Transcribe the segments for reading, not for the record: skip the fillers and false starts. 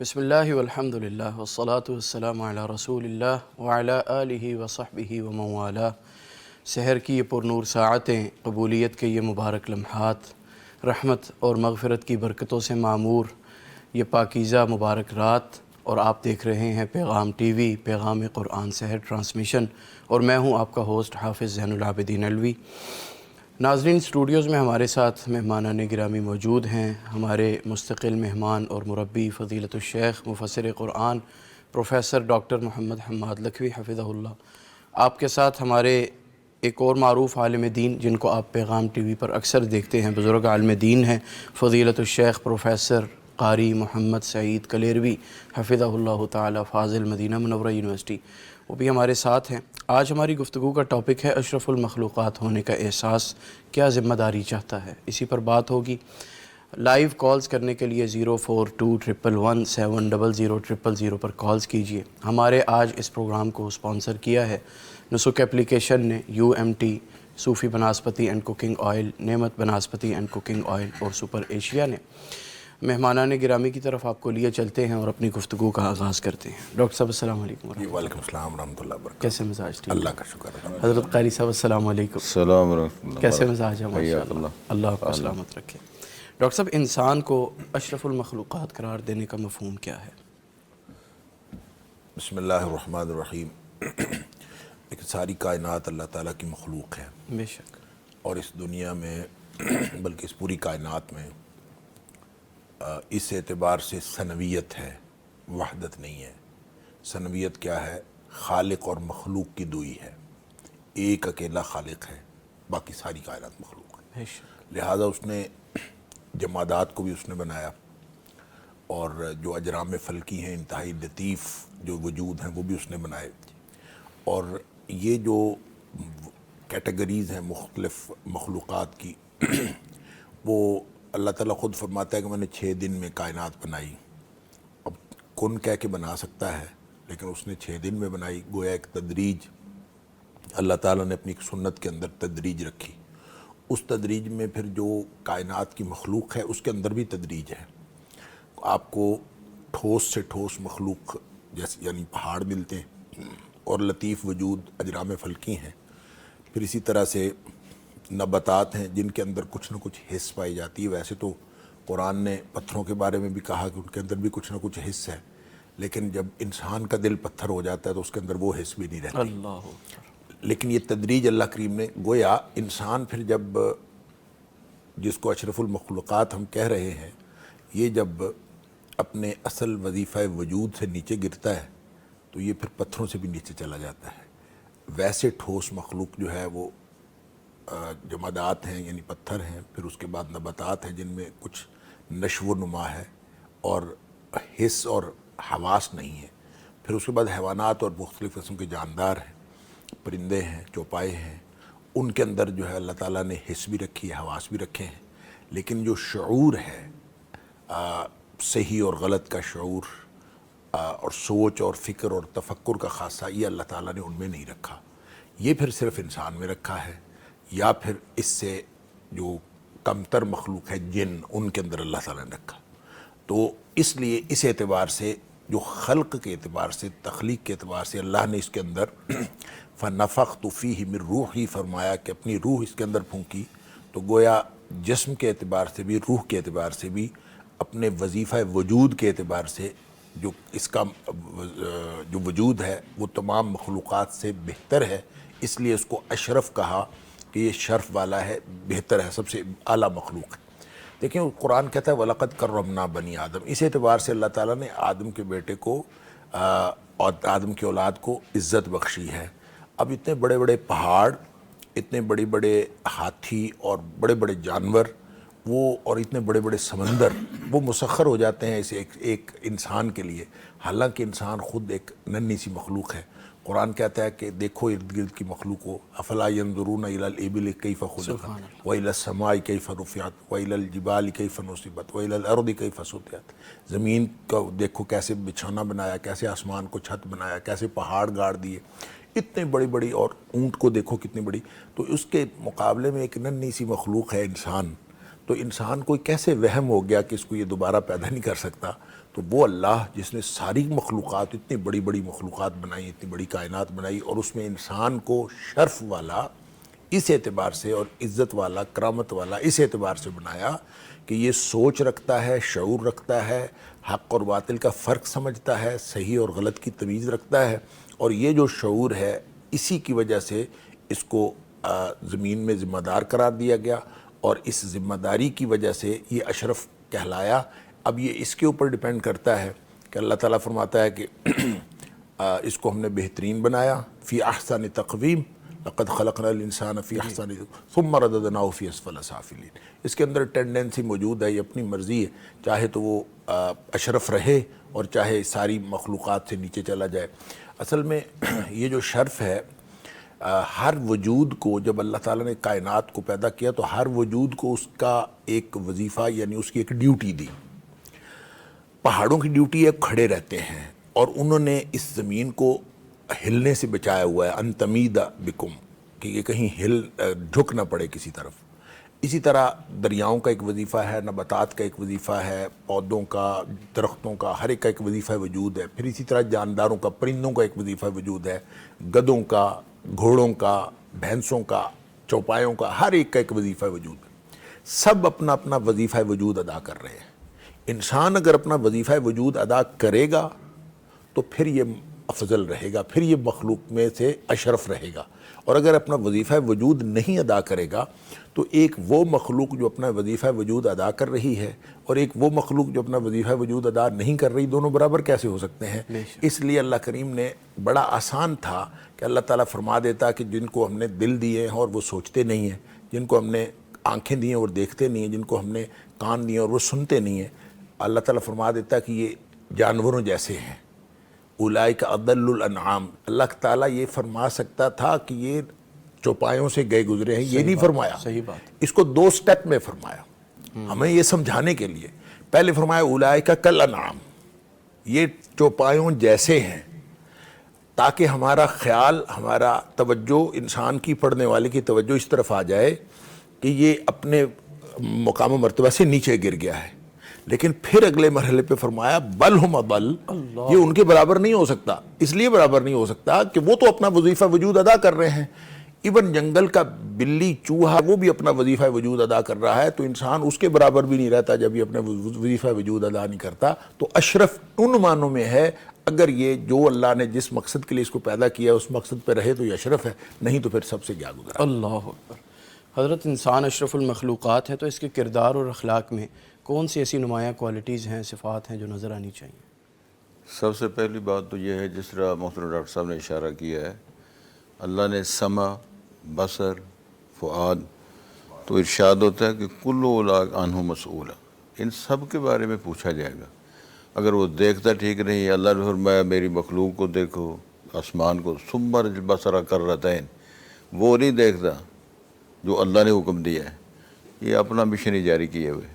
بسم اللہ والحمد للہ والصلاة والسلام علی رسول اللہ وعلی آلہ وصحبہ ومن والہ۔ سحر کی یہ پرنور ساعتیں، قبولیت کے یہ مبارک لمحات، رحمت اور مغفرت کی برکتوں سے معمور یہ پاکیزہ مبارک رات، اور آپ دیکھ رہے ہیں پیغام ٹی وی، پیغام قرآن سحر ٹرانسمیشن، اور میں ہوں آپ کا ہوسٹ حافظ زین العابدین علوی۔ ناظرین، اسٹوڈیوز میں ہمارے ساتھ مہمانان گرامی موجود ہیں۔ ہمارے مستقل مہمان اور مربی فضیلت الشیخ مفسر قرآن پروفیسر ڈاکٹر محمد حماد لکھوی حفظہ اللہ۔ آپ کے ساتھ ہمارے ایک اور معروف عالم دین جن کو آپ پیغام ٹی وی پر اکثر دیکھتے ہیں، بزرگ عالم دین ہیں، فضیلت الشیخ پروفیسر قاری محمد سعید کلیروی حفظہ اللہ تعالی، فاضل مدینہ منورہ یونیورسٹی، وہ بھی ہمارے ساتھ ہیں۔ آج ہماری گفتگو کا ٹاپک ہے اشرف المخلوقات ہونے کا احساس کیا ذمہ داری چاہتا ہے، اسی پر بات ہوگی۔ لائیو کالز کرنے کے لیے 04211170000 پر کالز کیجئے۔ ہمارے آج اس پروگرام کو سپانسر کیا ہے نسک اپلیکیشن نے، UMT Sufi banaspati and cooking oil, Naimat banaspati and cooking oil اور سپر ایشیا نے۔ مہمانان گرامی کی طرف آپ کو لیے چلتے ہیں اور اپنی گفتگو کا آغاز کرتے ہیں۔ ڈاکٹر صاحب السلام علیکم ورحمۃ اللہ۔ وعلیکم السلام ورحمۃ اللہ وبرکاتہ۔ کیسے مزاج ٹھیک؟ اللہ کا شکر ہے۔ حضرت قاری صاحب السلام علیکم۔ السلام ورحمۃ اللہ۔ کیسے مزاج ہے؟ ماشاءاللہ، اللہ آپ کو سلامت رکھے۔ ڈاکٹر صاحب، انسان کو اشرف المخلوقات قرار دینے کا مفہوم کیا ہے؟ بسم اللہ الرحمن الرحیم۔ ایک ساری کائنات اللہ تعالیٰ کی مخلوق ہے، بے شک، اور اس دنیا میں بلکہ اس پوری کائنات میں اس اعتبار سے ثنویت ہے، وحدت نہیں ہے۔ ثنویت کیا ہے؟ خالق اور مخلوق کی دوئی ہے۔ ایک اکیلا خالق ہے، باقی ساری کائنات مخلوق ہے۔ بے شک، لہٰذا اس نے جمادات کو بھی اس نے بنایا، اور جو اجرام فلکی ہیں، انتہائی لطیف جو وجود ہیں، وہ بھی اس نے بنائے۔ اور یہ جو کیٹیگریز ہیں مختلف مخلوقات کی، وہ اللہ تعالیٰ خود فرماتا ہے کہ میں نے 6 دن میں کائنات بنائی۔ اب کن کہہ کے بنا سکتا ہے، لیکن اس نے 6 دن میں بنائی۔ گویا ایک تدریج اللہ تعالیٰ نے اپنی ایک سنت کے اندر تدریج رکھی۔ اس تدریج میں پھر جو کائنات کی مخلوق ہے اس کے اندر بھی تدریج ہے۔ آپ کو ٹھوس سے ٹھوس مخلوق جیسے یعنی پہاڑ ملتے ہیں، اور لطیف وجود اجرام فلکی ہیں۔ پھر اسی طرح سے نباتات ہیں جن کے اندر کچھ نہ کچھ حس پائی جاتی ہے۔ ویسے تو قرآن نے پتھروں کے بارے میں بھی کہا کہ ان کے اندر بھی کچھ نہ کچھ حس ہے، لیکن جب انسان کا دل پتھر ہو جاتا ہے تو اس کے اندر وہ حس بھی نہیں رہتی۔ اللہ۔ لیکن یہ تدریج اللہ کریم نے، گویا انسان پھر جب، جس کو اشرف المخلوقات ہم کہہ رہے ہیں، یہ جب اپنے اصل وظیفہ وجود سے نیچے گرتا ہے تو یہ پھر پتھروں سے بھی نیچے چلا جاتا ہے۔ ویسے ٹھوس مخلوق جو ہے وہ جمادات ہیں، یعنی پتھر ہیں، پھر اس کے بعد نباتات ہیں جن میں کچھ نشو و نما ہے اور حس اور حواس نہیں ہے، پھر اس کے بعد حیوانات اور مختلف قسم کے جاندار ہیں، پرندے ہیں، چوپائے ہیں۔ ان کے اندر جو ہے اللہ تعالیٰ نے حس بھی رکھی ہے، حواس بھی رکھے ہیں، لیکن جو شعور ہے، صحیح اور غلط کا شعور، اور سوچ اور فکر اور تفکر کا خاصہ، یہ اللہ تعالیٰ نے ان میں نہیں رکھا۔ یہ پھر صرف انسان میں رکھا ہے، یا پھر اس سے جو کمتر مخلوق ہے جن، ان کے اندر اللہ تعالیٰ نے رکھا۔ تو اس لیے اس اعتبار سے، جو خلق کے اعتبار سے، تخلیق کے اعتبار سے، اللہ نے اس کے اندر فَنَفَخْتُ فِيهِ مِن رُوحِي فرمایا کہ اپنی روح اس کے اندر پھونکی، تو گویا جسم کے اعتبار سے بھی، روح کے اعتبار سے بھی، اپنے وظیفہ وجود کے اعتبار سے جو اس کا جو وجود ہے وہ تمام مخلوقات سے بہتر ہے۔ اس لیے اس کو اشرف کہا کہ یہ شرف والا ہے، بہتر ہے، سب سے اعلیٰ مخلوق ہے۔ دیکھیں قرآن کہتا ہے وَلَقَدْ كَرَّمْنَا بَنِي آدم۔ اس اعتبار سے اللہ تعالیٰ نے آدم کے بیٹے کو اور آدم کی اولاد کو عزت بخشی ہے۔ اب اتنے بڑے بڑے پہاڑ، اتنے بڑے بڑے ہاتھی اور بڑے بڑے جانور، وہ اور اتنے بڑے بڑے سمندر، وہ مسخر ہو جاتے ہیں اسے ایک انسان کے لیے، حالانکہ انسان خود ایک ننھی سی مخلوق ہے۔ قرآن کہتا ہے کہ دیکھو ارد گرد کی مخلوق کو، افلا ينظرون الى الابل کیف خلقت والى السماء کیف رفعت والى الجبال کیف نصبت والى الارض کیف سطحت۔ زمین کو دیکھو کیسے بچھونا بنایا، کیسے آسمان کو چھت بنایا، کیسے پہاڑ گاڑ دیے، اتنے بڑی بڑی، اور اونٹ کو دیکھو کتنی بڑی۔ تو اس کے مقابلے میں ایک ننھی سی مخلوق ہے انسان۔ تو انسان کو کیسے وہم ہو گیا کہ اس کو یہ دوبارہ پیدا نہیں کر سکتا؟ تو وہ اللہ جس نے ساری مخلوقات، اتنی بڑی بڑی مخلوقات بنائی، اتنی بڑی کائنات بنائی، اور اس میں انسان کو شرف والا اس اعتبار سے اور عزت والا، کرامت والا اس اعتبار سے بنایا کہ یہ سوچ رکھتا ہے، شعور رکھتا ہے، حق اور باطل کا فرق سمجھتا ہے، صحیح اور غلط کی تمیز رکھتا ہے، اور یہ جو شعور ہے اسی کی وجہ سے اس کو زمین میں ذمہ دار قرار دیا گیا، اور اس ذمہ داری کی وجہ سے یہ اشرف کہلایا۔ اب یہ اس کے اوپر ڈیپینڈ کرتا ہے کہ اللہ تعالیٰ فرماتا ہے کہ اس کو ہم نے بہترین بنایا، فی احسن تقویم، لقد خلقنا الانسان فی احسن ثم رددناه فی اسفل سافلین۔ اس کے اندر ٹینڈنسی موجود ہے، یہ اپنی مرضی ہے، چاہے تو وہ اشرف رہے اور چاہے ساری مخلوقات سے نیچے چلا جائے۔ اصل میں یہ جو شرف ہے، ہر وجود کو جب اللہ تعالیٰ نے کائنات کو پیدا کیا تو ہر وجود کو اس کا ایک وظیفہ، یعنی اس کی ایک ڈیوٹی دی۔ پہاڑوں کی ڈیوٹی ہے کھڑے رہتے ہیں، اور انہوں نے اس زمین کو ہلنے سے بچایا ہوا ہے، ان تمید بکم، کہ یہ کہیں جھک نہ پڑے کسی طرف۔ اسی طرح دریاؤں کا ایک وظیفہ ہے، نباتات کا ایک وظیفہ ہے، پودوں کا، درختوں کا، ہر ایک کا ایک وظیفہ وجود ہے۔ پھر اسی طرح جانداروں کا، پرندوں کا ایک وظیفہ وجود ہے، گدوں کا، گھوڑوں کا، بھینسوں کا، چوپایوں کا، ہر ایک کا ایک وظیفہ وجود ہے۔ سب اپنا اپنا وظیفہ وجود ادا کر رہے ہیں۔ انسان اگر اپنا وظیفہ وجود ادا کرے گا تو پھر یہ افضل رہے گا، پھر یہ مخلوق میں سے اشرف رہے گا، اور اگر اپنا وظیفہ وجود نہیں ادا کرے گا تو ایک وہ مخلوق جو اپنا وظیفہ وجود ادا کر رہی ہے اور ایک وہ مخلوق جو اپنا وظیفہ وجود ادا نہیں کر رہی، دونوں برابر کیسے ہو سکتے ہیں؟ اس لیے اللہ کریم نے بڑا آسان تھا کہ اللہ تعالیٰ فرما دیتا کہ جن کو ہم نے دل دیے ہیں اور وہ سوچتے نہیں ہیں، جن کو ہم نے آنکھیں دی ہیں اور دیکھتے نہیں ہیں، جن کو ہم نے کان دیے اور وہ سنتے نہیں ہیں، اللہ تعالیٰ فرما دیتا کہ یہ جانوروں جیسے ہیں، اولئک اضل الانعام۔ اللہ تعالیٰ یہ فرما سکتا تھا کہ یہ چوپایوں سے گئے گزرے ہیں، یہ نہیں فرمایا، صحیح بات، اس کو دو سٹیپ میں فرمایا ہمیں یہ سمجھانے کے لیے۔ پہلے فرمایا اولئک کالانعام، یہ چوپایوں جیسے ہیں، تاکہ ہمارا خیال، ہمارا توجہ، انسان کی، پڑھنے والے کی توجہ اس طرف آ جائے کہ یہ اپنے مقام و مرتبہ سے نیچے گر گیا ہے۔ لیکن پھر اگلے مرحلے پہ فرمایا بل ہم اضل، یہ ان کے برابر نہیں ہو سکتا۔ اس لیے برابر نہیں ہو سکتا کہ وہ تو اپنا وظیفہ وجود ادا کر رہے ہیں، ایون جنگل کا بلی، چوہا، وہ بھی اپنا وظیفہ وجود ادا کر رہا ہے، تو انسان اس کے برابر بھی نہیں رہتا جب یہ اپنا وظیفہ وجود ادا نہیں کرتا۔ تو اشرف ان معنوں میں ہے، اگر یہ جو اللہ نے جس مقصد کے لیے اس کو پیدا کیا اس مقصد پہ رہے تو یہ اشرف ہے، نہیں تو پھر سب سے گیا گزرا۔ اللہ اکبر۔ حضرت انسان اشرف المخلوقات ہے، تو اس کے کردار اور اخلاق میں کون سی ایسی نمایاں کوالٹیز ہیں، صفات ہیں جو نظر آنی چاہیے؟ سب سے پہلی بات تو یہ ہے، جس طرح محترم ڈاکٹر صاحب نے اشارہ کیا ہے، اللہ نے سمع، بصر، فؤاد، تو ارشاد ہوتا ہے کہ کل اولاک عنہ مسئول، ان سب کے بارے میں پوچھا جائے گا۔ اگر وہ دیکھتا ٹھیک نہیں، اللہ نے فرمایا میری مخلوق کو دیکھو، آسمان کو، ثم البصر کرتین، وہ نہیں دیکھتا جو اللہ نے حکم دیا ہے، یہ اپنا مشن جاری کیے ہوئے۔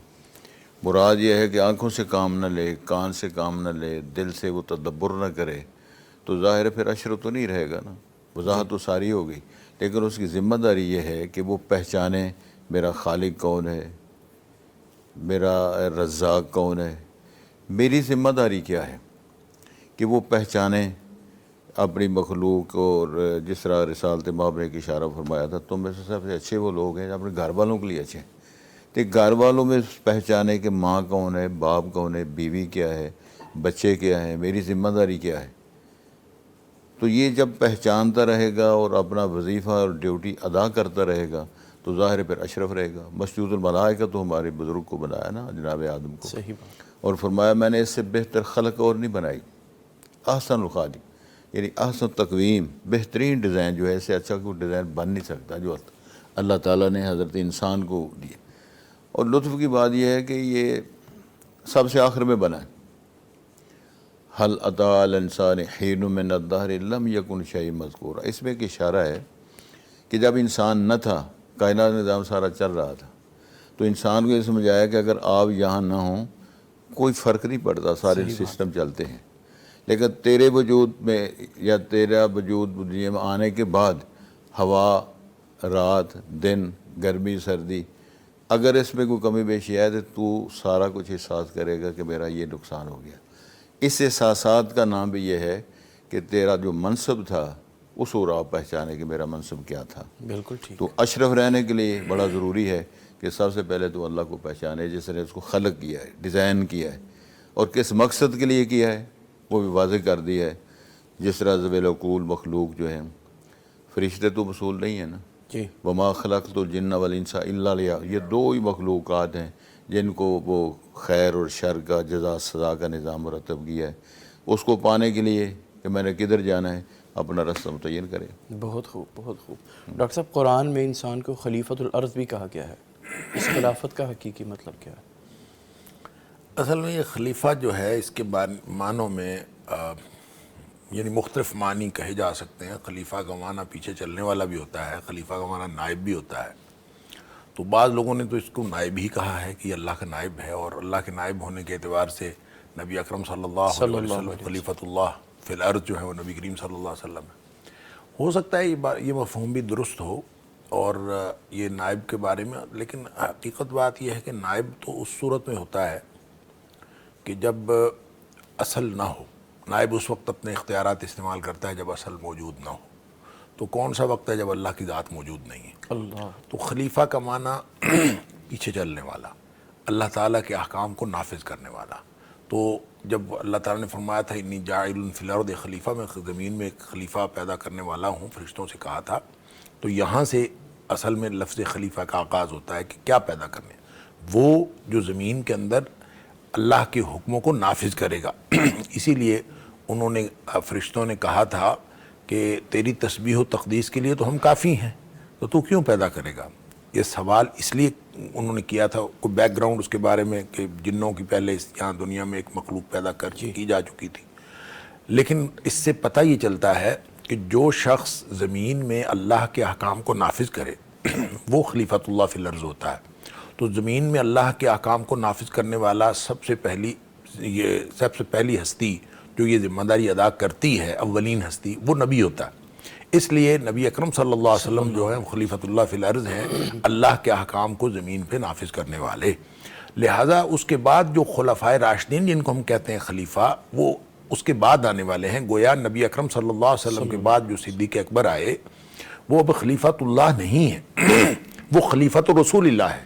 مراد یہ ہے کہ آنکھوں سے کام نہ لے، کان سے کام نہ لے، دل سے وہ تدبر نہ کرے، تو ظاہر ہے پھر اشرف تو نہیں رہے گا نا، وضاحت تو ساری ہو گئی۔ لیکن اس کی ذمہ داری یہ ہے کہ وہ پہچانے میرا خالق کون ہے، میرا رزاق کون ہے، میری ذمہ داری کیا ہے، کہ وہ پہچانے اپنی مخلوق۔ اور جس طرح رسالت مآب نے ایک اشارہ فرمایا تھا، تم میں سے سب سے اچھے وہ لوگ ہیں جو اپنے گھر والوں کے لیے اچھے ہیں۔ تو گھر والوں میں پہچانے کہ ماں کون ہے، باپ کون ہے، بیوی کیا ہے، بچے کیا ہیں، میری ذمہ داری کیا ہے۔ تو یہ جب پہچانتا رہے گا اور اپنا وظیفہ اور ڈیوٹی ادا کرتا رہے گا تو ظاہر پھر اشرف رہے گا۔ مسجود الملائکہ تو ہمارے بزرگ کو بنایا نا، جناب آدم کو، صحیح بات، اور فرمایا میں نے اس سے بہتر خلق اور نہیں بنائی، احسن الخالق، یعنی احسن تقویم، بہترین ڈیزائن جو ہے، اس سے اچھا کوئی ڈیزائن بن نہیں سکتا جو اللہ تعالیٰ نے حضرت انسان کو دیا۔ اور لطف کی بات یہ ہے کہ یہ سب سے آخر میں بنا ہے، حل اتی علی الانسان حین من الدہر لم یکن شیئا مذکورا۔ اس میں ایک اشارہ ہے کہ جب انسان نہ تھا، کائنات نظام سارا چل رہا تھا، تو انسان کو یہ سمجھایا کہ اگر آپ یہاں نہ ہوں کوئی فرق نہیں پڑتا، سارے سسٹم چلتے ہیں، لیکن تیرے وجود میں یا تیرا وجود دنیا میں آنے کے بعد ہوا، رات، دن، گرمی، سردی، اگر اس میں کوئی کمی بیشی ہے تو سارا کچھ احساس کرے گا کہ میرا یہ نقصان ہو گیا۔ اس احساسات کا نام بھی یہ ہے کہ تیرا جو منصب تھا اس کو آپ پہچانے کہ میرا منصب کیا تھا. بالکل ٹھیک. تو اشرف رہنے کے لیے بڑا ضروری ہے کہ سب سے پہلے تو اللہ کو پہچانے جس نے اس کو خلق کیا ہے, ڈیزائن کیا ہے, اور کس مقصد کے لیے کیا ہے وہ بھی واضح کر دیا ہے. جس طرح ذویل العقول مخلوق جو ہیں, فرشتے تو مصول نہیں ہیں نا, جی. وما خلقت الجن والانس الا لیعبدون, یہ دو ہی مخلوقات ہیں جن کو وہ خیر اور شر کا جزا سزا کا نظام مرتب کیا ہے. اس کو پانے کے لیے کہ میں نے کدھر جانا ہے اپنا رستہ متعین کرے. بہت خوب, بہت خوب. ڈاکٹر صاحب, قرآن میں انسان کو خلیفۃ الارض بھی کہا گیا ہے. اس خلافت کا حقیقی مطلب کیا ہے؟ اصل میں یہ خلیفہ جو ہے اس کے معنوں میں یعنی مختلف معنی کہے جا سکتے ہیں. خلیفہ کا معنی پیچھے چلنے والا بھی ہوتا ہے, خلیفہ کا معنی نائب بھی ہوتا ہے. تو بعض لوگوں نے تو اس کو نائب ہی کہا ہے کہ یہ اللہ کا نائب ہے, اور اللہ کے نائب ہونے کے اعتبار سے نبی اکرم صلی اللہ علیہ وسلم خلیفۃ اللہ فی الارض جو ہے وہ نبی کریم صلی اللہ علیہ وسلم ہے. ہو سکتا ہے یہ مفہوم بھی درست ہو اور یہ نائب کے بارے میں, لیکن حقیقت بات یہ ہے کہ نائب تو اس صورت میں ہوتا ہے کہ جب اصل نہ ہو. نائب اس وقت اپنے اختیارات استعمال کرتا ہے جب اصل موجود نہ ہو. تو کون سا وقت ہے؟ جب اللہ کی ذات موجود نہیں ہے. اللہ. تو خلیفہ کا معنی پیچھے چلنے والا, اللہ تعالیٰ کے احکام کو نافذ کرنے والا. تو جب اللہ تعالیٰ نے فرمایا تھا انی جاعل فی الارض خلیفہ, میں زمین میں ایک خلیفہ پیدا کرنے والا ہوں, فرشتوں سے کہا تھا. تو یہاں سے اصل میں لفظ خلیفہ کا آغاز ہوتا ہے کہ کیا پیدا کرنے, وہ جو زمین کے اندر اللہ کے حکموں کو نافذ کرے گا. اسی لیے انہوں نے, فرشتوں نے کہا تھا کہ تیری تسبیح و تقدیس کے لیے تو ہم کافی ہیں, تو کیوں پیدا کرے گا. یہ سوال اس لیے انہوں نے کیا تھا, کوئی بیک گراؤنڈ اس کے بارے میں کہ جنوں کی پہلے یہاں دنیا میں ایک مخلوق پیدا کی جا چکی تھی. لیکن اس سے پتہ یہ چلتا ہے کہ جو شخص زمین میں اللہ کے احکام کو نافذ کرے وہ خلیفۃ اللہ فی الارض ہوتا ہے. تو زمین میں اللہ کے احکام کو نافذ کرنے والا سب سے پہلی ہستی جو یہ ذمہ داری ادا کرتی ہے, اولین ہستی, وہ نبی ہوتا ہے. اس لیے نبی اکرم صلی اللہ علیہ وسلم جو ہے خلیفۃ اللہ فی الارض ہیں, اللہ کے احکام کو زمین پہ نافذ کرنے والے. لہٰذا اس کے بعد جو خلفائے راشدین جن کو ہم کہتے ہیں خلیفہ, وہ اس کے بعد آنے والے ہیں. گویا نبی اکرم صلی اللہ علیہ وسلم کے بعد جو صدیق اکبر آئے وہ اب خلیفۃ اللہ نہیں ہے, وہ خلیفۃ رسول اللہ ہے,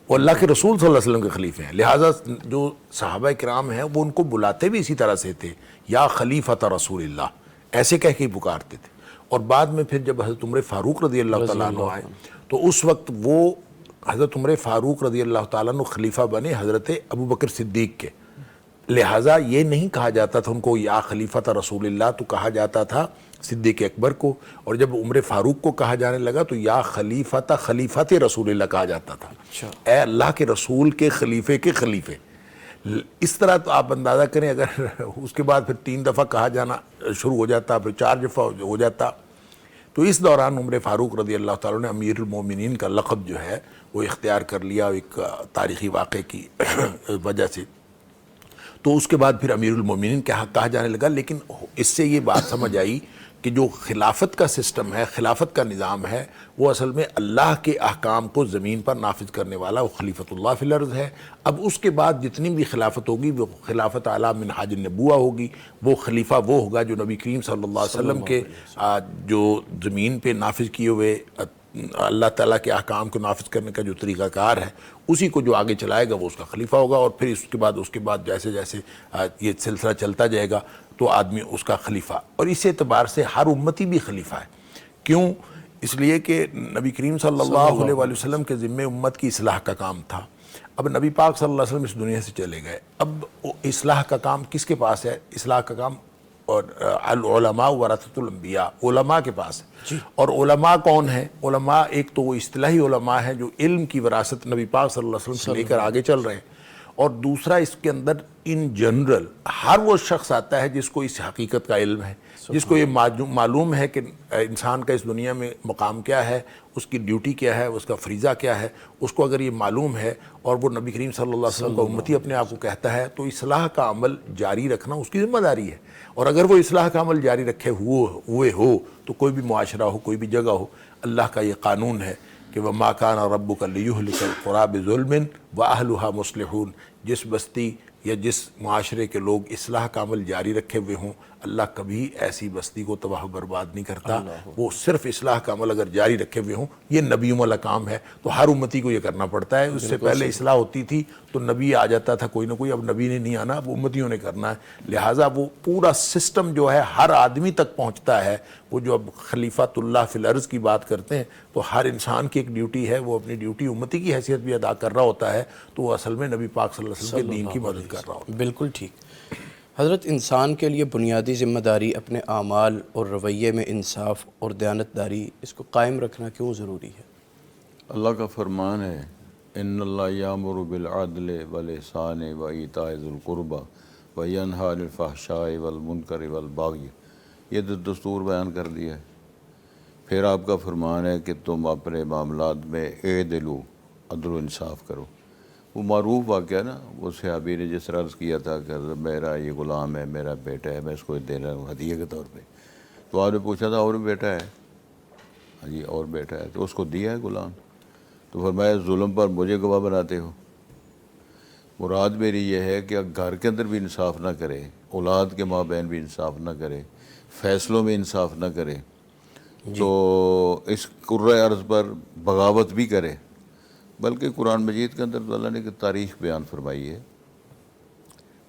وہ اللہ کے رسول صلی اللہ علیہ وسلم کے خلیفے ہیں. لہٰذا جو صحابہ کرام ہیں وہ ان کو بلاتے بھی اسی طرح سے تھے, یا خلیفۃ رسول اللہ, ایسے کہہ کے ہی پکارتے تھے. اور بعد میں پھر جب حضرت عمر فاروق رضی اللہ تعالیٰ عنہ آئے تو اس وقت وہ حضرت عمر فاروق رضی اللہ تعالیٰ عنہ خلیفہ بنے حضرت ابو بکر صدیق کے. لہٰذا یہ نہیں کہا جاتا تھا ان کو یا خلیفۃ رسول اللہ, تو کہا جاتا تھا صدیق اکبر کو. اور جب عمر فاروق کو کہا جانے لگا تو یا خلیفۃ رسول اللہ کہا جاتا تھا, اے اللہ کے رسول کے خلیفے کے خلیفے. اس طرح تو آپ اندازہ کریں, اگر اس کے بعد پھر 3 دفعہ کہا جانا شروع ہو جاتا, پھر 4 دفعہ ہو جاتا. تو اس دوران عمر فاروق رضی اللہ تعالیٰ نے امیر المومنین کا لقب جو ہے وہ اختیار کر لیا ایک تاریخی واقعے کی وجہ سے. تو اس کے بعد پھر امیر المومنین کہا جانے لگا. لیکن اس سے یہ بات سمجھ آئی کہ جو خلافت کا سسٹم ہے, خلافت کا نظام ہے, وہ اصل میں اللہ کے احکام کو زمین پر نافذ کرنے والا وہ خلیفۃ اللہ فی الارض ہے. اب اس کے بعد جتنی بھی خلافت ہوگی وہ خلافت اعلیٰ منہاج النبوہ ہوگی. وہ خلیفہ وہ ہوگا جو نبی کریم صلی اللہ علیہ وسلم کے جو زمین پہ نافذ کیے ہوئے اللہ تعالیٰ کے احکام کو نافذ کرنے کا جو طریقہ کار ہے اسی کو جو آگے چلائے گا وہ اس کا خلیفہ ہوگا. اور پھر اس کے بعد جیسے جیسے یہ سلسلہ چلتا جائے گا تو آدمی اس کا خلیفہ. اور اس اعتبار سے ہر امتی بھی خلیفہ ہے. کیوں؟ اس لیے کہ نبی کریم صلی اللہ علیہ وسلم کے ذمے امت کی اصلاح کا کام تھا. اب نبی پاک صلی اللہ علیہ وسلم اس دنیا سے چلے گئے. اب اصلاح کا کام کس کے پاس ہے؟ اصلاح کا کام اور العلماء ورثۃ الانبیاء, علماء کے پاس ہے. اور علماء کون ہیں؟ علماء ایک تو وہ اصطلاحی علماء ہیں جو علم کی وراثت نبی پاک صلی اللہ علیہ وسلم سے لے کر آگے چل رہے ہیں. اور دوسرا اس کے اندر ان جنرل ہر وہ شخص آتا ہے جس کو اس حقیقت کا علم ہے, جس کو یہ معلوم ہے کہ انسان کا اس دنیا میں مقام کیا ہے, اس کی ڈیوٹی کیا ہے, اس کا فریضہ کیا ہے. اس کو اگر یہ معلوم ہے اور وہ نبی کریم صلی اللہ علیہ وسلم کا امتی اپنے آپ کو کہتا ہے تو اصلاح کا عمل جاری رکھنا اس کی ذمہ داری ہے. اور اگر وہ اصلاح کا عمل جاری رکھے ہوئے ہو تو کوئی بھی معاشرہ ہو, کوئی بھی جگہ ہو, اللہ کا یہ قانون ہے کہ وَمَا كَانَ رَبُّكَ لِيُهْلِكَ الْقُرَىٰ بِظُلْمٍ وَأَهْلُهَا مُصْلِحُونَ. جس بستی یا جس معاشرے کے لوگ اصلاح کا عمل جاری رکھے ہوئے ہوں، اللہ کبھی ایسی بستی کو تباہ و برباد نہیں کرتا. وہ صرف اصلاح کا عمل اگر جاری رکھے ہوئے ہوں، یہ نبیوں والا کام ہے، تو ہر امتی کو یہ کرنا پڑتا ہے. اس سے پہلے اصلاح ہوتی تھی تو نبی آ جاتا تھا کوئی نہ کوئی، اب نبی نے نہیں آنا، اب امتیوں نے کرنا ہے. لہٰذا وہ پورا سسٹم جو ہے ہر آدمی تک پہنچتا ہے. وہ جو اب خلیفۃ اللہ فی الارض کی بات کرتے ہیں، تو ہر انسان کی ایک ڈیوٹی ہے، وہ اپنی ڈیوٹی امتی کی حیثیت بھی ادا کر رہا ہوتا ہے، تو وہ اصل میں نبی پاک صلی اللہ علیہ وسلم کے دین کی مدد کر رہا ہوتا ہے. بالکل ٹھیک. حضرت، انسان کے لیے بنیادی ذمہ داری اپنے اعمال اور رویے میں انصاف اور دیانتداری اس کو قائم رکھنا کیوں ضروری ہے؟ اللہ کا فرمان ہے، ان اللہ یامر بالعدل والاحسان وایتاء ذی القربی وینہی عن الفحشاء والمنکر والبغی. یہ تو دستور بیان کر دیا ہے. پھر آپ کا فرمان ہے کہ تم اپنے معاملات میں اعدلوا، عدل و انصاف کرو. وہ معروف واقعہ نا، وہ صحابی نے جس طرح عرض کیا تھا کہ حضرت میرا یہ غلام ہے، میرا بیٹا ہے، میں اس کو دے رہا ہوں ہدیہ کے طور پہ. تو آپ نے پوچھا تھا اور بیٹا ہے؟ ہاں جی اور بیٹا ہے. تو اس کو دیا ہے غلام. تو فرمایا ظلم پر مجھے گواہ بناتے ہو. مراد میری یہ ہے کہ گھر کے اندر بھی انصاف نہ کرے، اولاد کے ماں بہن بھی انصاف نہ کرے، فیصلوں میں انصاف نہ کرے، تو اس کرۂ ارض پر بغاوت بھی کرے. بلکہ قرآن مجید کے اندر تو اللہ نے ایک تاریخ بیان فرمائی ہے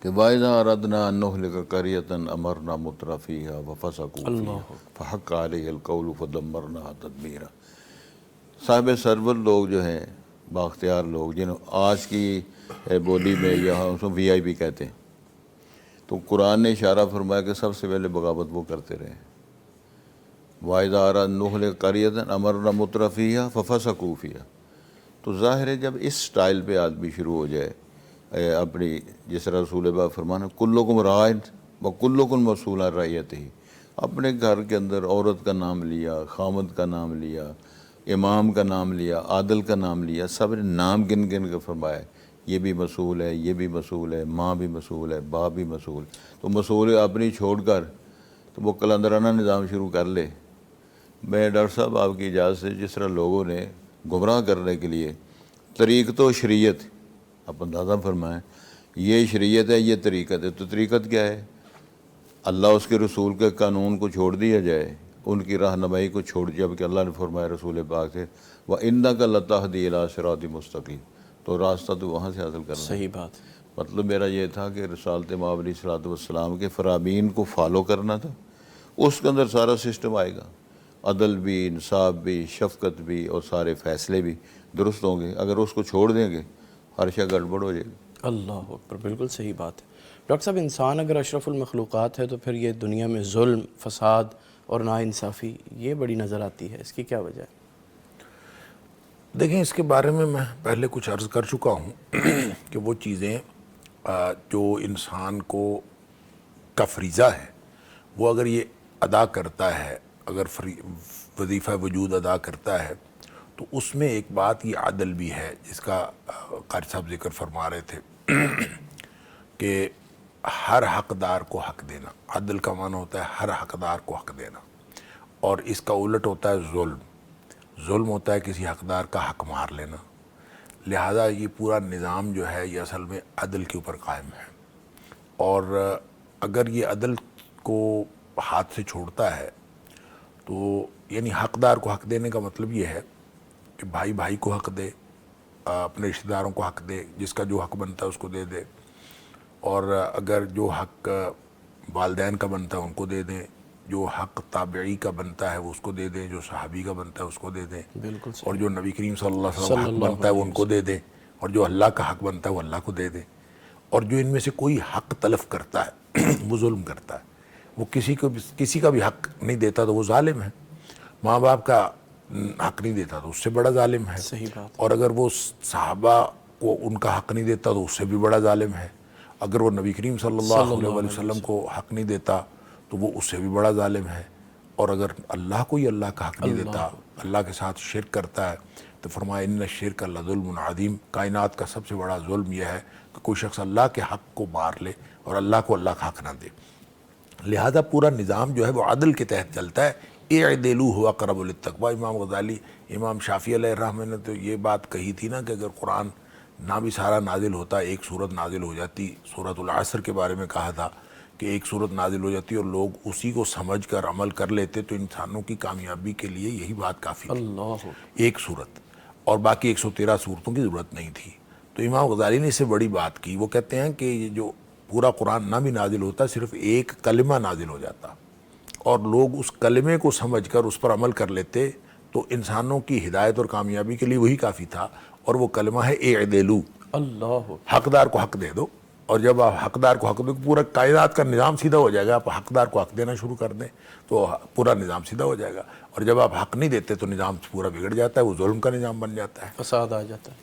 کہ وَإِذَا أَرَدْنَا أَن نُهْلِكَ قَرْيَةً أَمَرْنَا مُتْرَفِيهَا فَفَسَقُوا فِيهَا فَحَقَّ عَلَيْهَا الْقَوْلُ فَدَمَّرْنَاهَا تَدْمِيرًا. صاحب سرور لوگ جو ہیں، بااختیار لوگ، جنہوں آج کی بولی میں یہاں اس کو وی آئی پی کہتے ہیں، تو قرآن نے اشارہ فرمایا کہ سب سے پہلے بغاوت وہ کرتے رہے. وَإِذَا أَرَدْنَا أَن نُهْلِكَ قَرْيَةً أَمَرْنَا مُتْرَفِيهَا فَفَسَقُوا فِيهَا. تو ظاہر ہے جب اس سٹائل پہ آدمی شروع ہو جائے اپنی، جس طرح رسول پاک فرمانا کلکم راعٍ وکلکم مسئول عن رعیتہ، اپنے گھر کے اندر عورت کا نام لیا، خامد کا نام لیا، امام کا نام لیا، عادل کا نام لیا، سب نے نام گن گن کے فرمایا یہ بھی مسئول ہے، یہ بھی مسئول ہے، ماں بھی مسئول ہے، باپ بھی مسئول. تو مسئول اپنی چھوڑ کر تو وہ کلندرانہ نظام شروع کر لے. میں ڈاکٹر صاحب آپ کی اجازت سے، جس طرح لوگوں نے گمراہ کرنے کے لیے طریقت و شریعت، آپ اندازہ فرمائیں یہ شریعت ہے، یہ طریقت ہے. تو طریقت کیا ہے؟ اللہ اس کے رسول کے قانون کو چھوڑ دیا جائے، ان کی رہنمائی کو چھوڑ دیا. جب کہ اللہ نے فرمایا رسول پاک سے وَإِنَّكَ لَتَهْدِي إِلَىٰ صِرَاطٍ مُسْتَقِيمٍ، تو راستہ تو وہاں سے حاصل کرنا. صحیح بات. مطلب میرا یہ تھا کہ رسالت مآب علیہ الصلوۃ والسلام کے فرامین کو فالو کرنا تھا. اس کے اندر سارا سسٹم آئے گا، عدل بھی، انصاف بھی، شفقت بھی، اور سارے فیصلے بھی درست ہوں گے. اگر اس کو چھوڑ دیں گے ہر شے گڑبڑ ہو جائے گی. اللہ اکبر، بالکل صحیح بات ہے. ڈاکٹر صاحب، انسان اگر اشرف المخلوقات ہے تو پھر یہ دنیا میں ظلم، فساد اور ناانصافی یہ بڑی نظر آتی ہے، اس کی کیا وجہ ہے؟ دیکھیں، اس کے بارے میں پہلے کچھ عرض کر چکا ہوں کہ وہ چیزیں جو انسان کو کا فریضہ ہے، وہ اگر یہ ادا کرتا ہے، اگر وظیفہ وجود ادا کرتا ہے، تو اس میں ایک بات یہ عدل بھی ہے، جس کا قاری صاحب ذکر فرما رہے تھے کہ ہر حقدار کو حق دینا. عدل کا معنی ہوتا ہے ہر حقدار کو حق دینا، اور اس کا الٹ ہوتا ہے ظلم. ظلم ہوتا ہے کسی حقدار کا حق مار لینا. لہذا یہ پورا نظام جو ہے یہ اصل میں عدل کے اوپر قائم ہے. اور اگر یہ عدل کو ہاتھ سے چھوڑتا ہے تو یعنی حقدار کو حق دینے کا مطلب یہ ہے کہ بھائی بھائی کو حق دے، اپنے رشتہ داروں کو حق دے، جس کا جو حق بنتا ہے اس کو دے دے، اور اگر جو حق والدین کا بنتا ہے ان کو دے دیں، جو حق تابعی کا بنتا ہے وہ اس کو دے دیں، جو صحابی کا بنتا ہے اس کو دے دیں، بالکل صحیح. اور جو نبی کریم صلی اللہ علیہ وسلم حق بنتا ہے وہ ان کو دے دیں، اور جو اللہ کا حق بنتا ہے وہ اللہ کو دے دیں. اور جو ان میں سے کوئی حق تلف کرتا ہے وہ ظلم کرتا ہے. وہ کسی کا بھی حق نہیں دیتا تو وہ ظالم ہے. ماں باپ کا حق نہیں دیتا تو اس سے بڑا ظالم ہے. صحیح بات. اور اگر وہ صحابہ کو ان کا حق نہیں دیتا تو اس سے بھی بڑا ظالم ہے. اگر وہ نبی کریم صلی اللہ علیہ وسلم کو حق نہیں دیتا تو وہ اس سے بھی بڑا ظالم ہے. اور اگر اللہ کو ہی اللہ کا حق نہیں دیتا، اللہ کے ساتھ شرک کرتا ہے، تو فرمایا ان الشرک لظلم عظیم. کائنات کا سب سے بڑا ظلم یہ ہے کہ کوئی شخص اللہ کے حق کو مار لے اور اللہ کو اللہ کا حق نہ دے. لہذا پورا نظام جو ہے وہ عدل کے تحت چلتا ہے. اعدلوا هو اقرب للتقوی. امام غزالی، امام شافعی علیہ الرحمہ نے تو یہ بات کہی تھی نا کہ اگر قرآن نہ بھی سارا نازل ہوتا، ایک صورت نازل ہو جاتی، سورۃ العصر کے بارے میں کہا تھا کہ ایک صورت نازل ہو جاتی اور لوگ اسی کو سمجھ کر عمل کر لیتے تو انسانوں کی کامیابی کے لیے یہی بات کافی تھی، اللہ ایک صورت، اور باقی 113 صورتوں کی ضرورت نہیں تھی۔ تو امام غزالی نے اس سے بڑی بات کی، وہ کہتے ہیں کہ یہ جو پورا قرآن نہ بھی نازل ہوتا، صرف ایک کلمہ نازل ہو جاتا اور لوگ اس کلمے کو سمجھ کر اس پر عمل کر لیتے تو انسانوں کی ہدایت اور کامیابی کے لیے وہی کافی تھا، اور وہ کلمہ ہے اعدلوا، اللہ حقدار کو حق دے دو۔ اور جب آپ حقدار کو حق دو، پورا کائنات کا نظام سیدھا ہو جائے گا، آپ حقدار کو حق دینا شروع کر دیں تو پورا نظام سیدھا ہو جائے گا، اور جب آپ حق نہیں دیتے تو نظام پورا بگڑ جاتا ہے، وہ ظلم کا نظام بن جاتا ہے۔ فساد آ جاتا ہے۔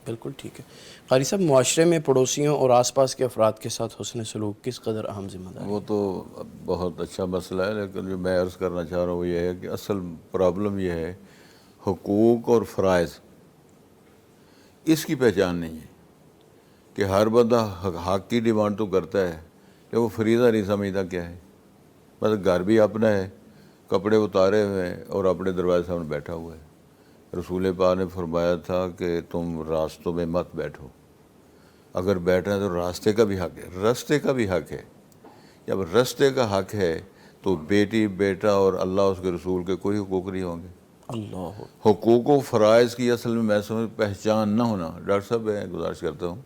بالکل ٹھیک ہے قاری صاحب، معاشرے میں پڑوسیوں اور آس پاس کے افراد کے ساتھ حسن سلوک کس قدر اہم ذمہ داری؟ وہ تو بہت اچھا مسئلہ ہے، لیکن جو میں عرض کرنا چاہ رہا ہوں وہ یہ ہے کہ اصل پرابلم یہ ہے حقوق اور فرائض، اس کی پہچان نہیں ہے کہ ہر بندہ حق کی ڈیمانڈ تو کرتا ہے کہ وہ فریضہ نہیں سمجھتا کیا ہے، بس گھر بھی اپنا ہے، کپڑے اتارے ہوئے ہیں اور اپنے دروازے سامنے بیٹھا ہوا ہے۔ رسول پاک نے فرمایا تھا کہ تم راستوں میں مت بیٹھو، اگر بیٹھنا ہے تو راستے کا بھی حق ہے، راستے کا بھی حق ہے۔ جب راستے کا حق ہے تو بیٹی بیٹا اور اللہ اس کے رسول کے کوئی حقوق نہیں ہوں گے۔ اللہ حقوق و فرائض کی اصل میں سمجھ پہچان نہ ہونا۔ ڈاکٹر صاحب میں گزارش کرتا ہوں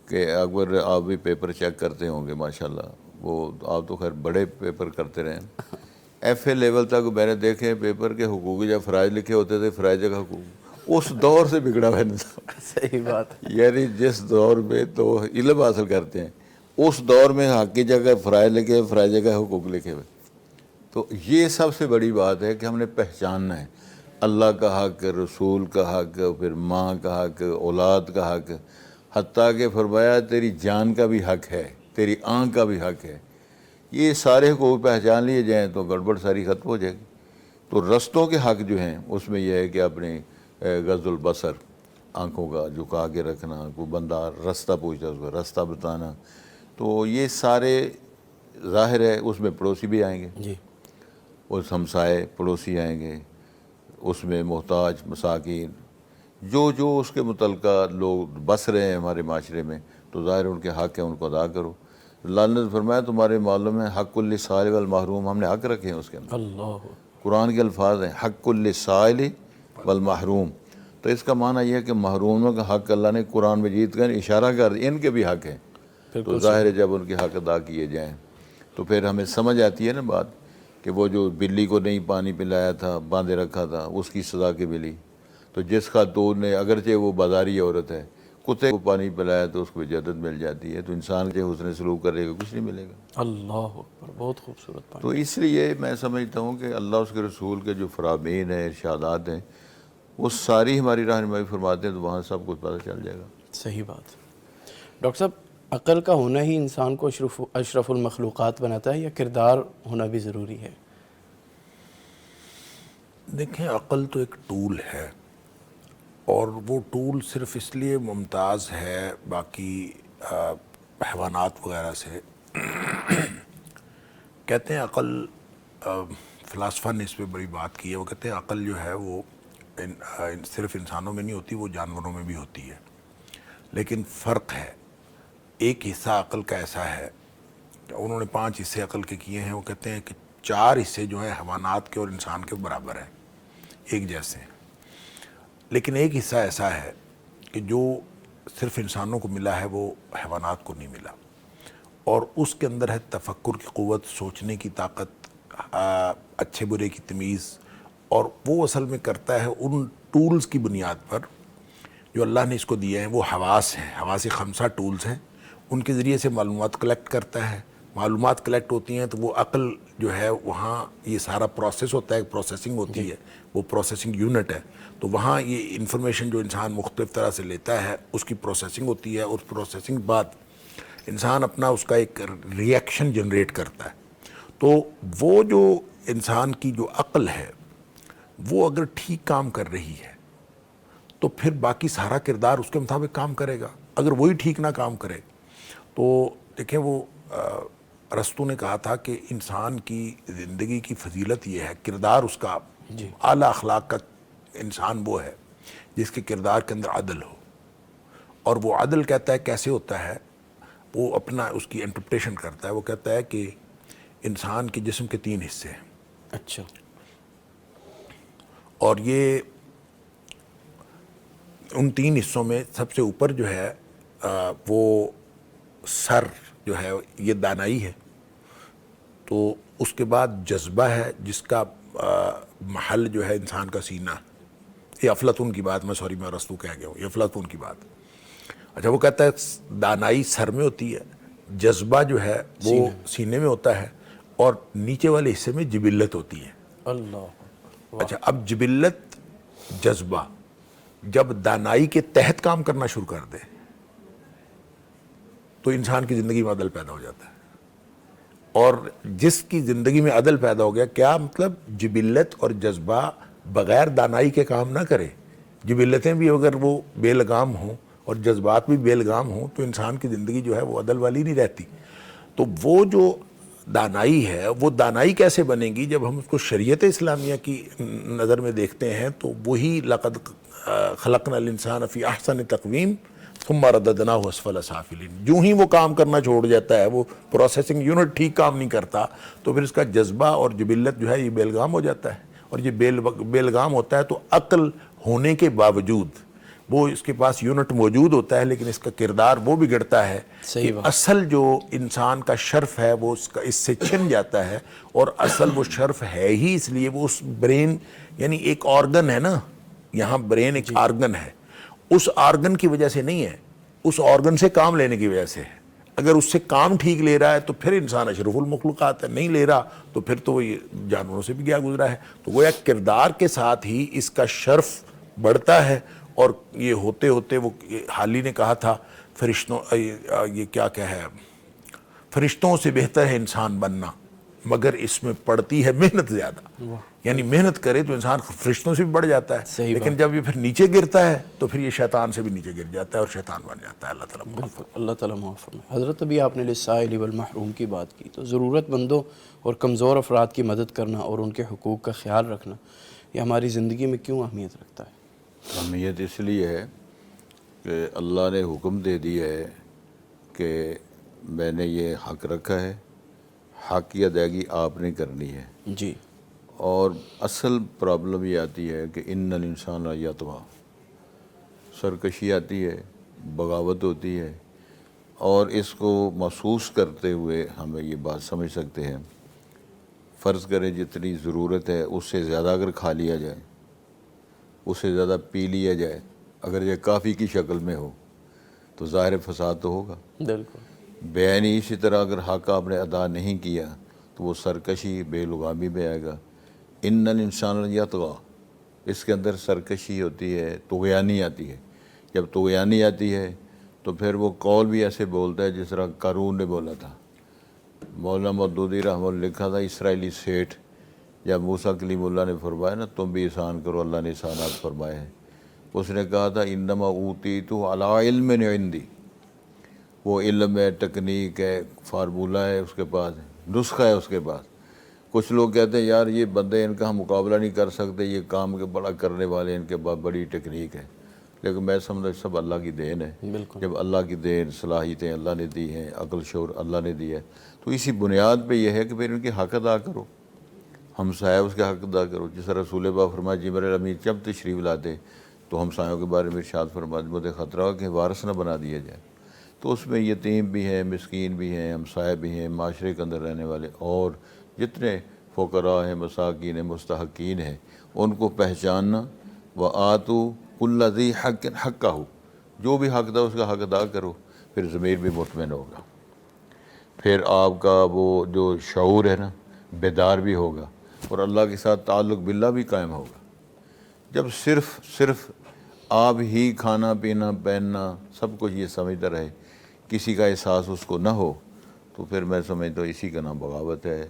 کہ اگر آپ بھی پیپر چیک کرتے ہوں گے ماشاءاللہ، وہ آپ تو خیر بڑے پیپر کرتے رہے ہیں، ایف اے لیول تک میں نے دیکھے پیپر کے حقوق جب فرائض لکھے ہوتے تھے، فرائض کا حقوق، اس دور سے بگڑا ہوا نظام۔ صحیح بات ہے۔ یعنی جس دور میں تو علم حاصل کرتے ہیں، اس دور میں حق کی جگہ فرائض لکھے ہوئے، فرائض جگہ حقوق لکھے ہوئے۔ تو یہ سب سے بڑی بات ہے کہ ہم نے پہچاننا ہے اللہ کا حق، رسول کا حق، پھر ماں کا حق، اولاد کا حق، حتیٰ کہ فرمایا تیری جان کا بھی حق ہے، تیری آنکھ کا بھی حق ہے۔ یہ سارے حقوق پہچان لیے جائیں تو گڑبڑ ساری ختم ہو جائے گی۔ تو رستوں کے حق جو ہیں اس میں یہ ہے کہ اپنے غض البصر، آنکھوں کا جھکا کے رکھنا، کوئی بندہ راستہ پوچھتا ہے اس کو راستہ بتانا، تو یہ سارے ظاہر ہے اس میں پڑوسی بھی آئیں گے، جی اس ہمسائے پڑوسی آئیں گے، اس میں محتاج مساکین، جو اس کے متعلقہ لوگ بس رہے ہیں ہمارے معاشرے میں، تو ظاہر ان کے حق ہیں، ان کو ادا کرو۔ اللہ نے فرمایا تمہارے معلوم ہے حق للسائل والمحروم، ہم نے حق رکھے ہیں اس کے اندر، اللہ قرآن کے الفاظ ہیں حق للسائل والمحروم، تو اس کا معنی یہ ہے کہ محروموں کا حق اللہ نے قرآن مجید کا اشارہ کر دیا، ان کے بھی حق ہیں، تو ظاہر ہے جب ان کے حق ادا کیے جائیں تو پھر ہمیں سمجھ آتی ہے نا بات کہ وہ جو بلی کو نہیں پانی پلایا تھا، باندھے رکھا تھا، اس کی سزا کے ملی، تو جس خاتون نے اگرچہ وہ بازاری عورت ہے، کتے کو پانی پلایا تو اس کو جنت مل جاتی ہے، تو انسان کے حسن سلوک کرے گا کچھ نہیں ملے گا۔ اللہ اکبر، بہت خوبصورت بات۔ تو اس لیے میں سمجھتا ہوں کہ اللہ اس کے رسول کے جو فرامین ہیں، ارشادات ہیں، وہ ساری ہماری رہنمائی فرماتے ہیں، تو وہاں سب کچھ پتہ چل جائے گا۔ صحیح بات۔ ڈاکٹر صاحب، عقل کا ہونا ہی انسان کو اشرف المخلوقات بناتا ہے یا کردار ہونا بھی ضروری ہے؟ دیکھیں، عقل تو ایک ٹول ہے، اور وہ ٹول صرف اس لیے ممتاز ہے باقی حیوانات وغیرہ سے، کہتے ہیں عقل، فلاسفہ نے اس پہ بڑی بات کی ہے، وہ کہتے ہیں عقل جو ہے وہ صرف انسانوں میں نہیں ہوتی، وہ جانوروں میں بھی ہوتی ہے، لیکن فرق ہے، ایک حصہ عقل کا ایسا ہے، انہوں نے 5 حصے عقل کے کیے ہیں، وہ کہتے ہیں کہ 4 حصے جو ہیں حیوانات کے اور انسان کے برابر ہیں، ایک جیسے ہیں، لیکن ایک حصہ ایسا ہے کہ جو صرف انسانوں کو ملا ہے وہ حیوانات کو نہیں ملا، اور اس کے اندر ہے تفکر کی قوت، سوچنے کی طاقت، اچھے برے کی تمیز، اور وہ اصل میں کرتا ہے ان ٹولز کی بنیاد پر جو اللہ نے اس کو دیے ہیں، وہ حواس ہیں، حواس 5 ٹولز ہیں، ان کے ذریعے سے معلومات کلیکٹ کرتا ہے، معلومات کلیکٹ ہوتی ہیں تو وہ عقل جو ہے وہاں یہ سارا پروسیس ہوتا ہے، پروسیسنگ ہوتی ہے، وہ پروسیسنگ یونٹ ہے، تو وہاں یہ انفارمیشن جو انسان مختلف طرح سے لیتا ہے اس کی پروسیسنگ ہوتی ہے، اس پروسیسنگ بعد انسان اپنا اس کا ایک ری ایکشن جنریٹ کرتا ہے، تو وہ جو انسان کی جو عقل ہے وہ اگر ٹھیک کام کر رہی ہے تو پھر باقی سارا کردار اس کے مطابق کام کرے گا، اگر وہی ٹھیک نہ کام کرے تو دیکھیں، وہ ارسطو نے کہا تھا کہ انسان کی زندگی کی فضیلت یہ ہے، کردار اس کا اعلیٰ اخلاق کا انسان وہ ہے جس کے کردار کے اندر عدل ہو، اور وہ عدل کہتا ہے کیسے ہوتا ہے، وہ اپنا اس کی انٹرپریٹیشن کرتا ہے. وہ کہتا ہے کہ انسان کے جسم کے 3 حصے ہیں، اچھا، اور یہ ان 3 حصوں میں سب سے اوپر جو ہے وہ سر جو ہے یہ دانائی ہے. تو اس کے بعد جذبہ ہے جس کا محل جو ہے انسان کا سینہ. یہ افلاطون کی بات، میں ارسطو کہہ گیا ہوں، یہ افلاطون کی بات. اچھا، وہ کہتا ہے دانائی سر میں ہوتی ہے، جذبہ جو ہے وہ سینے میں ہوتا ہے، اور نیچے والے حصے میں جبلت ہوتی ہے. اللہ. اچھا، اب جبلت جذبہ جب دانائی کے تحت کام کرنا شروع کر دے تو انسان کی زندگی میں عدل پیدا ہو جاتا ہے. اور جس کی زندگی میں عدل پیدا ہو گیا، کیا مطلب؟ جبلت اور جذبہ بغیر دانائی کے کام نہ کرے. جبلتیں بھی اگر وہ بے لگام ہوں اور جذبات بھی بے لگام ہوں تو انسان کی زندگی جو ہے وہ عدل والی نہیں رہتی. تو وہ جو دانائی ہے، وہ دانائی کیسے بنے گی؟ جب ہم اس کو شریعت اسلامیہ کی نظر میں دیکھتے ہیں تو وہی لقد خلقنا الانسان فی احسن تقویم ثم رددناہ اسفل سافلین. جو ہی وہ کام کرنا چھوڑ جاتا ہے، وہ پروسیسنگ یونٹ ٹھیک کام نہیں کرتا، تو پھر اس کا جذبہ اور جبلت جو ہے یہ بے لگام ہو جاتا ہے. اور یہ بے لگام ہوتا ہے تو عقل ہونے کے باوجود وہ اس کے پاس یونٹ موجود ہوتا ہے، لیکن اس کا کردار وہ بگڑتا ہے کہ اصل جو انسان کا شرف ہے وہ اس سے چھن جاتا ہے. اور اصل وہ شرف ہے ہی اس لیے وہ اس برین، یعنی ایک آرگن ہے نا، یہاں برین ایک آرگن ہے، اس آرگن کی وجہ سے نہیں ہے، اس آرگن سے کام لینے کی وجہ سے ہے. اگر اس سے کام ٹھیک لے رہا ہے تو پھر انسان اشرف المخلوقات ہے، نہیں لے رہا تو پھر تو یہ جانوروں سے بھی کیا گزرا ہے. تو گویا کردار کے ساتھ ہی اس کا شرف بڑھتا ہے. اور یہ ہوتے ہوتے وہ حالی نے کہا تھا فرشتوں، یہ کیا ہے، فرشتوں سے بہتر ہے انسان بننا مگر اس میں پڑتی ہے محنت زیادہ. یعنی محنت کرے تو انسان فرشتوں سے بھی بڑھ جاتا ہے، لیکن جب یہ پھر نیچے گرتا ہے تو پھر یہ شیطان سے بھی نیچے گر جاتا ہے اور شیطان بن جاتا ہے. اللہ تعالیٰ بالکل، اللہ تعالیٰ معاف فرمائے. حضرت ابھی آپ نے للسائل والمحروم کی بات کی، تو ضرورت مندوں اور کمزور افراد کی مدد کرنا اور ان کے حقوق کا خیال رکھنا یہ ہماری زندگی میں کیوں اہمیت رکھتا ہے؟ اہمیت اس لیے ہے کہ اللہ نے حکم دے دیا ہے کہ میں نے یہ حق رکھا ہے، حق کی ادائیگی آپ نے کرنی ہے. جی. اور اصل پرابلم یہ آتی ہے کہ ان الانسان یطغی، سرکشی آتی ہے، بغاوت ہوتی ہے. اور اس کو محسوس کرتے ہوئے ہمیں یہ بات سمجھ سکتے ہیں، فرض کریں جتنی ضرورت ہے اس سے زیادہ اگر کھا لیا جائے، اس سے زیادہ پی لیا جائے، اگر یہ کافی کی شکل میں ہو تو ظاہر فساد تو ہوگا. بالکل. بیانی اسی طرح اگر حق آپ نے ادا نہیں کیا تو وہ سرکشی، بے لگامی میں آئے گا. ان الانسان یطغی، اس کے اندر سرکشی ہوتی ہے، طغیانی آتی ہے. جب طغیانی آتی ہے تو پھر وہ قول بھی ایسے بولتا ہے جس طرح قارون نے بولا تھا. مولانا مودودی رحمہ اللہ لکھا تھا، اسرائیلی سیٹھ، جب موسیٰ کلیم اللہ نے فرمایا نا تم بھی احسان کرو، اللہ نے احسانات فرمائے ہیں، اس نے کہا تھا انما اوتیتہ علی علم عندی. وہ علم ہے، ٹیکنیک ہے، فارمولہ ہے اس کے پاس، نسخہ ہے اس کے پاس. کچھ لوگ کہتے ہیں یار یہ بندے ان کا ہم مقابلہ نہیں کر سکتے، یہ کام کے بڑا کرنے والے، ان کے پاس بڑی ٹیکنیک ہے. لیکن میں سمجھتا سب اللہ کی دین ہے. جب اللہ کی دین، صلاحیتیں اللہ نے دی ہیں، عقل شعور اللہ نے دی ہے، تو اسی بنیاد پہ یہ ہے کہ پھر ان کے حق ادا کرو، ہمسایہ اس کے حق ادا کرو. جس طرح رسول پاک فرمایا جبرائیل امین جب تشریف لاتے تو ہمسایوں کے بارے میں ارشاد فرمایا مجھے خطرہ ہو کہ وارث نہ بنا دیا جائے. تو اس میں یتیم بھی ہیں، مسکین بھی ہیں، ہمسائے بھی ہیں، معاشرے کے اندر رہنے والے، اور جتنے فقراء ہیں، مساکین ہیں، مستحقین ہیں، ان کو پہچاننا. وآتوا کل ذی حق حقہ، جو بھی حق تھا اس کا حق ادا کرو، پھر ضمیر بھی مطمئن ہوگا، پھر آپ کا وہ جو شعور ہے نا بیدار بھی ہوگا، اور اللہ کے ساتھ تعلق باللہ بھی قائم ہوگا. جب صرف آپ ہی کھانا پینا پہننا سب کچھ یہ سمجھتا رہے، کسی کا احساس اس کو نہ ہو، تو پھر میں سمجھتا ہوں اسی کا نام بغاوت ہے،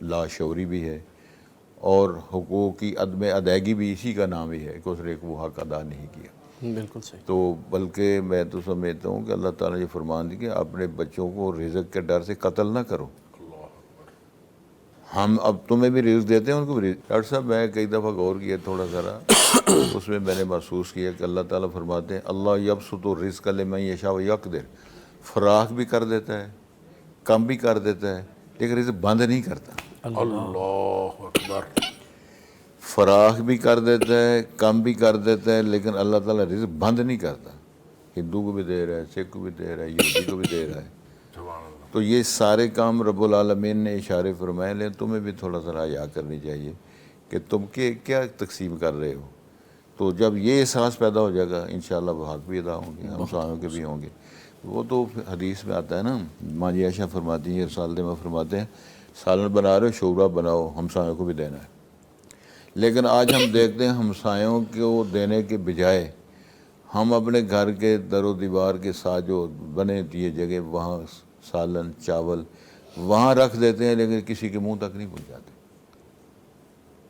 لاشعوری بھی ہے، اور حقوق کی عدم ادائیگی بھی اسی کا نام ہی ہے کہ اس نے وہ حق ادا نہیں کیا. بالکل صحیح. تو بلکہ میں تو سمجھتا ہوں کہ اللہ تعالیٰ نے یہ فرمان دی کہ اپنے بچوں کو رزق کے ڈر سے قتل نہ کرو. ہم اب تمہیں بھی رزق دیتے ہیں، ان کو بھی رزق. ڈاکٹر صاحب میں کئی دفعہ غور کیا تھوڑا ذرا اس میں نے محسوس کیا کہ اللہ تعالیٰ فرماتے ہیں اللہ یبسط الرزق لمن یشاء ویقدر، فراخ بھی کر دیتا ہے، کم بھی کر دیتا ہے، لیکن رزق بند نہیں کرتا۔ اللہ اکبر۔ فراخ بھی کر دیتا ہے، کم بھی کر دیتا ہے، لیکن اللہ تعالیٰ رزق بند نہیں کرتا۔ ہندو کو بھی دے رہا ہے، سکھ کو بھی دے رہا ہے، یہودی کو بھی دے رہا ہے۔ تو یہ سارے کام رب العالمین نے اشارے فرمائے، لیکن تمہیں بھی تھوڑا سا حیا کرنی چاہیے کہ تم کیا تقسیم کر رہے ہو۔ تو جب یہ احساس پیدا ہو جائے گا انشاءاللہ وہ حق بھی ادا ہوں گے، ہمسایوں کے بھی ہوں گے۔ وہ تو حدیث میں آتا ہے نا، ماں جی عائشہ فرماتی ہیں، رسالت میں فرماتے ہیں سالن بنا رہے ہو شوربا بناؤ، ہمسایوں کو بھی دینا ہے۔ لیکن آج ہم دیکھتے ہیں ہمسایوں کو دینے کے بجائے ہم اپنے گھر کے در و دیوار کے ساتھ جو بنے دیے جگہ وہاں سالن چاول وہاں رکھ دیتے ہیں، لیکن کسی کے منہ تک نہیں پہنچاتے۔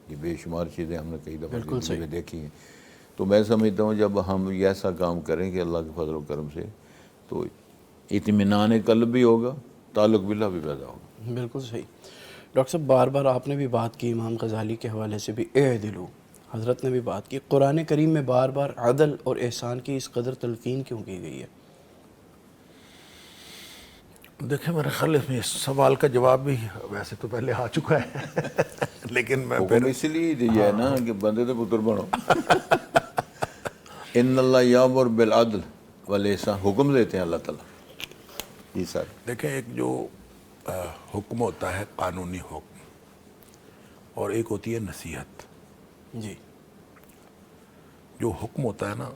یہ بے شمار چیزیں ہم نے کئی دفعہ زندگی میں دیکھی ہیں۔ تو میں سمجھتا ہوں جب ہم یہ ایسا کام کریں کہ اللہ کے فضل و کرم سے، تو اطمینان قلب بھی ہوگا، تعلق باللہ بھی پیدا ہوگا۔ بالکل صحیح۔ ڈاکٹر صاحب بار بار آپ نے بھی بات کی، امام غزالی کے حوالے سے بھی اعدلوا، حضرت نے بھی بات کی، قرآن کریم میں بار بار عدل اور احسان کی اس قدر تلقین کیوں کی گئی ہے؟ دیکھیں میرے خیال میں اس سوال کا جواب بھی ویسے تو پہلے آ چکا ہے لیکن میں حکم اس لیے دیا ہے نا کہ بندے تو پتر بنو۔ ان اللہ یامر بالعدل والاحسان، حکم دیتے ہیں اللہ تعالیٰ۔ جی سر۔ دیکھیں ایک جو حکم ہوتا ہے قانونی حکم، اور ایک ہوتی ہے نصیحت۔ جی۔ جو حکم ہوتا ہے نا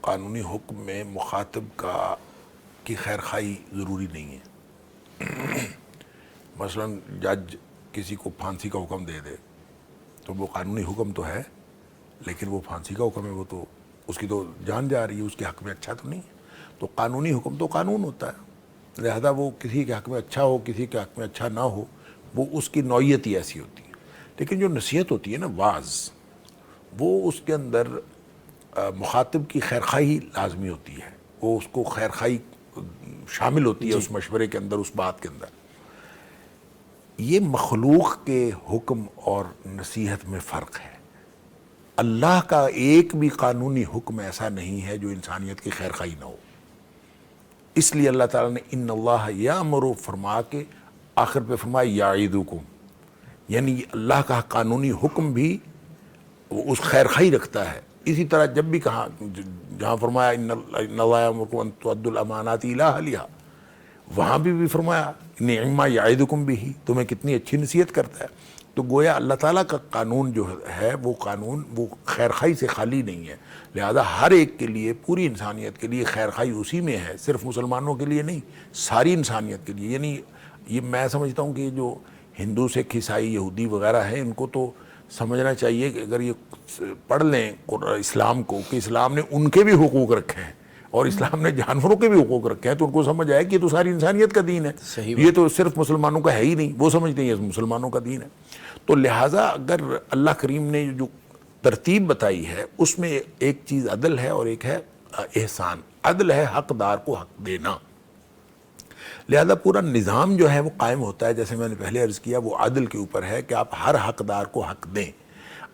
قانونی حکم میں مخاطب کی خیر خواہی ضروری نہیں ہے۔ مثلا جج کسی کو پھانسی کا حکم دے دے تو وہ قانونی حکم تو ہے، لیکن وہ پھانسی کا حکم ہے، وہ تو اس کی تو جان جا رہی ہے، اس کے حق میں اچھا تو نہیں ہے۔ تو قانونی حکم تو قانون ہوتا ہے، لہذا وہ کسی کے حق میں اچھا ہو کسی کے حق میں اچھا نہ ہو، وہ اس کی نوعیت ہی ایسی ہوتی ہے۔ لیکن جو نصیحت ہوتی ہے نا، واعظ، وہ اس کے اندر مخاطب کی خیر خواہی لازمی ہوتی ہے، وہ اس کو خیر خواہی شامل ہوتی ہے اس مشورے کے اندر، اس بات کے اندر۔ یہ مخلوق کے حکم اور نصیحت میں فرق ہے۔ اللہ کا ایک بھی قانونی حکم ایسا نہیں ہے جو انسانیت کی خیر خواہی نہ ہو۔ اس لیے اللہ تعالیٰ نے ان اللہ یامر فرما کے آخر پہ فرمایا یعظکم، یعنی اللہ کا قانونی حکم بھی وہ اس خیر خواہی رکھتا ہے۔ اسی طرح جب بھی کہا، جہاں فرمایا ان اللہ یامرکم ان تؤدوا الامانات الی اہلھا، وہاں بھی فرمایا نعم یعظکم بہ، تمہیں کتنی اچھی نصیحت کرتا ہے۔ تو گویا اللہ تعالیٰ کا قانون جو ہے وہ قانون وہ خیر خواہی سے خالی نہیں ہے، لہذا ہر ایک کے لیے، پوری انسانیت کے لیے خیر خواہی اسی میں ہے، صرف مسلمانوں کے لیے نہیں، ساری انسانیت کے لیے۔ یعنی یہ میں سمجھتا ہوں کہ جو ہندو سکھ عیسائی یہودی وغیرہ ہیں، ان کو تو سمجھنا چاہیے کہ اگر یہ پڑھ لیں اسلام کو کہ اسلام نے ان کے بھی حقوق رکھے ہیں اور اسلام نے جانوروں کے بھی حقوق رکھے ہیں، تو ان کو سمجھ آئے کہ یہ تو ساری انسانیت کا دین ہے، یہ تو صرف مسلمانوں کا ہے ہی نہیں، وہ سمجھتے ہیں یہ مسلمانوں کا دین ہے۔ تو لہٰذا اگر اللہ کریم نے جو ترتیب بتائی ہے اس میں ایک چیز عدل ہے اور ایک ہے احسان۔ عدل ہے حقدار کو حق دینا، لہذا پورا نظام جو ہے وہ قائم ہوتا ہے، جیسے میں نے پہلے عرض کیا، وہ عدل کے اوپر ہے کہ آپ ہر حقدار کو حق دیں۔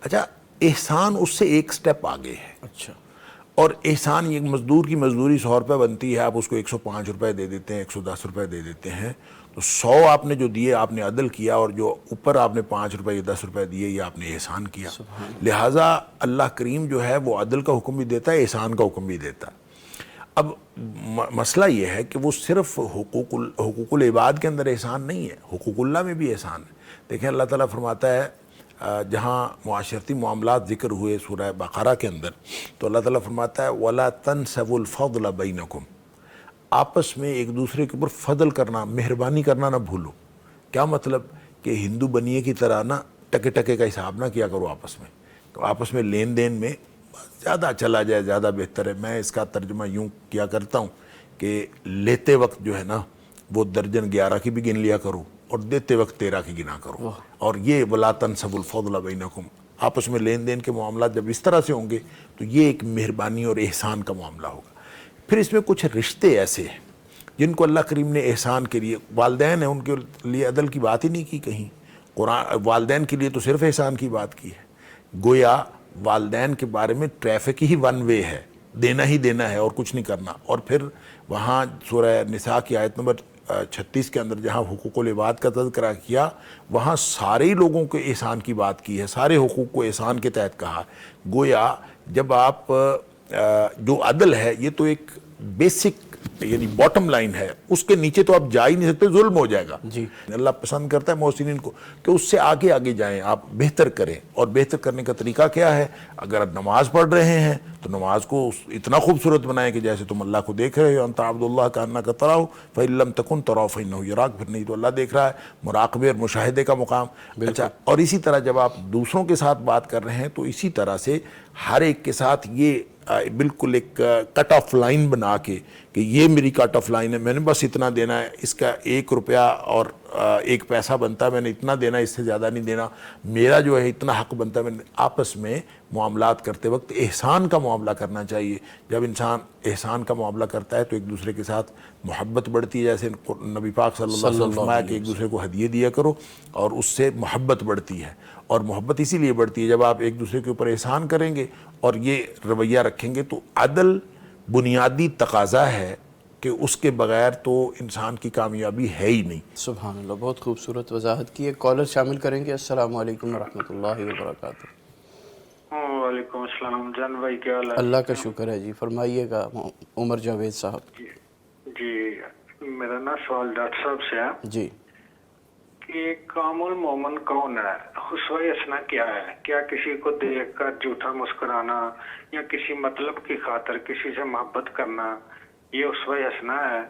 اچھا، احسان اس سے ایک سٹیپ آگے ہے۔ اچھا، اور احسان، یہ مزدور کی مزدوری 100 روپے بنتی ہے، آپ اس کو 105 روپے دے دیتے ہیں، 110 روپے دے دیتے ہیں، تو 100 آپ نے جو دیے آپ نے عدل کیا، اور جو اوپر آپ نے 5 روپے یا 10 روپے دیے یہ آپ نے احسان کیا۔ لہٰذا اللہ کریم جو ہے وہ عدل کا حکم بھی دیتا ہے، احسان کا حکم بھی دیتا ہے۔ اب مسئلہ یہ ہے کہ وہ صرف حقوق العباد کے اندر احسان نہیں ہے، حقوق اللہ میں بھی احسان ہے۔ دیکھیں اللہ تعالیٰ فرماتا ہے، جہاں معاشرتی معاملات ذکر ہوئے سورہ بقرہ کے اندر، تو اللہ تعالیٰ فرماتا ہے وَلَا تَنْسَوُا الْفَضْلَ بَيْنَكُمْ، آپس میں ایک دوسرے کے اوپر فضل کرنا، مہربانی کرنا نہ بھولو۔ کیا مطلب؟ کہ ہندو بنیے کی طرح نہ ٹکے ٹکے کا حساب نہ کیا کرو آپس میں، تو آپس میں لین دین میں زیادہ چلا جائے زیادہ بہتر ہے۔ میں اس کا ترجمہ یوں کیا کرتا ہوں کہ لیتے وقت جو ہے نا وہ درجن 11 کی بھی گن لیا کرو اور دیتے وقت 13 کی گنا کرو۔ اور یہ وَلَا تَنْسَوُا الْفَضْلَ بَيْنَكُمْ، آپس میں لین دین کے معاملات جب اس طرح سے ہوں گے تو یہ ایک مہربانی اور احسان کا معاملہ ہوگا۔ پھر اس میں کچھ رشتے ایسے ہیں جن کو اللہ کریم نے احسان کے لیے، والدین ہیں ان کے لیے عدل کی بات ہی نہیں کی کہیں، قرآن والدین کے لیے تو صرف احسان کی بات کی ہے۔ گویا والدین کے بارے میں ٹریفک ہی ون وے ہے، دینا ہی دینا ہے اور کچھ نہیں کرنا. اور پھر وہاں سورہ نساء کی آیت نمبر 36 کے اندر جہاں حقوق العباد کا تذکرہ کیا، وہاں سارے ہی لوگوں کے احسان کی بات کی ہے، سارے حقوق کو احسان کے تحت کہا. گویا جب آپ جو عدل ہے یہ تو ایک بیسک یعنی باٹم لائن ہے، اس کے نیچے تو آپ جا ہی نہیں سکتے، ظلم ہو جائے گا. جی اللہ پسند کرتا ہے محسنین کو کہ اس سے آگے آگے جائیں، آپ بہتر کریں. اور بہتر کرنے کا طریقہ کیا ہے؟ اگر آپ نماز پڑھ رہے ہیں تو نماز کو اتنا خوبصورت بنائیں کہ جیسے تم اللہ کو دیکھ رہے ہو. انت عبد اللہ کانک تراہ فإن لم تکن تراہ فإنہ یراک، پھر نہیں تو اللہ دیکھ رہا ہے. مراقبے اور مشاہدے کا مقام. اچھا، اور اسی طرح جب آپ دوسروں کے ساتھ بات کر رہے ہیں تو اسی طرح سے ہر ایک کے ساتھ یہ بالکل ایک کٹ آف لائن بنا کے کہ یہ میری کٹ آف لائن ہے، میں نے بس اتنا دینا ہے، اس کا 1 روپیہ اور 1 پیسہ بنتا ہے، میں نے اتنا دینا، اس سے زیادہ نہیں دینا، میرا جو ہے اتنا حق بنتا ہے. میں نے آپس میں معاملات کرتے وقت احسان کا معاملہ کرنا چاہیے. جب انسان احسان کا معاملہ کرتا ہے تو ایک دوسرے کے ساتھ محبت بڑھتی ہے. جیسے نبی پاک صلی اللہ علیہ وسلم فرمایا کہ ایک دوسرے کو ہدیے دیا کرو اور اس سے محبت بڑھتی ہے. اور محبت اسی لیے بڑھتی ہے جب آپ ایک دوسرے کے اوپر احسان کریں گے اور یہ رویہ رکھیں گے. تو عدل بنیادی تقاضا ہے کہ اس کے بغیر تو انسان کی کامیابی ہے ہی نہیں. سبحان اللہ، بہت خوبصورت وضاحت کی. ایک کالر شامل کریں گے. السلام علیکم ورحمۃ اللہ وبرکاتہ. وعلیکم السلام. جان بھائی کیا حال ہے؟ اللہ کا شکر ہے جی، فرمائیے گا عمر جاوید صاحب. جی میرا نا سوال ڈاکٹر صاحب سے ہے جی کہ کامل مومن کون ہے؟ حسوہ حسنہ کیا ہے؟ کیا کسی کو دیکھ کر جھوٹا مسکرانا یا کسی مطلب کی خاطر کسی سے محبت کرنا یہ حسوہ حسنہ ہے؟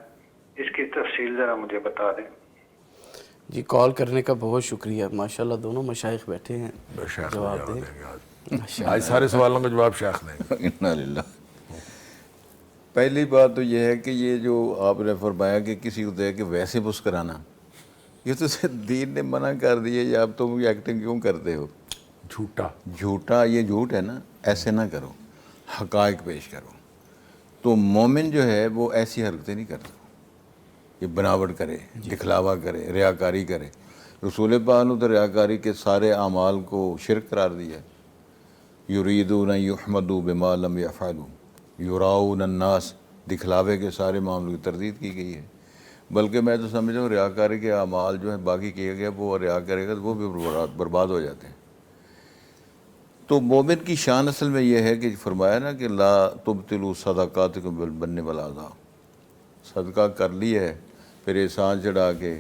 اس کی تفصیل ذرا مجھے بتا دیں. جی، کال کرنے کا بہت شکریہ. ماشاءاللہ دونوں مشائخ بیٹھے ہیں، شیخ جواب دیں. آج سارے سوالوں کا جواب شیخ دیں گے. انا للہ. پہلی بات تو یہ ہے کہ یہ جو آپ نے فرمایا کہ کسی کو دیکھ کے ویسے مسکرانا، یہ تو دین نے منع کر دیا. یا آپ تم یہ ایکٹنگ کیوں کرتے ہو؟ جھوٹا یہ جھوٹ ہے نا، ایسے نہ کرو، حقائق پیش کرو. تو مومن جو ہے وہ ایسی حرکتیں نہیں کرتا، یہ بناوٹ کرے، دکھلاوا کرے، ریاکاری کرے. رسول پاک نے تو ریاکاری کے سارے اعمال کو شرک قرار دیا. یریدون ان یحمدوا بما لم یفعلوا یراؤن الناس، دکھلاوے کے سارے معاملوں کی تردید کی گئی ہے. بلکہ میں تو سمجھ رہا ہوں ریاکاری کے اعمال جو ہیں باقی کیے گئے وہ ریا کرے گا تو وہ بھی برباد ہو جاتے ہیں. تو مومن کی شان اصل میں یہ ہے کہ فرمایا نا کہ لا تبطلوا صدقاتکم بالمن والعذاب. صدقہ کر لی ہے پھر احسان چڑھا کے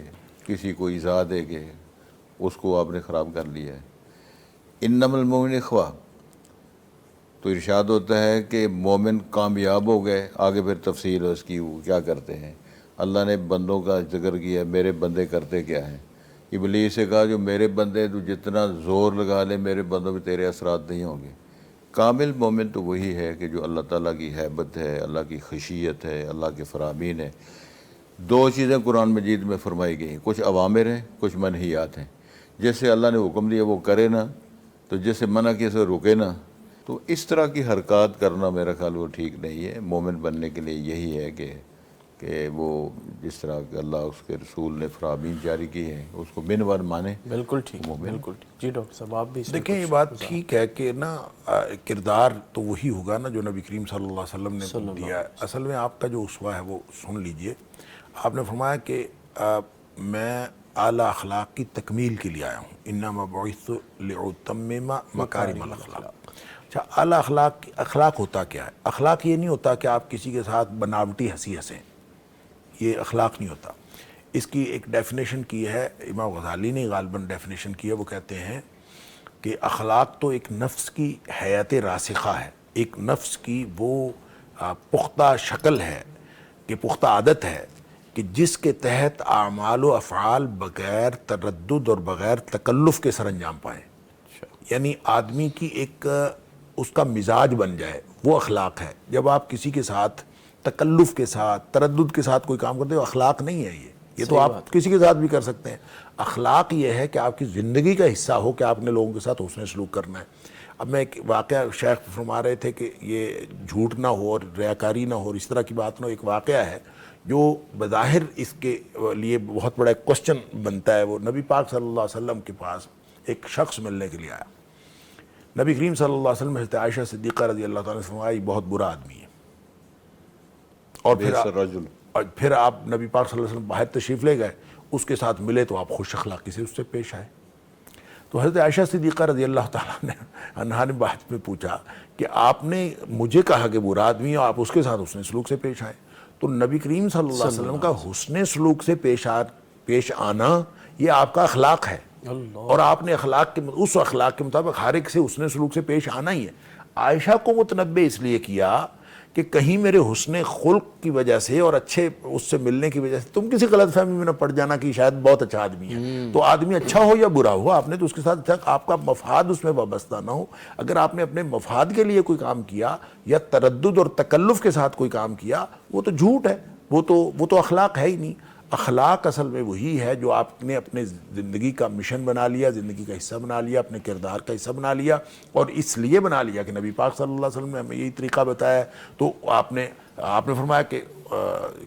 کسی کو ایذا دے کے اس کو آپ نے خراب کر لیا ہے. انما المؤمنون اخوہ. تو ارشاد ہوتا ہے کہ مومن کامیاب ہو گئے. آگے پھر تفصیل ہے اس کی، وہ کیا کرتے ہیں. اللہ نے بندوں کا ذکر کیا، میرے بندے کرتے کیا ہیں. ابلیس سے کہا جو میرے بندے تو جتنا زور لگا لے میرے بندوں پہ تیرے اثرات نہیں ہوں گے. کامل مومن تو وہی ہے کہ جو اللہ تعالیٰ کی ہیبت ہے، اللہ کی خشیت ہے، اللہ کے فرامین ہے. 2 چیزیں قرآن مجید میں فرمائی گئی ہیں، کچھ اوامر ہیں، کچھ منہیات ہیں. جیسے اللہ نے حکم دیا وہ کرے نا، تو جیسے منع کیا سے رکے نا. تو اس طرح کی حرکات کرنا میرا خیال وہ ٹھیک نہیں ہے. مومن بننے کے لیے یہی ہے کہ وہ جس طرح کہ اللہ اس کے رسول نے فرامین جاری کی ہیں اس کو منور مانے. بالکل ٹھیک، بالکل ٹھیک. جی ڈاکٹر صاحب آپ بھی دیکھیں یہ بات ٹھیک ہے کہ نا کردار تو وہی ہوگا نا جو نبی کریم صلی اللہ علیہ وسلم نے دیا ہے. اصل میں آپ کا جو اسوہ ہے وہ سن لیجئے. آپ نے فرمایا کہ میں اعلیٰ اخلاق کی تکمیل کے لیے آیا ہوں. انما بعثت لأتمم مکارم الاخلاق. اچھا، اعلیٰ اخلاق ہوتا کیا ہے؟ اخلاق یہ نہیں ہوتا کہ آپ کسی کے ساتھ بناوٹی ہنسی ہنسیں، یہ اخلاق نہیں ہوتا. اس کی ایک ڈیفینیشن کی ہے امام غزالی نے، غالباً ڈیفینیشن کی ہے. وہ کہتے ہیں کہ اخلاق تو ایک نفس کی حیات راسخہ ہے، ایک نفس کی وہ پختہ شکل ہے کہ پختہ عادت ہے کہ جس کے تحت اعمال و افعال بغیر تردد اور بغیر تکلف کے سر انجام پائیں. یعنی آدمی کی ایک اس کا مزاج بن جائے، وہ اخلاق ہے. جب آپ کسی کے ساتھ تکلف کے ساتھ تردد کے ساتھ کوئی کام کرتے ہو، اخلاق نہیں ہے یہ تو آپ کسی کے ساتھ بھی کر سکتے ہیں. اخلاق یہ ہے کہ آپ کی زندگی کا حصہ ہو کہ آپ نے لوگوں کے ساتھ حسن سلوک کرنا ہے. اب میں ایک واقعہ، شیخ فرما رہے تھے کہ یہ جھوٹ نہ ہو اور ریاکاری نہ ہو اور اس طرح کی بات نہ ہو. ایک واقعہ ہے جو بظاہر اس کے لیے بہت بڑا کوسچن بنتا ہے. وہ نبی پاک صلی اللہ علیہ وسلم کے پاس ایک شخص ملنے کے لیے آیا. نبی کریم صلی اللہ علیہ وسلم حضرت عائشہ صدیقہ رضی اللہ تعالیٰ نے فرمایا یہ بہت برا آدمی ہے، اور پھر آپ نبی پاک صلی اللہ علیہ وسلم باہر تشریف لے گئے، اس کے ساتھ ملے تو آپ خوش اخلاقی سے اس سے پیش آئے۔ تو حضرت عائشہ صدیقہ رضی اللہ تعالیٰ عنہا نے بعد میں پوچھا کہ آپ نے مجھے کہا کہ برا آدمی ہے، آپ اس کے ساتھ حسن سلوک سے پیش آئے۔ تو نبی کریم صلی اللہ علیہ وسلم کا حسن سلوک سے پیش آنا یہ آپ کا اخلاق ہے، اور آپ نے اس اخلاق کے مطابق ہر ایک سے حسن سلوک سے پیش آنا ہی ہے۔ عائشہ کو متنبع اس لیے کیا کہ کہیں میرے حسن خلق کی وجہ سے اور اچھے اس سے ملنے کی وجہ سے تم کسی غلط فہمی میں نہ پڑ جانا کہ شاید بہت اچھا آدمی ہے۔ تو آدمی اچھا ہو یا برا ہو، آپ نے تو اس کے ساتھ آپ کا مفاد اس میں وابستہ نہ ہو۔ اگر آپ نے اپنے مفاد کے لیے کوئی کام کیا یا تردد اور تکلف کے ساتھ کوئی کام کیا، وہ تو جھوٹ ہے، وہ تو اخلاق ہے ہی نہیں۔ اخلاق اصل میں وہی ہے جو آپ نے اپنے زندگی کا مشن بنا لیا، زندگی کا حصہ بنا لیا، اپنے کردار کا حصہ بنا لیا، اور اس لیے بنا لیا کہ نبی پاک صلی اللہ علیہ وسلم نے ہمیں یہی طریقہ بتایا ہے۔ تو آپ نے فرمایا کہ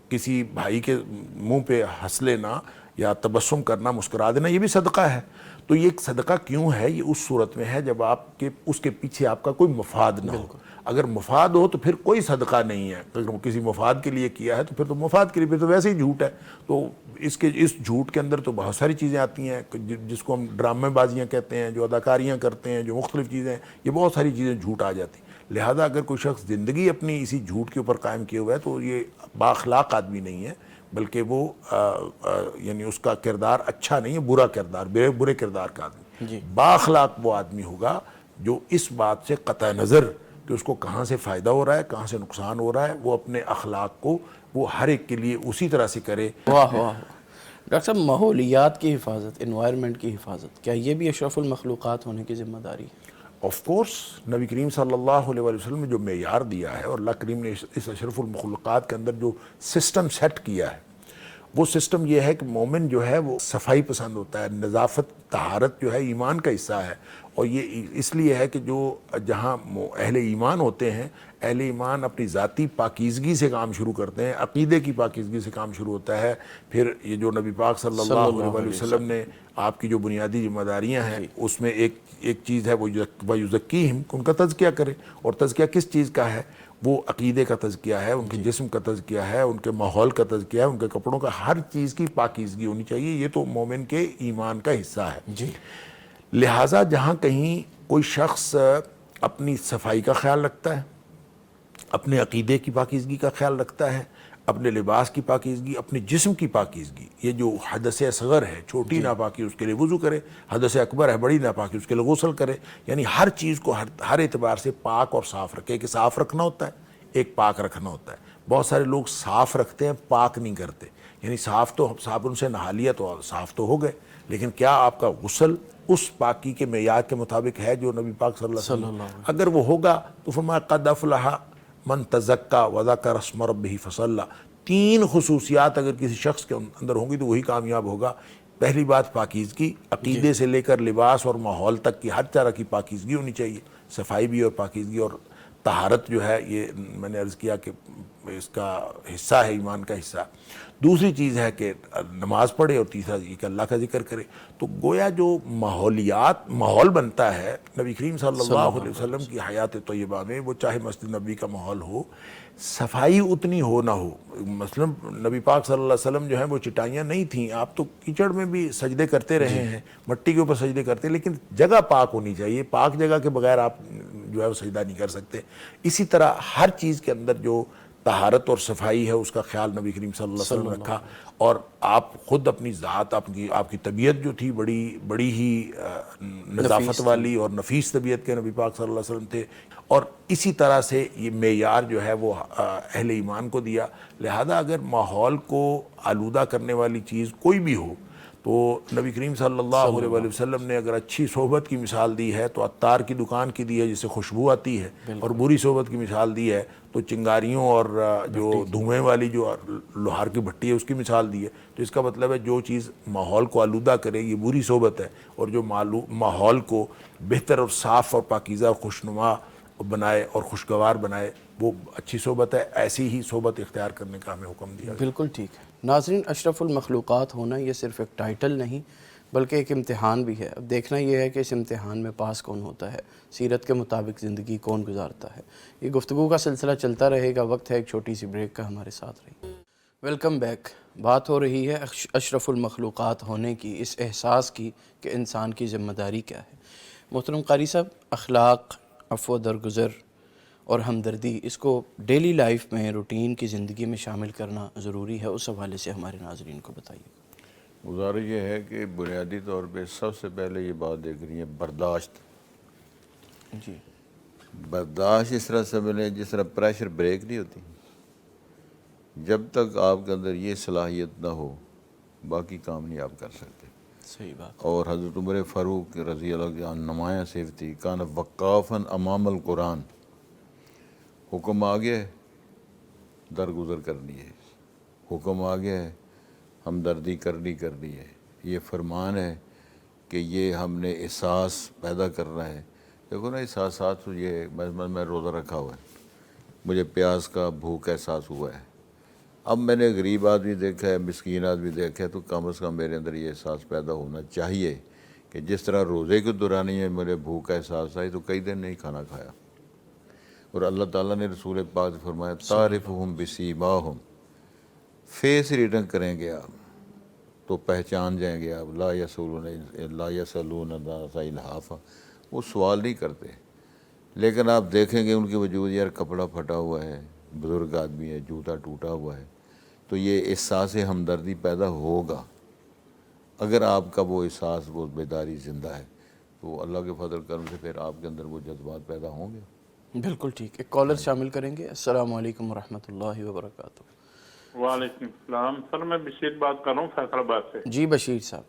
کسی بھائی کے منہ پہ ہنس لینا یا تبسم کرنا، مسکرا دینا، یہ بھی صدقہ ہے۔ تو یہ ایک صدقہ کیوں ہے؟ یہ اس صورت میں ہے جب اس کے پیچھے آپ کا کوئی مفاد نہ ہو۔ اگر مفاد ہو تو پھر کوئی صدقہ نہیں ہے۔ اگر کسی مفاد کے لیے کیا ہے تو پھر تو مفاد کے لیے، پھر تو ویسے ہی جھوٹ ہے۔ تو اس جھوٹ کے اندر تو بہت ساری چیزیں آتی ہیں جس کو ہم ڈرامے بازیاں کہتے ہیں، جو اداکاریاں کرتے ہیں، جو مختلف چیزیں، یہ بہت ساری چیزیں جھوٹ آ جاتی ہیں۔ لہذا اگر کوئی شخص زندگی اپنی اسی جھوٹ کے اوپر قائم کیے ہوا ہے تو یہ بااخلاق آدمی نہیں ہے، بلکہ وہ یعنی اس کا کردار اچھا نہیں ہے، برا کردار، برے کردار کا آدمی۔ بااخلاق وہ آدمی ہوگا جو اس بات سے قطع نظر کہ اس کو کہاں سے فائدہ ہو رہا ہے، کہاں سے نقصان ہو رہا ہے، وہ اپنے اخلاق کو وہ ہر ایک کے لیے اسی طرح سے کرے۔ واہ واہ۔ ڈاکٹر صاحب، ماحولیات کی حفاظت، انوائرمنٹ کی حفاظت، کیا یہ بھی اشرف المخلوقات ہونے کی ذمہ داری ہے؟ آف کورس، نبی کریم صلی اللہ علیہ وسلم نے جو معیار دیا ہے، اور اللہ کریم نے اس اشرف المخلوقات کے اندر جو سسٹم سیٹ کیا ہے، وہ سسٹم یہ ہے کہ مومن جو ہے وہ صفائی پسند ہوتا ہے، نظافت، طہارت جو ہے ایمان کا حصہ ہے۔ اور یہ اس لیے ہے کہ جہاں اہل ایمان ہوتے ہیں، اہل ایمان اپنی ذاتی پاکیزگی سے کام شروع کرتے ہیں، عقیدے کی پاکیزگی سے کام شروع ہوتا ہے۔ پھر یہ جو نبی پاک صلی اللہ علیہ وسلم نے آپ کی جو بنیادی ذمہ داریاں ہیں، اس میں ایک چیز ہے وہ یزکیہم، ان کا تزکیہ کرے۔ اور تزکیہ کس چیز کا ہے؟ وہ عقیدے کا تزکیہ ہے، ان کے جسم کا تزکیہ ہے، ان کے ماحول کا تزکیہ ہے، ان کے کپڑوں کا، ہر چیز کی پاکیزگی ہونی چاہیے۔ یہ تو مومن کے ایمان کا حصہ ہے۔ لہٰذا جہاں کہیں کوئی شخص اپنی صفائی کا خیال رکھتا ہے، اپنے عقیدے کی پاکیزگی کا خیال رکھتا ہے، اپنے لباس کی پاکیزگی، اپنے جسم کی پاکیزگی، یہ جو حدث اصغر ہے، چھوٹی ناپاکی، اس کے لیے وضو کرے، حدث اکبر ہے، بڑی ناپاکی، اس کے لیے غسل کرے، یعنی ہر چیز کو ہر اعتبار سے پاک اور صاف رکھے۔ کہ صاف رکھنا ہوتا ہے، ایک پاک رکھنا ہوتا ہے۔ بہت سارے لوگ صاف رکھتے ہیں، پاک نہیں کرتے، یعنی صابن سے نہا لیا تو صاف تو ہو گئے، لیکن کیا آپ کا غسل اس پاکی کے معیار کے مطابق ہے جو نبی پاک صلی اللہ علیہ وسلم؟ اگر وہ ہوگا تو فرمایا قد افلح من تزکا وذکر اسم ربہ فصلی۔ 3 خصوصیات اگر کسی شخص کے اندر ہوں گی تو وہی کامیاب ہوگا۔ پہلی بات پاکیزگی، عقیدے سے لے کر لباس اور ماحول تک کی ہر طرح کی پاکیزگی ہونی چاہیے، صفائی بھی اور پاکیزگی۔ اور طہارت جو ہے، یہ میں نے عرض کیا کہ اس کا حصہ ہے، ایمان کا حصہ۔ دوسری چیز ہے کہ نماز پڑھے، اور تیسرا یہ کہ اللہ کا ذکر کرے۔ تو گویا جو ماحول بنتا ہے نبی کریم صلی اللہ علیہ وسلم کی حیات طیبہ میں، وہ چاہے مسجد نبی کا ماحول ہو، صفائی اتنی ہو نہ ہو۔ مثلا نبی پاک صلی اللہ علیہ وسلم جو ہیں وہ چٹائیاں نہیں تھیں، آپ تو کیچڑ میں بھی سجدے کرتے رہے ہیں، مٹی کے اوپر سجدے کرتے، لیکن جگہ پاک ہونی چاہیے۔ پاک جگہ کے بغیر آپ جو ہے وہ سجدہ نہیں کر سکتے۔ اسی طرح ہر چیز کے اندر جو طہارت اور صفائی ہے، اس کا خیال نبی کریم صلی اللہ علیہ وسلم رکھا۔ اور آپ خود اپنی ذات، آپ کی طبیعت جو تھی بڑی ہی نظافت والی اور نفیس طبیعت کے نبی پاک صلی اللہ علیہ وسلم تھے۔ اور اسی طرح سے یہ معیار جو ہے وہ اہل ایمان کو دیا۔ لہذا اگر ماحول کو آلودہ کرنے والی چیز کوئی بھی ہو تو نبی کریم صلی اللہ علیہ وسلم نے اگر اچھی صحبت کی مثال دی ہے تو عطار کی دکان کی دی ہے جس سے خوشبو آتی ہے، اور بری صحبت کی مثال دی ہے تو چنگاریوں اور جو دھوئیں والی جو لوہار کی بھٹی ہے اس کی مثال دی ہے۔ تو اس کا مطلب ہے جو چیز ماحول کو آلودہ کرے یہ بری صحبت ہے، اور جو ماحول کو بہتر اور صاف اور پاکیزہ اور خوشنما بنائے اور خوشگوار بنائے وہ اچھی صحبت ہے۔ ایسی ہی صحبت اختیار کرنے کا ہمیں حکم دیا۔ بالکل ٹھیک ہے۔ ناظرین، اشرف المخلوقات ہونا یہ صرف ایک ٹائٹل نہیں بلکہ ایک امتحان بھی ہے. اب دیکھنا یہ ہے کہ اس امتحان میں پاس کون ہوتا ہے, سیرت کے مطابق زندگی کون گزارتا ہے. یہ گفتگو کا سلسلہ چلتا رہے گا. وقت ہے ایک چھوٹی سی بریک کا, ہمارے ساتھ رہیے. Welcome back. بات ہو رہی ہے اشرف المخلوقات ہونے کی, اس احساس کی کہ انسان کی ذمہ داری کیا ہے. محترم قاری صاحب, اخلاق, عفو درگزر اور ہمدردی, اس کو ڈیلی لائف میں, روٹین کی زندگی میں شامل کرنا ضروری ہے. اس حوالے سے ہمارے ناظرین کو بتائیے. گزارش یہ ہے کہ بنیادی طور پہ سب سے پہلے یہ بات دیکھ رہی ہے برداشت. جی. برداشت اس طرح سے ملے جس طرح پریشر بریک نہیں ہوتی. جب تک آپ کے اندر یہ صلاحیت نہ ہو باقی کام نہیں آپ کر سکتے. صحیح بات. اور حضرت عمر فاروق رضی اللہ عنہ نمایاں صفت تھی, کان وقافاً امام القرآن. حکم آ گیا ہے درگزر کرنی ہے, حکم آ گیا ہے ہمدردی کرنی ہے. یہ فرمان ہے کہ یہ ہم نے احساس پیدا کرنا ہے. دیکھو نا احساسات تو یہ میں روزہ رکھا ہوا ہے, مجھے پیاس کا بھوک کا احساس ہوا ہے. اب میں نے غریب آدمی دیکھا ہے, مسکین آدمی دیکھا ہے, تو کم از کم میرے اندر یہ احساس پیدا ہونا چاہیے کہ جس طرح روزے کے دوران ہی میرے بھوک کا احساس آئی تو کئی دن نہیں کھانا کھایا. اور اللہ تعالیٰ نے رسول پاک سے فرمایا تعرفہم بسیماہم, فیس ریڈنگ کریں گے آپ تو پہچان جائیں گے آپ. لا یسألون الناس الحافا, وہ سوال نہیں کرتے, لیکن آپ دیکھیں گے ان کے وجود یار کپڑا پھٹا ہوا ہے, بزرگ آدمی ہے, جوتا ٹوٹا ہوا ہے, تو یہ احساس ہمدردی پیدا ہوگا. اگر آپ کا وہ احساس, وہ بیداری زندہ ہے تو اللہ کے فضل کرم سے پھر آپ کے اندر وہ جذبات پیدا ہوں گے. بالکل ٹھیک. ایک کالر شامل کریں گے. السلام علیکم ورحمۃ اللہ وبرکاتہ. وعلیکم السلام. سر میں بشیر بات کر رہا ہوں فیصل آباد سے. جی بشیر صاحب.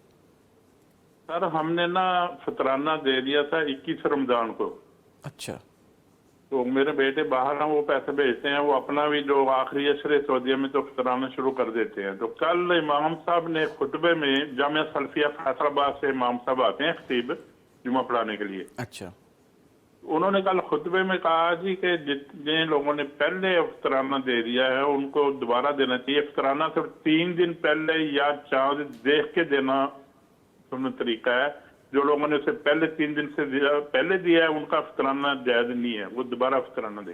سر ہم نے نا فطرانہ دے دیا تھا 21 رمضان کو. اچھا. تو میرے بیٹے باہر ہیں, وہ پیسے بھیجتے ہیں, وہ اپنا بھی جو آخری عشرے سعودیہ میں تو فطرانہ شروع کر دیتے ہیں. تو کل امام صاحب نے خطبے میں, جامعہ سلفیہ فیصل آباد سے امام صاحب آتے ہیں خطیب جمعہ پڑھانے کے لیے. اچھا. انہوں نے کل خطبے میں کہا جی کہ جتنے لوگوں نے پہلے افطرانہ دے دیا ہے ان کو دوبارہ دینا چاہیے. افطرانہ صرف 3 دن پہلے یا چاند دیکھ کے دینا سنت طریقہ ہے. جو لوگوں نے اسے پہلے 3 دن سے پہلے دیا ہے ان کا افطرانہ جائز نہیں ہے, وہ دوبارہ افطرانہ دے.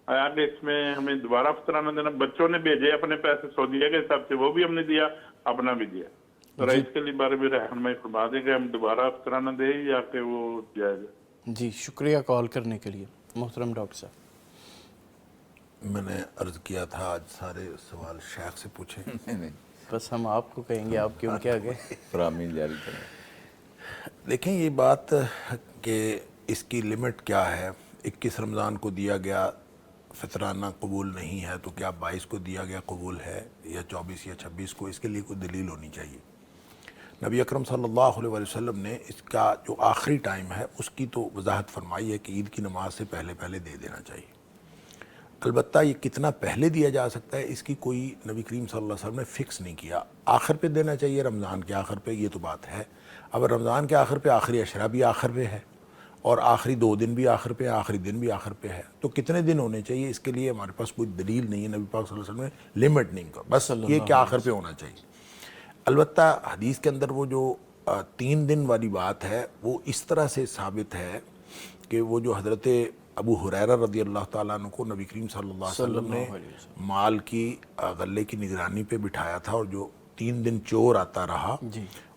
آیا کہ اس میں ہمیں دوبارہ افطرانہ دینا, بچوں نے بھیجے اپنے پیسے سعودیہ کے حساب سے, وہ بھی ہم نے دیا, اپنا بھی دیا. تو اس کے لیے بارے میں رہنمائی فرما دیں کہ ہم دوبارہ افطرانہ دیں یا کہ وہ جائز ہے. جی شکریہ کال کرنے کے لیے. محترم ڈاکٹر صاحب. میں نے عرض کیا تھا آج سارے سوال شیخ سے پوچھیں. نہیں, بس ہم آپ کو کہیں گے, آپ کیوں کیا گئے. فرامین جاری کریں. دیکھیں یہ بات کہ اس کی لمٹ کیا ہے. 21 رمضان کو دیا گیا فطرانہ قبول نہیں ہے تو کیا 22 کو دیا گیا قبول ہے یا 24 یا 26 کو؟ اس کے لیے کوئی دلیل ہونی چاہیے. نبی اکرم صلی اللہ علیہ وسلم نے اس کا جو آخری ٹائم ہے اس کی تو وضاحت فرمائی ہے کہ عید کی نماز سے پہلے دے دینا چاہیے. البتہ یہ کتنا پہلے دیا جا سکتا ہے اس کی کوئی نبی کریم صلی اللہ علیہ وسلم نے فکس نہیں کیا. آخر پہ دینا چاہیے, رمضان کے آخر پہ, یہ تو بات ہے. اب رمضان کے آخر پہ آخری عشرہ بھی آخر پہ ہے اور آخری 2 دن بھی آخر پہ, آخری دن بھی آخر پہ ہے, تو کتنے دن ہونے چاہیے اس کے لیے ہمارے پاس کوئی دلیل نہیں ہے. نبی پاک صلی اللہ علیہ وسلم نے لمٹ نہیں کر, بس یہ کہ آخر پہ ہونا چاہیے. البتہ حدیث کے اندر وہ جو 3 دن والی بات ہے وہ اس طرح سے ثابت ہے کہ وہ جو حضرت ابو ہریرہ رضی اللہ تعالیٰ عنہ کو نبی کریم صلی اللہ علیہ وسلم نے مال کی غلے کی نگرانی پہ بٹھایا تھا, اور جو 3 دن چور آتا رہا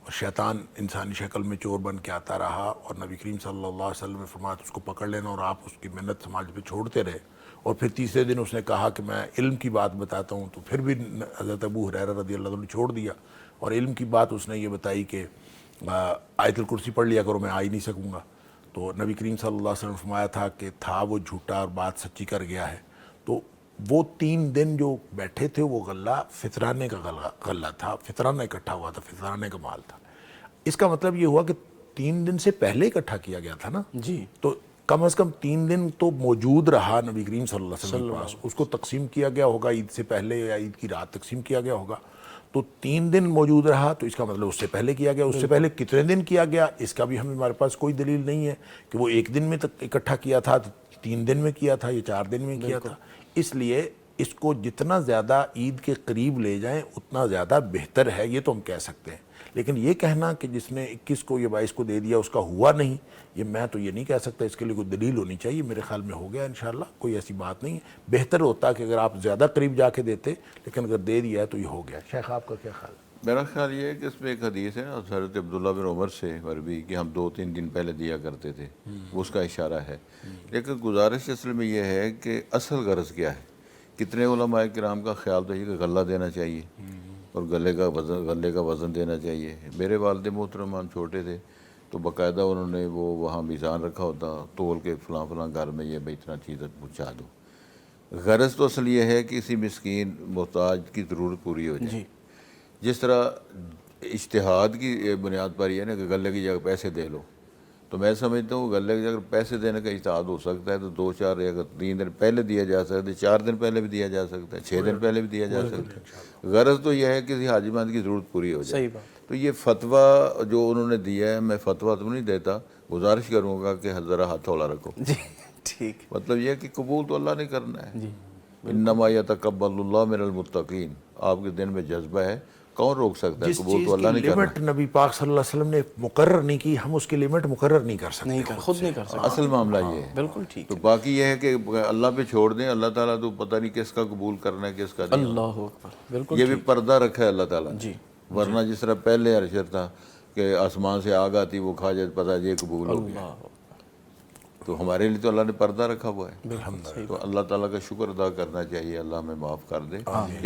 اور شیطان انسانی شکل میں چور بن کے آتا رہا, اور نبی کریم صلی اللہ علیہ وسلم نے فرمایا اس کو پکڑ لینا, اور آپ اس کی منت سماج پہ چھوڑتے رہے. اور پھر تیسرے دن اس نے کہا کہ میں علم کی بات بتاتا ہوں, تو پھر بھی حضرت ابو ہریرہ رضی اللہ عنہ نے چھوڑ دیا, اور علم کی بات اس نے یہ بتائی کہ آیت الکرسی پڑھ لیا کرو, میں آ ہی نہیں سکوں گا. تو نبی کریم صلی اللہ علیہ وسلم نے فرمایا تھا کہ تھا وہ جھوٹا اور بات سچی کر گیا ہے. تو وہ 3 دن جو بیٹھے تھے وہ غلہ فطرانے کا غلہ تھا, فطرانہ اکٹھا ہوا تھا, فطرانے کا مال تھا. اس کا مطلب یہ ہوا کہ 3 دن سے پہلے اکٹھا کیا گیا تھا نا. جی. تو کم از کم 3 دن تو موجود رہا نبی کریم صلی اللہ علیہ وسلم کے پاس, اس کو تقسیم کیا گیا ہوگا عید سے پہلے یا عید کی رات تقسیم کیا گیا ہوگا. تو 3 دن موجود رہا, تو اس کا مطلب اس سے پہلے کیا گیا. اس سے پہلے کتنے دن کیا گیا اس کا بھی ہمارے پاس کوئی دلیل نہیں ہے کہ وہ 1 دن میں اکٹھا کیا تھا, 3 دن میں کیا تھا یا 4 دن میں کیا تھا. اس لیے اس کو جتنا زیادہ عید کے قریب لے جائیں اتنا زیادہ بہتر ہے, یہ تو ہم کہہ سکتے ہیں. لیکن یہ کہنا کہ جس نے 21 کو یا 22 کو دے دیا اس کا ہوا نہیں، یہ میں تو یہ نہیں کہہ سکتا، اس کے لیے کوئی دلیل ہونی چاہیے. میرے خیال میں ہو گیا انشاءاللہ، کوئی ایسی بات نہیں ہے. بہتر ہوتا کہ اگر آپ زیادہ قریب جا کے دیتے، لیکن اگر دے دیا ہے تو یہ ہو گیا. شیخ آپ کا کیا خیال ہے؟ میرا خیال یہ ہے کہ اس میں ایک حدیث ہے حضرت عبداللہ بن عمر سے مروی کہ ہم 2-3 دن پہلے دیا کرتے تھے، وہ اس کا اشارہ ہے. لیکن گزارش اصل میں یہ ہے کہ اصل غرض کیا ہے. کتنے علماء کرام کا خیال تو یہ کہ غلہ دینا چاہیے اور غلے کا وزن دینا چاہیے. میرے والد محترم ہم چھوٹے تھے تو باقاعدہ انہوں نے وہ وہاں میزان رکھا ہوتا، تول کے فلاں فلاں گھر میں یہ بھائی اتنا چیز پہنچا دو. غرض تو اصل یہ ہے کہ کسی مسکین محتاج کی ضرورت پوری ہو جائے. جس طرح اجتہاد کی بنیاد پر یہ ہے نا کہ غلے کی جگہ پیسے دے لو، تو میں سمجھتا ہوں غلے کی جگہ پیسے دینے کا اجتہاد ہو سکتا ہے تو 2-4 یا 3 دن پہلے دیا جا سکتا ہے، 4 دن پہلے بھی دیا جا سکتا ہے، 6 دن پہلے بھی دیا جا سکتا ہے. غرض تو یہ ہے کہ کسی حاجی مند کی ضرورت پوری ہو جائے. تو یہ فتویٰ جو انہوں نے دیا ہے، میں فتویٰ تو نہیں دیتا، گزارش کروں گا کہ ذرا ہاتھ ہولہ رکھو. جی ٹھیک. مطلب یہ ہے کہ قبول تو اللہ نے کرنا ہے. انما یتقبل اللہ من المتقین. آپ کے دل میں جذبہ ہے، کون روک سکتا ہے؟ قبول تو اللہ نے کرنا. لمٹ نبی پاک صلی اللہ علیہ وسلم نے مقرر نہیں کی، ہم اس کی لمٹ مقرر نہیں کر سکتے، خود نہیں کر سکتے. اصل معاملہ یہ ہے. بالکل ٹھیک. تو باقی یہ ہے کہ اللہ پہ چھوڑ دیں. اللہ تعالیٰ تو پتہ نہیں کس کا قبول کرنا ہے کس کا نہیں. اللہ اکبر. بالکل یہ بھی پردہ رکھا ہے اللہ تعالیٰ نے. جی. ورنہ جس طرح پہلے ارشد تھا کہ آسمان سے آگ آتی وہ کھا جائے پتہ یہ قبول ہو گیا. تو ہمارے لیے تو اللہ نے پردہ رکھا ہوا ہے. تو اللہ تعالیٰ کا شکر ادا کرنا چاہیے. اللہ ہمیں معاف کر دے.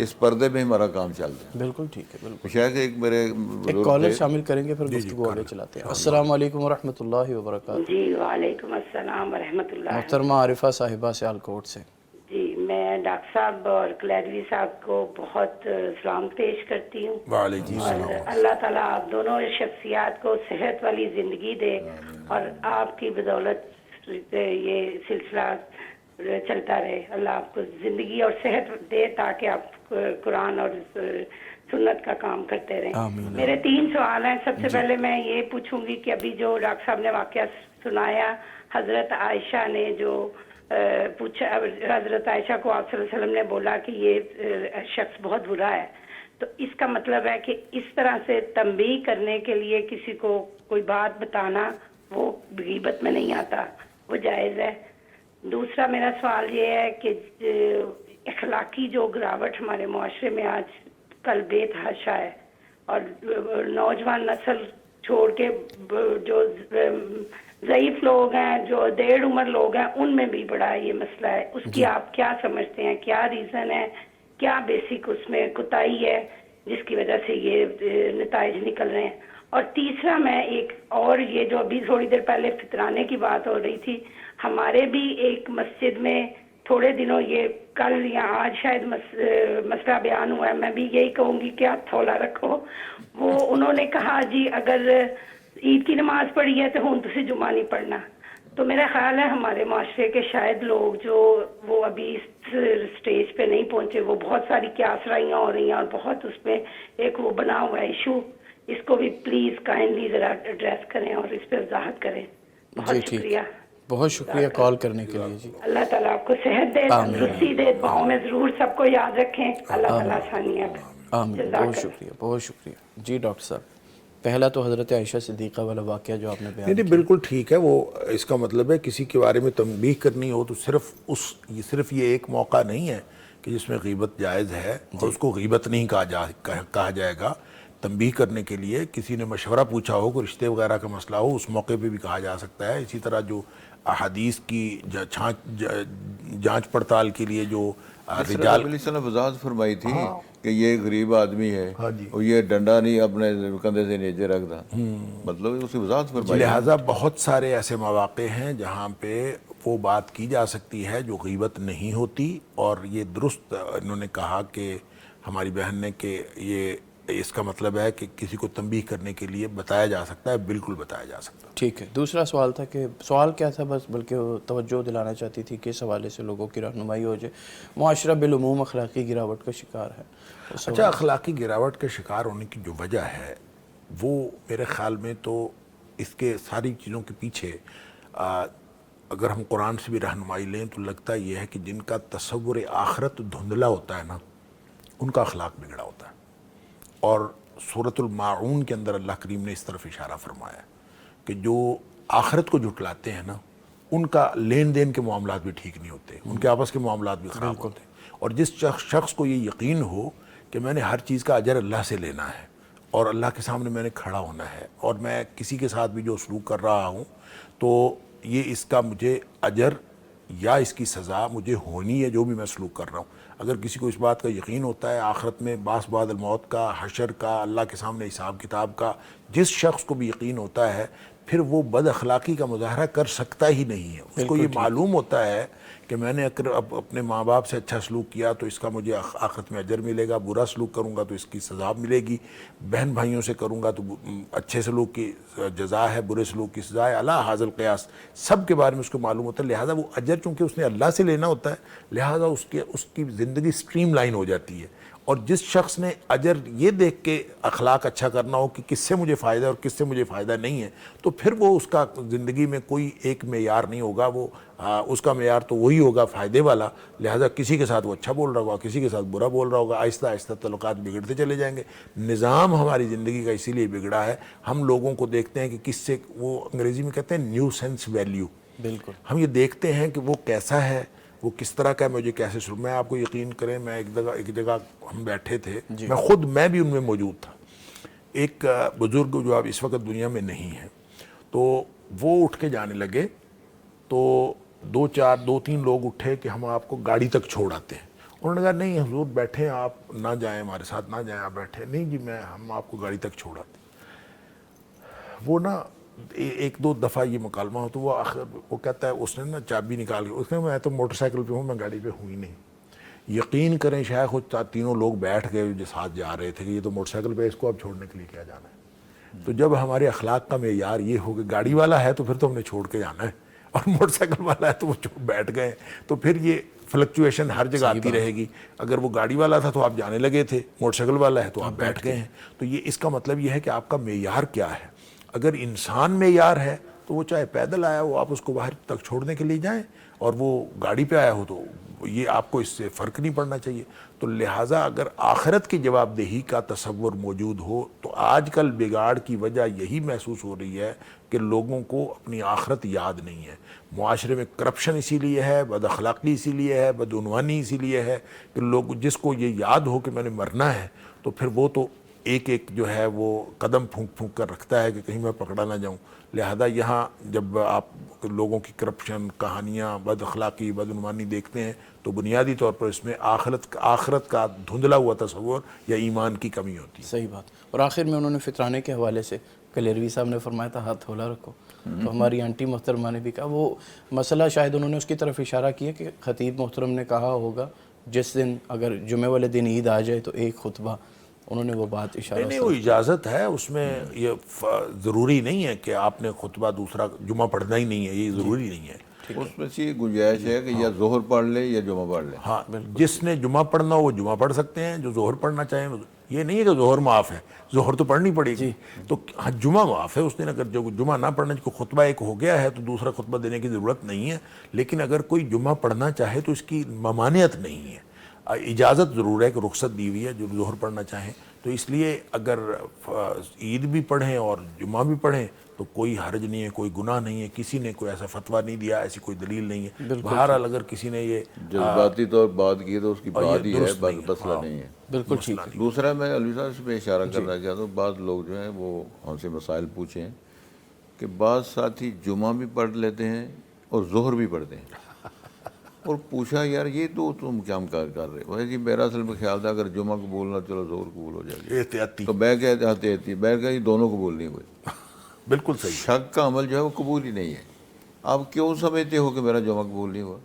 اس پردے میں ہمارا کام چل جائے. بالکل ٹھیک ہے. بالکل. شاید ایک میرے ایک کالر شامل کریں گے پھر گفتگو آگے چلاتے ہیں. السلام علیکم ورحمۃ اللہ وبرکاتہ. جی وعلیکم السلام ورحمۃ اللہ. محترمہ عارفہ صاحبہ سیالکوٹ سے. جی میں ڈاکٹر صاحب اور کلیڈوی صاحب کو بہت سلام پیش کرتی ہوں. وعلیکم اور اللہ تعالیٰ آپ دونوں شخصیات کو صحت والی زندگی دے اور آپ کی بدولت یہ سلسلہ چلتا رہے. اللہ آپ کو زندگی اور صحت دے تاکہ آپ قرآن اور سنت کا کام کرتے رہیں. میرے 3 سوال ہیں. سب سے پہلے میں یہ پوچھوں گی کہ ابھی جو ڈاکٹر صاحب نے واقعہ سنایا، حضرت عائشہ نے جو پوچھا، حضرت عائشہ کو آپ صلی اللہ علیہ وسلم نے بولا کہ یہ شخص بہت برا ہے، تو اس کا مطلب ہے کہ اس طرح سے تنبیہ کرنے کے لیے کسی کو کوئی بات بتانا وہ غیبت میں نہیں آتا، وہ جائز ہے. دوسرا میرا سوال یہ ہے کہ اخلاقی جو گراوٹ ہمارے معاشرے میں آج کل بے تحاشا ہے اور نوجوان نسل چھوڑ کے جو ضعیف لوگ ہیں، جو دیڑھ عمر لوگ ہیں، ان میں بھی بڑا یہ مسئلہ ہے. اس کی آپ کیا سمجھتے ہیں؟ کیا ریزن ہے؟ کیا بیسک اس میں کوتاہی ہے جس کی وجہ سے یہ نتائج نکل رہے ہیں؟ اور تیسرا میں ایک اور، یہ جو ابھی تھوڑی دیر پہلے فطرانے کی بات ہو رہی تھی، ہمارے بھی ایک مسجد میں تھوڑے دنوں، یہ کل یا آج شاید مسئلہ بیان ہوا ہے، میں بھی یہی کہوں گی کہ آپ تھولا رکھو. وہ انہوں نے کہا جی اگر عید کی نماز پڑھی ہے تو ہوں تسی جمعہ نہیں پڑھنا. تو میرا خیال ہے ہمارے معاشرے کے شاید لوگ جو وہ ابھی اس سٹیج پہ نہیں پہنچے، وہ بہت ساری کیاسرائیاں ہو رہی ہیں اور بہت اس میں ایک وہ بنا ہوا ہے ایشو. اس کو بھی پلیز کائنڈلی ذرا ایڈریس کریں اور اس پہ وضاحت کریں. بہت شکریہ. بہت شکریہ کال کرنے کے لیے. جی اللہ تعالیٰ آپ کو صحت دے، تندرستی دے. دعاؤں میں ضرور سب کو یاد رکھیں. اللہ تعالیٰ آسانیاں. آمین. بہت شکریہ. بہت شکریہ. جی ڈاکٹر صاحب، پہلا تو حضرت عائشہ صدیقہ والا واقعہ جو آپ نے بیان نہیں بالکل ٹھیک ہے. وہ اس کا مطلب ہے کسی کے بارے میں تنبیہ کرنی ہو تو صرف یہ ایک موقع نہیں ہے کہ جس میں غیبت جائز ہے اور اس کو غیبت نہیں کہا جائے گا. تنبیہ کرنے کے لیے کسی نے مشورہ پوچھا ہو، کوئی رشتے وغیرہ کا مسئلہ ہو، اس موقع پہ بھی کہا جا سکتا ہے. اسی طرح جو احادیث کی جانچ پڑتال کے لیے جو رجال علیہ السلام وضاحت فرمائی تھی کہ یہ غریب آدمی ہے اور یہ ڈنڈا نہیں اپنے کندھے سے نیچے رکھتا، مطلب اس کی وضاحت فرمائی. لہٰذا بہت سارے ایسے مواقع ہیں جہاں پہ وہ بات کی جا سکتی ہے جو غیبت نہیں ہوتی. اور یہ درست انہوں نے کہا کہ ہماری بہن نے کہ یہ اس کا مطلب ہے کہ کسی کو تنبیہ کرنے کے لیے بتایا جا سکتا ہے. بالکل بتایا جا سکتا ہے. ٹھیک ہے. دوسرا سوال تھا کہ سوال کیا تھا بس، بلکہ توجہ دلانا چاہتی تھی کہ اس حوالے سے لوگوں کی رہنمائی ہو جائے. معاشرہ بالعموم اخلاقی گراوٹ کا شکار ہے. اچھا، اخلاقی گراوٹ کے شکار ہونے کی جو وجہ ہے وہ میرے خیال میں تو اس کے ساری چیزوں کے پیچھے اگر ہم قرآن سے بھی رہنمائی لیں تو لگتا یہ ہے کہ جن کا تصور آخرت دھندلا ہوتا ہے نا، ان کا اخلاق بگڑا ہوتا ہے. اور سورۃ الماعون کے اندر اللہ کریم نے اس طرف اشارہ فرمایا کہ جو آخرت کو جھٹلاتے ہیں نا ان کا لین دین کے معاملات بھی ٹھیک نہیں ہوتے، ان کے آپس کے معاملات بھی خراب ہوتے ہیں. اور جس شخص کو یہ یقین ہو کہ میں نے ہر چیز کا اجر اللہ سے لینا ہے اور اللہ کے سامنے میں نے کھڑا ہونا ہے، اور میں کسی کے ساتھ بھی جو سلوک کر رہا ہوں تو یہ اس کا مجھے اجر یا اس کی سزا مجھے ہونی ہے جو بھی میں سلوک کر رہا ہوں. اگر کسی کو اس بات کا یقین ہوتا ہے آخرت میں بعث بعد الموت کا، حشر کا، اللہ کے سامنے حساب کتاب کا، جس شخص کو بھی یقین ہوتا ہے پھر وہ بد اخلاقی کا مظاہرہ کر سکتا ہی نہیں ہے. اس کو یہ معلوم ہوتا ہے کہ میں نے اگر اپنے ماں باپ سے اچھا سلوک کیا تو اس کا مجھے آخرت میں اجر ملے گا، برا سلوک کروں گا تو اس کی سزا ملے گی، بہن بھائیوں سے کروں گا تو اچھے سلوک کی جزا ہے، برے سلوک کی سزا ہے. اعلیٰ حاضر القیاس سب کے بارے میں اس کو معلوم ہوتا ہے. لہٰذا وہ اجر چونکہ اس نے اللہ سے لینا ہوتا ہے لہٰذا اس کی زندگی سٹریم لائن ہو جاتی ہے. اور جس شخص نے اجر یہ دیکھ کے اخلاق اچھا کرنا ہو کہ کس سے مجھے فائدہ ہے اور کس سے مجھے فائدہ نہیں ہے تو پھر وہ اس کا زندگی میں کوئی ایک معیار نہیں ہوگا، وہ اس کا معیار تو وہی ہوگا فائدے والا. لہٰذا کسی کے ساتھ وہ اچھا بول رہا ہوگا، کسی کے ساتھ برا بول رہا ہوگا، آہستہ آہستہ تعلقات بگڑتے چلے جائیں گے. نظام ہماری زندگی کا اسی لیے بگڑا ہے. ہم لوگوں کو دیکھتے ہیں کہ کس سے، وہ انگریزی میں کہتے ہیں نیو سینس ویلیو. بالکل ہم یہ دیکھتے ہیں کہ وہ کیسا ہے، وہ کس طرح کا ہے، مجھے کیسے سلوک. میں آپ کو یقین کریں میں ایک جگہ ہم بیٹھے تھے، میں بھی ان میں موجود تھا. ایک بزرگ جو اب اس وقت دنیا میں نہیں ہے تو وہ اٹھ کے جانے لگے تو دو تین لوگ اٹھے کہ ہم آپ کو گاڑی تک چھوڑ آتے ہیں. انہوں نے کہا نہیں حضور بیٹھیں، آپ نہ جائیں، ہمارے ساتھ نہ جائیں، آپ بیٹھے. نہیں جی ہم آپ کو گاڑی تک چھوڑ آتے. وہ نا ایک دو دفعہ یہ مکالمہ ہو تو وہ کہتا ہے اس نے نا چابی نکال کے، اس نے میں تو موٹر سائیکل پہ ہوں، میں گاڑی پہ ہوں ہی نہیں. یقین کریں شیخ خود تینوں لوگ بیٹھ گئے جو ساتھ جا رہے تھے کہ یہ تو موٹر سائیکل پہ، اس کو اب چھوڑنے کے لیے کیا جانا ہے. تو جب ہمارے اخلاق کا معیار یہ ہو کہ گاڑی والا ہے تو پھر تو ہم نے چھوڑ کے جانا ہے، اور موٹر سائیکل والا ہے تو وہ بیٹھ گئے، تو پھر یہ فلکچویشن ہر جگہ آتی رہے گی. اگر وہ گاڑی والا تھا تو آپ جانے لگے تھے، موٹر سائیکل والا ہے تو آپ بیٹھ گئے ہیں. تو یہ اس کا مطلب یہ ہے کہ آپ کا معیار کیا ہے. اگر انسان معیار ہے تو وہ چاہے پیدل آیا ہو آپ اس کو باہر تک چھوڑنے کے لیے جائیں، اور وہ گاڑی پہ آیا ہو تو یہ آپ کو اس سے فرق نہیں پڑنا چاہیے. تو لہٰذا اگر آخرت کی جواب دہی کا تصور موجود ہو تو آج کل بگاڑ کی وجہ یہی محسوس ہو رہی ہے کہ لوگوں کو اپنی آخرت یاد نہیں ہے. معاشرے میں کرپشن اسی لیے ہے، بد اخلاقی اسی لیے ہے، بدعنوانی اسی لیے ہے کہ لوگ جس کو یہ یاد ہو کہ میں نے مرنا ہے تو پھر وہ تو ایک جو ہے وہ قدم پھونک پھونک کر رکھتا ہے کہ کہیں میں پکڑا نہ جاؤں. لہذا یہاں جب آپ لوگوں کی کرپشن کہانیاں، بد اخلاقی، بدعنوانی دیکھتے ہیں تو بنیادی طور پر اس میں آخرت کا دھندلا ہوا تصور یا ایمان کی کمی ہوتی ہے. صحیح بات. اور آخر میں انہوں نے فطرانے کے حوالے سے کلیروی صاحب نے فرمایا تھا ہاتھ تھولا رکھو، تو ہماری آنٹی محترمہ نے بھی کہا وہ مسئلہ شاید انہوں نے اس کی طرف اشارہ کیا کہ خطیب محترم نے کہا ہوگا جس دن اگر جمعہ والے دن عید آ جائے تو ایک خطبہ، انہوں نے وہ بات اشارہ نہیں وہ اجازت ہے، اس میں یہ ضروری نہیں ہے کہ آپ نے خطبہ دوسرا جمعہ پڑھنا ہی نہیں ہے، یہ ضروری نہیں ہے. اس میں سے یہ گنجائش ہے کہ یا ظہر پڑھ لے یا جمعہ پڑھ لے. ہاں جس نے جمعہ پڑھنا ہو وہ جمعہ پڑھ سکتے ہیں، جو ظہر پڑھنا چاہیں. یہ نہیں ہے کہ ظہر معاف ہے، ظہر تو پڑھنی پڑے گی. تو جمعہ معاف ہے اس دن. اگر جو جمعہ نہ پڑھنا کو خطبہ ایک ہو گیا ہے تو دوسرا خطبہ دینے کی ضرورت نہیں ہے. لیکن اگر کوئی جمعہ پڑھنا چاہے تو اس کی ممانعت نہیں ہے، اجازت ضرور ہے کہ رخصت دی ہوئی ہے جو ظہر پڑھنا چاہیں. تو اس لیے اگر عید بھی پڑھیں اور جمعہ بھی پڑھیں تو کوئی حرج نہیں ہے، کوئی گناہ نہیں ہے. کسی نے کوئی ایسا فتویٰ نہیں دیا، ایسی کوئی دلیل نہیں ہے. بہرحال اگر کسی نے یہ جذباتی طور بات کی تو اس کی بات ہی ہے، مسئلہ نہیں ہے. بالکل ٹھیک. دوسرا میں علوی صاحب سے میں اشارہ کرنا چاہتا ہوں، بعض لوگ جو ہیں وہ ہم سے مسائل پوچھیں کہ بعض ساتھی جمعہ بھی پڑھ لیتے ہیں اور ظہر بھی پڑھتے ہیں، اور پوچھا یار یہ تو تم کیا کر رہے ہو؟ جی میرا اصل میں خیال تھا اگر جمعہ قبول نہ چلو ظہر قبول ہو جائے گی، احتیاطی. تو میں کہتے یہ دونوں قبول نہیں ہوئے. بالکل صحیح. شک کا عمل جو ہے وہ قبول ہی نہیں ہے. آپ کیوں سمجھتے ہو کہ میرا جمعہ قبول نہیں ہوا؟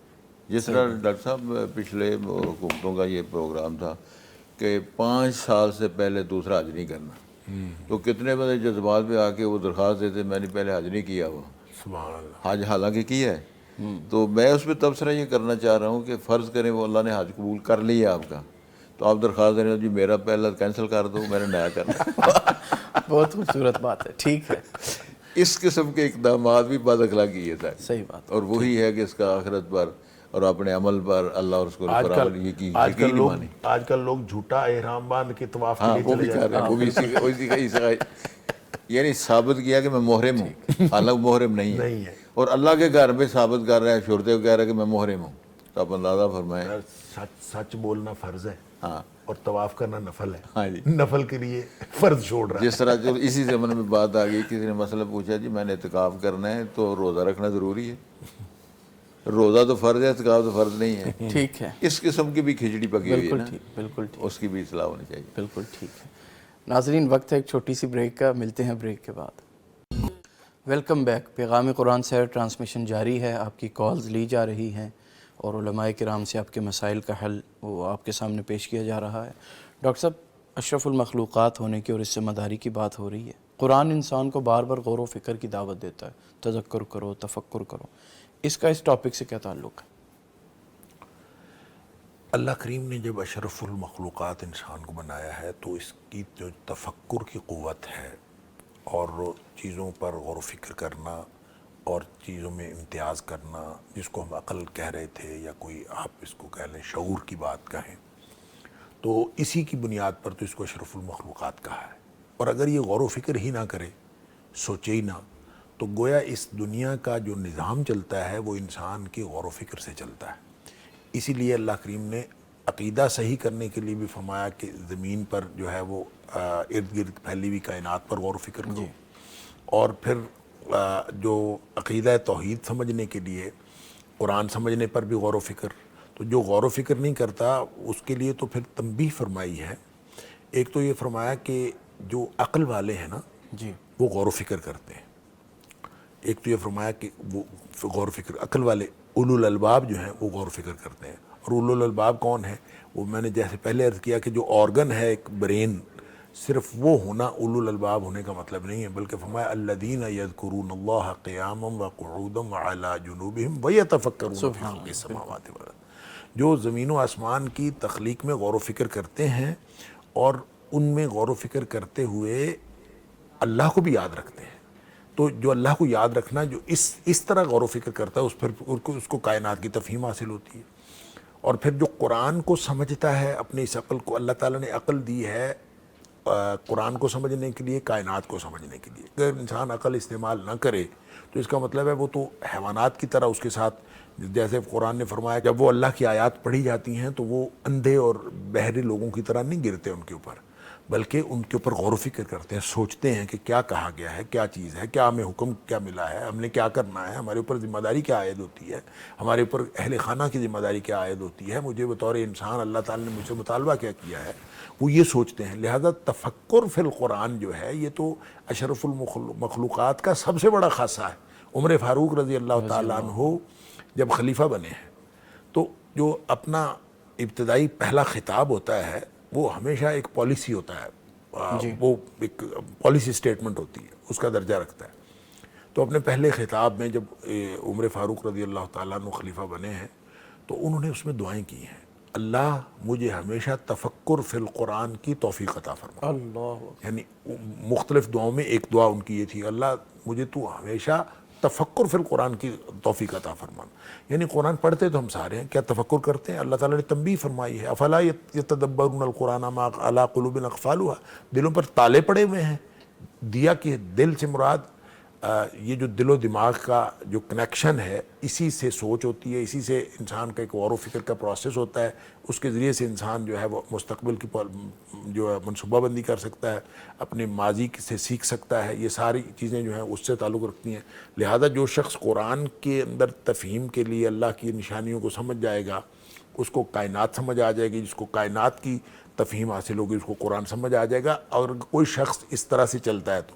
جس طرح ڈاکٹر صاحب پچھلے حکومتوں کا یہ پروگرام تھا کہ 5 سال سے پہلے دوسرا حج نہیں کرنا، تو کتنے بڑے جذبات پہ آ کے وہ درخواست دیتے میں نے پہلے حج نہیں کیا ہوا. سبحان اللہ. حج حالانکہ کیا ہے. تو میں اس پہ تبصرہ یہ کرنا چاہ رہا ہوں کہ فرض کریں وہ اللہ نے حج قبول کر لیا آپ کا، تو آپ درخواست دے رہے ہیں جی میرا پہلا کینسل کر دو، میں نے نیا کرنا. بہت خوبصورت بات ہے. ٹھیک ہے. اس قسم کے اقدامات بھی بد اخلاقی ہے. صحیح بات. اور وہی ہے کہ اس کا آخرت پر اور اپنے عمل پر اللہ اور اس کو یقین مانی. آج کل لوگ جھوٹا احرام باندھ کے طواف کے ہاں لیے وہ بھی چلے کر جاتے رہے ہیں, وہ بھی اسی کا یعنی ثابت کیا کہ میں محرم ہوں, حالانکہ محرم نہیں ہے, اور اللہ کے گھر پہ ثابت کر رہے ہیں, شرطے کو کہہ رہے ہیں کہ میں محرم ہوں. تو آپ اندازہ فرمائیں. سچ بولنا فرض ہے ہاں اور طواف کرنا نفل ہے. ہاں جی, نفل کے لیے فرض چھوڑ رہا ہے. جس طرح جو اسی زمانے میں بات آ گئی, کسی نے مسئلہ پوچھا جی میں نے اعتکاف کرنا ہے تو روزہ رکھنا ضروری ہے. روزہ تو فرض ہے, اعتکاف تو فرض نہیں ہے. ٹھیک ہے, اس قسم کی بھی کھچڑی پکی ہوئی ہے نا, بالکل ٹھیک, اس کی بھی اصلاح ہونی چاہیے. بالکل ٹھیک ہے. ناظرین وقت ہے ایک چھوٹی سی بریک کا, ملتے ہیں بریک کے بعد. Welcome back. پیغام قرآن سحر ٹرانسمیشن جاری ہے, آپ کی کالز لی جا رہی ہیں اور علماء کرام سے آپ کے مسائل کا حل وہ آپ کے سامنے پیش کیا جا رہا ہے. ڈاکٹر صاحب, اشرف المخلوقات ہونے کی اور اس ذمہ داری کی بات ہو رہی ہے. قرآن انسان کو بار بار غور و فکر کی دعوت دیتا ہے, تذکر کرو, تفکر کرو. اس کا اس ٹاپک سے کیا تعلق ہے؟ اللہ کریم نے جب اشرف المخلوقات انسان کو بنایا ہے تو اس کی جو تفکر کی قوت ہے اور چیزوں پر غور و فکر کرنا اور چیزوں میں امتیاز کرنا, جس کو ہم عقل کہہ رہے تھے یا کوئی آپ اس کو کہہ لیں شعور کی بات کہیں, تو اسی کی بنیاد پر تو اس کو اشرف المخلوقات کہا ہے. اور اگر یہ غور و فکر ہی نہ کرے, سوچے ہی نہ, تو گویا اس دنیا کا جو نظام چلتا ہے وہ انسان کی غور و فکر سے چلتا ہے. اسی لیے اللہ کریم نے عقیدہ صحیح کرنے کے لیے بھی فرمایا کہ زمین پر جو ہے وہ ارد گرد پھیلی ہوئی کائنات پر غور و فکر کرو, اور پھر جو عقیدہ توحید سمجھنے کے لیے قرآن سمجھنے پر بھی غور و فکر. تو جو غور و فکر نہیں کرتا اس کے لیے تو پھر تنبیہ فرمائی ہے. ایک تو یہ فرمایا کہ جو عقل والے ہیں نا جی, وہ غور و فکر کرتے ہیں. ایک تو یہ فرمایا کہ وہ غور و فکر عقل والے اولو الالباب جو ہیں وہ غور و فکر کرتے ہیں. اور اولو الالباب کون ہیں؟ وہ میں نے جیسے پہلے عرض کیا کہ جو آرگن ہے ایک برین, صرف وہ ہونا اولو الالباب ہونے کا مطلب نہیں ہے, بلکہ فرمایا الذین یذکرون اللہ قیاما وقعودا وعلی جنوبہم ویتفکرون فی خلق السماوات والارض. جو زمین و آسمان کی تخلیق میں غور و فکر کرتے ہیں اور ان میں غور و فکر کرتے ہوئے اللہ کو بھی یاد رکھتے ہیں. تو جو اللہ کو یاد رکھنا, جو اس طرح غور و فکر کرتا ہے, اس کو کائنات کی تفہیم حاصل ہوتی ہے. اور پھر جو قرآن کو سمجھتا ہے, اپنے اس عقل کو, اللہ تعالیٰ نے عقل دی ہے قرآن کو سمجھنے کے لیے, کائنات کو سمجھنے کے لیے. اگر انسان عقل استعمال نہ کرے تو اس کا مطلب ہے وہ تو حیوانات کی طرح اس کے ساتھ, جیسے قرآن نے فرمایا جب وہ اللہ کی آیات پڑھی جاتی ہیں تو وہ اندھے اور بہرے لوگوں کی طرح نہیں گرتے ان کے اوپر, بلکہ ان کے اوپر غور و فکر کرتے ہیں, سوچتے ہیں کہ کیا کہا گیا ہے, کیا چیز ہے, کیا ہمیں حکم کیا ملا ہے, ہم نے کیا کرنا ہے, ہمارے اوپر ذمہ داری کیا عائد ہوتی ہے, ہمارے اوپر اہل خانہ کی ذمہ داری کیا عائد ہوتی ہے, مجھے بطور انسان اللہ تعالیٰ نے مجھ سے مطالبہ کیا کیا ہے, وہ یہ سوچتے ہیں. لہذا تفکر فی القرآن جو ہے یہ تو اشرف المخلوقات کا سب سے بڑا خاصہ ہے. عمر فاروق رضی اللہ تعالیٰ عنہ جب خلیفہ بنے ہیں تو جو اپنا ابتدائی پہلا خطاب ہوتا ہے وہ ہمیشہ ایک پالیسی ہوتا ہے, وہ ایک پالیسی سٹیٹمنٹ ہوتی ہے, اس کا درجہ رکھتا ہے. تو اپنے پہلے خطاب میں جب عمر فاروق رضی اللہ تعالیٰ عنہ خلیفہ بنے ہیں تو انہوں نے اس میں دعائیں کی ہیں, اللہ مجھے ہمیشہ تفکر فی القرآن کی توفیق عطا فرما. اللہ, یعنی مختلف دعاؤں میں ایک دعا ان کی یہ تھی, اللہ مجھے تو ہمیشہ تفکر فی القرآن کی توفیق عطا فرما. یعنی قرآن پڑھتے تو ہم سارے ہیں, کیا تفکر کرتے ہیں؟ اللہ تعالیٰ نے تنبیہ فرمائی ہے افلا یتدبرون القرآن ما علی قلوب اقفالها, دلوں پر تالے پڑے ہوئے ہیں. دیا کہ دل سے مراد یہ جو دل و دماغ کا جو کنیکشن ہے, اسی سے سوچ ہوتی ہے, اسی سے انسان کا ایک غور و فکر کا پروسیس ہوتا ہے. اس کے ذریعے سے انسان جو ہے وہ مستقبل کی جو ہے منصوبہ بندی کر سکتا ہے, اپنے ماضی سے سیکھ سکتا ہے. یہ ساری چیزیں جو ہیں اس سے تعلق رکھتی ہیں. لہذا جو شخص قرآن کے اندر تفہیم کے لیے اللہ کی نشانیوں کو سمجھ جائے گا, اس کو کائنات سمجھ آ جائے گی. جس کو کائنات کی تفہیم حاصل ہوگی اس کو قرآن سمجھ آ جائے گا. اور کوئی شخص اس طرح سے چلتا ہے تو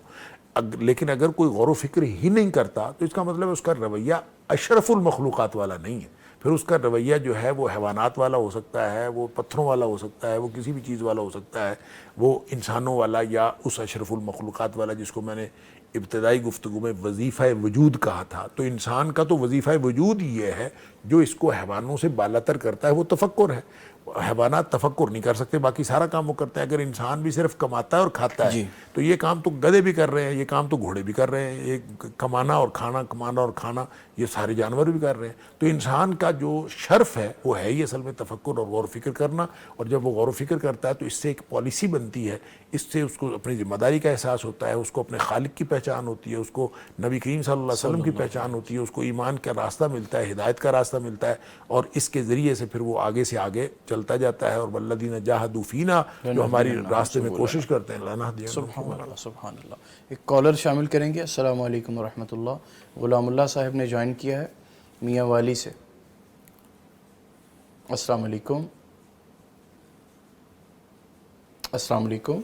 لیکن اگر کوئی غور و فکر ہی نہیں کرتا تو اس کا مطلب ہے اس کا رویہ اشرف المخلوقات والا نہیں ہے. پھر اس کا رویہ جو ہے وہ حیوانات والا ہو سکتا ہے, وہ پتھروں والا ہو سکتا ہے, وہ کسی بھی چیز والا ہو سکتا ہے, وہ انسانوں والا یا اس اشرف المخلوقات والا جس کو میں نے ابتدائی گفتگو میں وظیفہ وجود کہا تھا. تو انسان کا تو وظیفہ وجود یہ ہے, جو اس کو حیوانوں سے بالاتر کرتا ہے وہ تفکر ہے. حیوانات تفکر نہیں کر سکتے، باقی سارا کام وہ کرتے ہیں۔ اگر انسان بھی صرف کماتا ہے اور کھاتا ہے تو یہ کام تو گدھے بھی کر رہے ہیں، یہ کام تو گھوڑے بھی کر رہے ہیں، یہ کمانا اور کھانا، کمانا اور کھانا یہ سارے جانور بھی کر رہے ہیں۔ تو انسان کا جو شرف ہے وہ ہے ہی اصل میں تفکر اور غور و فکر کرنا، اور جب وہ غور و فکر کرتا ہے تو اس سے ایک پالیسی بنتی ہے، اس سے اس کو اپنی ذمہ داری کا احساس ہوتا ہے، اس کو اپنے خالق کی پہچان ہوتی ہے، اس کو نبی کریم صلی اللہ علیہ وسلم کی پہچان ہوتی ہے، اس کو ایمان کا راستہ ملتا ہے، ہدایت کا راستہ ملتا ہے، اور اس کے ذریعے سے پھر وہ آگے سے آگے چلتا جاتا ہے۔ اور والذین جاہدوا فینا، جو ہماری راستے میں کوشش کرتے ہیں، لنہدینہم سبحان اللہ سبحان اللہ۔ ایک کالر شامل کریں گے۔ السلام علیکم ورحمۃ اللہ۔ غلام اللہ صاحب نے جوائن کیا ہے میاں والی سے۔ السلام علیکم۔ السلام علیکم۔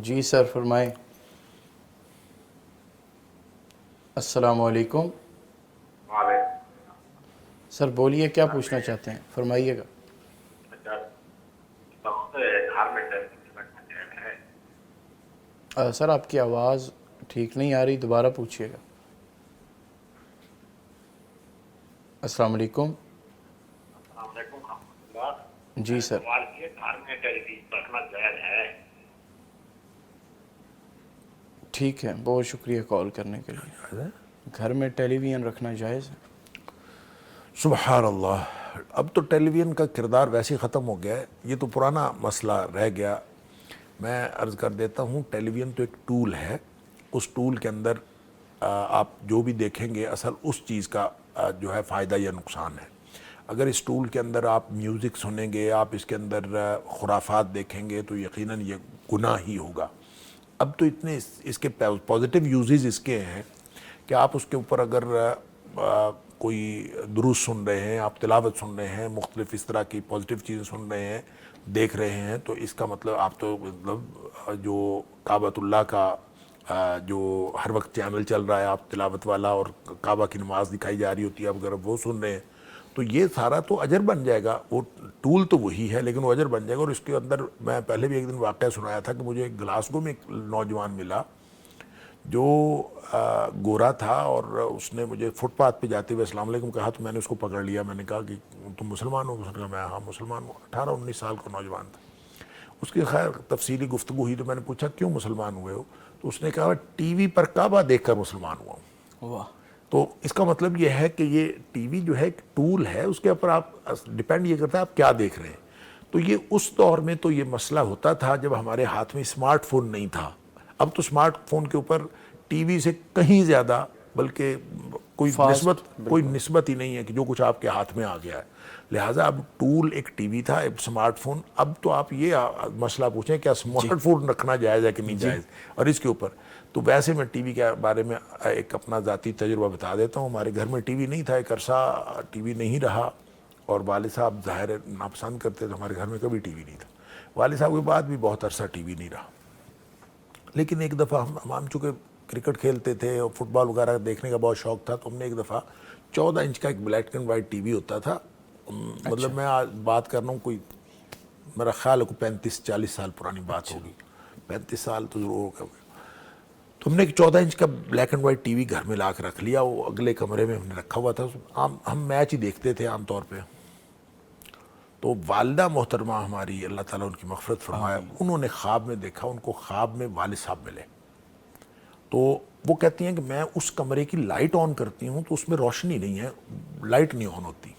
جی سر فرمائیں۔ السلام علیکم۔ سر بولیے، کیا پوچھنا چاہتے ہیں، فرمائیے گا۔ سر آپ کی آواز ٹھیک نہیں آ رہی، دوبارہ پوچھیے گا۔ السلام علیکم۔ جی سر۔ ٹھیک ہے، بہت شکریہ کال کرنے کے لیے۔ گھر میں ٹیلی ویژن رکھنا جائز ہے؟ سبحان اللہ، اب تو ٹیلی ویژن کا کردار ویسے ہی ختم ہو گیا ہے، یہ تو پرانا مسئلہ رہ گیا۔ میں عرض کر دیتا ہوں، ٹیلی ویژن تو ایک ٹول ہے، اس ٹول کے اندر آپ جو بھی دیکھیں گے اصل اس چیز کا جو ہے فائدہ یا نقصان ہے۔ اگر اس ٹول کے اندر آپ میوزک سنیں گے، آپ اس کے اندر خرافات دیکھیں گے، تو یقیناً یہ گناہ ہی ہوگا۔ اب تو اتنے اس کے پازیٹیو یوزز اس کے ہیں کہ آپ اس کے اوپر اگر کوئی دروس سن رہے ہیں، آپ تلاوت سن رہے ہیں، مختلف اس طرح کی پازیٹیو چیزیں سن رہے ہیں، دیکھ رہے ہیں، تو اس کا مطلب آپ تو مطلب جو کعبۃ اللہ کا جو ہر وقت چینل چل رہا ہے آپ تلاوت والا، اور کعبہ کی نماز دکھائی جا رہی ہوتی ہے، اب اگر وہ سن رہے ہیں تو یہ سارا تو اجر بن جائے گا۔ وہ ٹول تو وہی ہے لیکن وہ اجر بن جائے گا۔ اور اس کے اندر میں پہلے بھی ایک دن واقعہ سنایا تھا کہ مجھے گلاسگو میں ایک نوجوان ملا جو گورا تھا، اور اس نے مجھے فٹ پاتھ پہ جاتے ہوئے السلام علیکم کہا، تو میں نے اس کو پکڑ لیا، میں نے کہا کہ تم مسلمان ہو؟ اس نے کہا میں ہاں مسلمان ہوں۔ 18-19 سال کا نوجوان تھا۔ اس کی خیر تفصیلی گفتگو ہوئی تو میں نے پوچھا کیوں مسلمان ہوئے ہو؟ تو اس نے کہا ٹی وی پر کعبہ دیکھ کر مسلمان ہوا ہوں۔ واہ۔ تو اس کا مطلب یہ ہے کہ یہ ٹی وی جو ہے ایک ٹول ہے، اس کے اوپر آپ ڈیپینڈ یہ کرتا ہے آپ کیا دیکھ رہے ہیں۔ تو یہ اس دور میں تو یہ مسئلہ ہوتا تھا جب ہمارے ہاتھ میں اسمارٹ فون نہیں تھا۔ اب تو اسمارٹ فون کے اوپر ٹی وی سے کہیں زیادہ، بلکہ کوئی نسبت ہی نہیں ہے کہ جو کچھ آپ کے ہاتھ میں آ گیا ہے۔ لہٰذا اب ٹول ایک ٹی وی تھا، ایک اسمارٹ فون۔ اب تو آپ یہ مسئلہ پوچھیں کیا اسمارٹ فون رکھنا جائز ہے کہ نہیں جائز، اور اس کے اوپر تو ویسے میں ٹی وی کے بارے میں ایک اپنا ذاتی تجربہ بتا دیتا ہوں۔ ہمارے گھر میں ٹی وی نہیں تھا، ایک عرصہ ٹی وی نہیں رہا، اور والد صاحب ظاہر ناپسند کرتے تھے، ہمارے گھر میں کبھی ٹی وی نہیں تھا۔ والد صاحب کے بعد بھی بہت عرصہ ٹی وی نہیں رہا، لیکن ایک دفعہ ہم چونکہ کرکٹ کھیلتے تھے اور فٹ بال وغیرہ دیکھنے کا بہت شوق تھا، تو ہم نے ایک دفعہ 14 انچ کا ایک black and white T V ہوتا تھا، مطلب میں آج بات کر رہا ہوں کوئی میرا خیال ہے کوئی 35-40 سال پرانی بات ہوگی، 35 سال تو ضرور ہوگا۔ تو ہم نے ایک 14 انچ کا black and white T V گھر میں لا کے رکھ لیا، وہ اگلے کمرے میں ہم نے رکھا ہوا تھا۔ ہم میچ ہی دیکھتے تھے عام طور پہ۔ تو والدہ محترمہ ہماری، اللہ تعالیٰ ان کی مغفرت فرمائے، انہوں نے خواب میں دیکھا، ان کو خواب میں والد صاحب ملے۔ تو وہ کہتی ہیں کہ میں اس کمرے کی لائٹ آن کرتی ہوں تو اس میں روشنی نہیں ہے، لائٹ نہیں آن ہوتی۔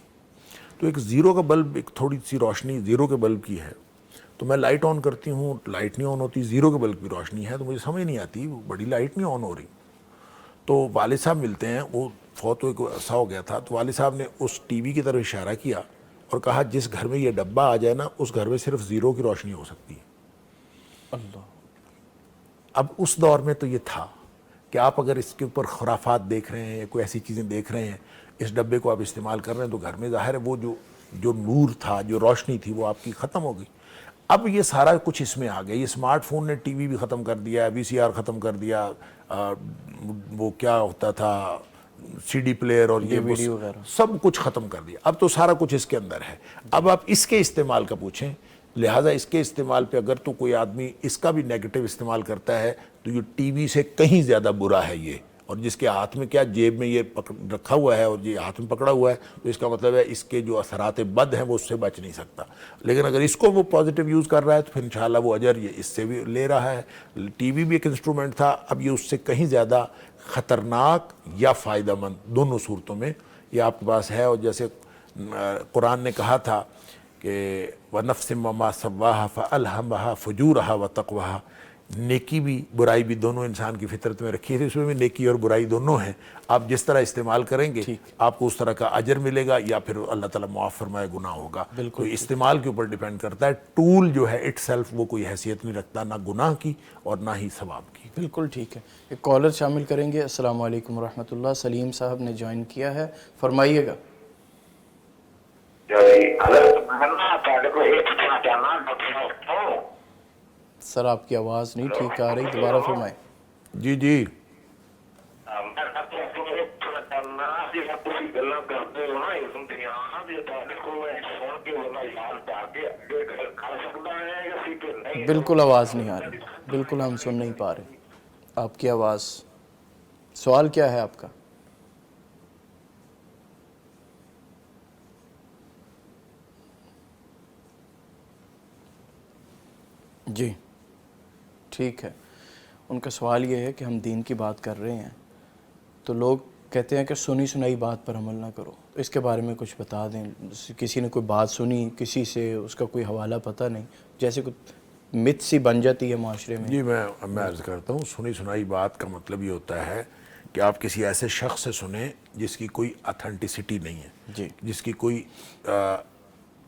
تو ایک زیرو کا بلب، ایک تھوڑی سی روشنی زیرو کے بلب کی ہے، تو میں لائٹ آن کرتی ہوں، لائٹ نہیں آن ہوتی، زیرو کے بلب کی روشنی ہے، تو مجھے سمجھ نہیں آتی بڑی لائٹ نہیں آن ہو رہی۔ تو والد صاحب ملتے ہیں، وہ فوت ہوئے کو عرصہ ہو گیا تھا، تو والد صاحب نے اس ٹی وی کی طرف اشارہ کیا اور کہا جس گھر میں یہ ڈبہ آ جائے نا، اس گھر میں صرف زیرو کی روشنی ہو سکتی ہے۔ اللہ۔ اب اس دور میں تو یہ تھا کہ آپ اگر اس کے اوپر خرافات دیکھ رہے ہیں یا کوئی ایسی چیزیں دیکھ رہے ہیں، اس ڈبے کو آپ استعمال کر رہے ہیں، تو گھر میں ظاہر ہے وہ جو نور تھا، جو روشنی تھی، وہ آپ کی ختم ہو گئی۔ اب یہ سارا کچھ اس میں آ گیا، یہ اسمارٹ فون نے ٹی وی بھی ختم کر دیا، وی سی آر ختم کر دیا، وہ کیا ہوتا تھا سی ڈی پلیئر، اور یہ ویڈیو وغیرہ سب کچھ ختم کر دیا۔ اب تو سارا کچھ اس کے اندر ہے۔ اب آپ اس کے استعمال کا پوچھیں، لہٰذا اس کے استعمال پہ اگر تو کوئی آدمی اس کا بھی نیگیٹو استعمال کرتا ہے تو یہ ٹی وی سے کہیں زیادہ برا ہے یہ، اور جس کے ہاتھ میں کیا جیب میں یہ رکھا ہوا ہے اور یہ ہاتھ میں پکڑا ہوا ہے، تو اس کا مطلب ہے اس کے جو اثرات بد ہیں وہ اس سے بچ نہیں سکتا. لیکن اگر اس کو وہ پازیٹیو یوز کر رہا ہے تو پھر انشاءاللہ وہ اجر یہ اس سے بھی لے رہا ہے. ٹی وی بھی ایک انسٹرومنٹ تھا، اب یہ اس سے کہیں زیادہ خطرناک یا فائدہ مند دونوں صورتوں میں یہ آپ کے پاس ہے. اور جیسے قرآن نے کہا تھا کہ وَنَفْسٍ وَمَا سَوَّاهَا فَأَلْهَمَهَا فُجُورَهَا وَتَقْوَاهَا، نیکی بھی برائی بھی دونوں انسان کی فطرت میں رکھی ہے، اس میں بھی نیکی اور برائی دونوں ہیں. آپ جس طرح استعمال کریں گے آپ کو اس طرح کا اجر ملے گا یا پھر اللہ تعالیٰ معاف فرمائے گناہ ہوگا. تو استعمال کے اوپر ڈیپینڈ کرتا ہے. ٹول جو ہے اٹ سیلف وہ کوئی حیثیت نہیں رکھتا نہ گناہ کی اور نہ ہی ثواب کی. بالکل ٹھیک ہے. ایک کالر شامل کریں گے. السلام علیکم ورحمۃ اللہ. سلیم صاحب نے جوائن کیا ہے، فرمائیے گا. سر آپ کی آواز نہیں ٹھیک آ رہی، دوبارہ فرمائیں. جی جی بالکل آواز نہیں آ رہی، بالکل ہم سن نہیں پا رہے آپ کی آواز. سوال کیا ہے آپ کا؟ جی ٹھیک ہے. ان کا سوال یہ ہے کہ ہم دین کی بات کر رہے ہیں تو لوگ کہتے ہیں کہ سنی سنائی بات پر عمل نہ کرو. اس کے بارے میں کچھ بتا دیں. کسی نے کوئی بات سنی کسی سے، اس کا کوئی حوالہ پتہ نہیں، جیسے کوئی مت سی بن جاتی ہے معاشرے میں. جی میں عرض کرتا ہوں، سنی سنائی بات کا مطلب یہ ہوتا ہے کہ آپ کسی ایسے شخص سے سنیں جس کی کوئی اتھینٹسٹی نہیں ہے، جی جس کی کوئی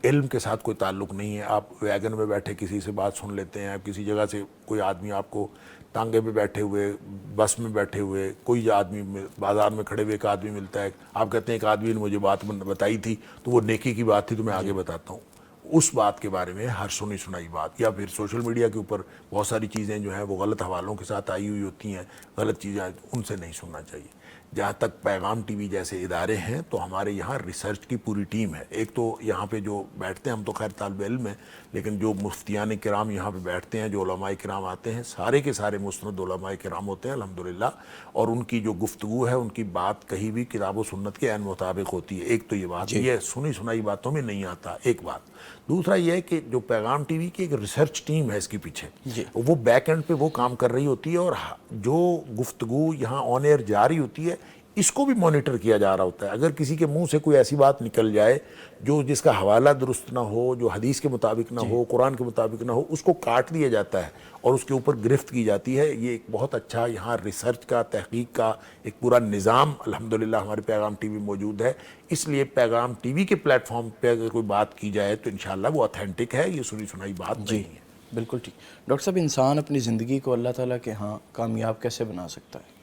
علم کے ساتھ کوئی تعلق نہیں ہے. آپ ویگن میں بیٹھے کسی سے بات سن لیتے ہیں، کسی جگہ سے کوئی آدمی آپ کو ٹانگے پہ بیٹھے ہوئے، بس میں بیٹھے ہوئے، کوئی آدمی بازار میں کھڑے ہوئے ایک آدمی ملتا ہے، آپ کہتے ہیں ایک آدمی نے مجھے بات بتائی تھی تو وہ نیکی کی بات تھی تو میں آگے بتاتا ہوں. اس بات کے بارے میں ہر سنی سنائی بات، یا پھر سوشل میڈیا کے اوپر بہت ساری چیزیں جو ہیں وہ غلط حوالوں کے ساتھ آئی ہوئی ہوتی ہیں، غلط چیزیں، ان سے نہیں سننا چاہیے. جہاں تک پیغام ٹی وی جیسے ادارے ہیں تو ہمارے یہاں ریسرچ کی پوری ٹیم ہے. ایک تو یہاں پہ جو بیٹھتے ہیں، ہم تو خیر طالب علم ہیں، لیکن جو مفتیان کرام یہاں پہ بیٹھتے ہیں، جو علماء کرام آتے ہیں، سارے کے سارے مستند علماء کرام ہوتے ہیں الحمدللہ. اور ان کی جو گفتگو ہے، ان کی بات کہیں بھی کتاب و سنت کے عین مطابق ہوتی ہے. ایک تو یہ بات، یہ سنی سنائی باتوں میں نہیں آتا، ایک بات. دوسرا یہ ہے کہ جو پیغام ٹی وی کی ایک ریسرچ ٹیم ہے اس کے پیچھے، وہ بیک اینڈ پہ وہ کام کر رہی ہوتی ہے، اور جو گفتگو یہاں آن ایئر جاری ہوتی ہے اس کو بھی مانیٹر کیا جا رہا ہوتا ہے. اگر کسی کے منہ سے کوئی ایسی بات نکل جائے جو جس کا حوالہ درست نہ ہو، جو حدیث کے مطابق نہ ہو، قرآن کے مطابق نہ ہو، اس کو کاٹ دیا جاتا ہے اور اس کے اوپر گرفت کی جاتی ہے. یہ ایک بہت اچھا یہاں ریسرچ کا، تحقیق کا ایک پورا نظام الحمدللہ ہمارے پیغام ٹی وی موجود ہے. اس لیے پیغام ٹی وی کے پلیٹ فارم پہ اگر کوئی بات کی جائے تو انشاءاللہ وہ اتھینٹک ہے، یہ سنی سنائی بات نہیں ہے. بالکل ٹھیک. ڈاکٹر صاحب، انسان اپنی زندگی کو اللہ تعالیٰ کے ہاں کامیاب کیسے بنا سکتا ہے؟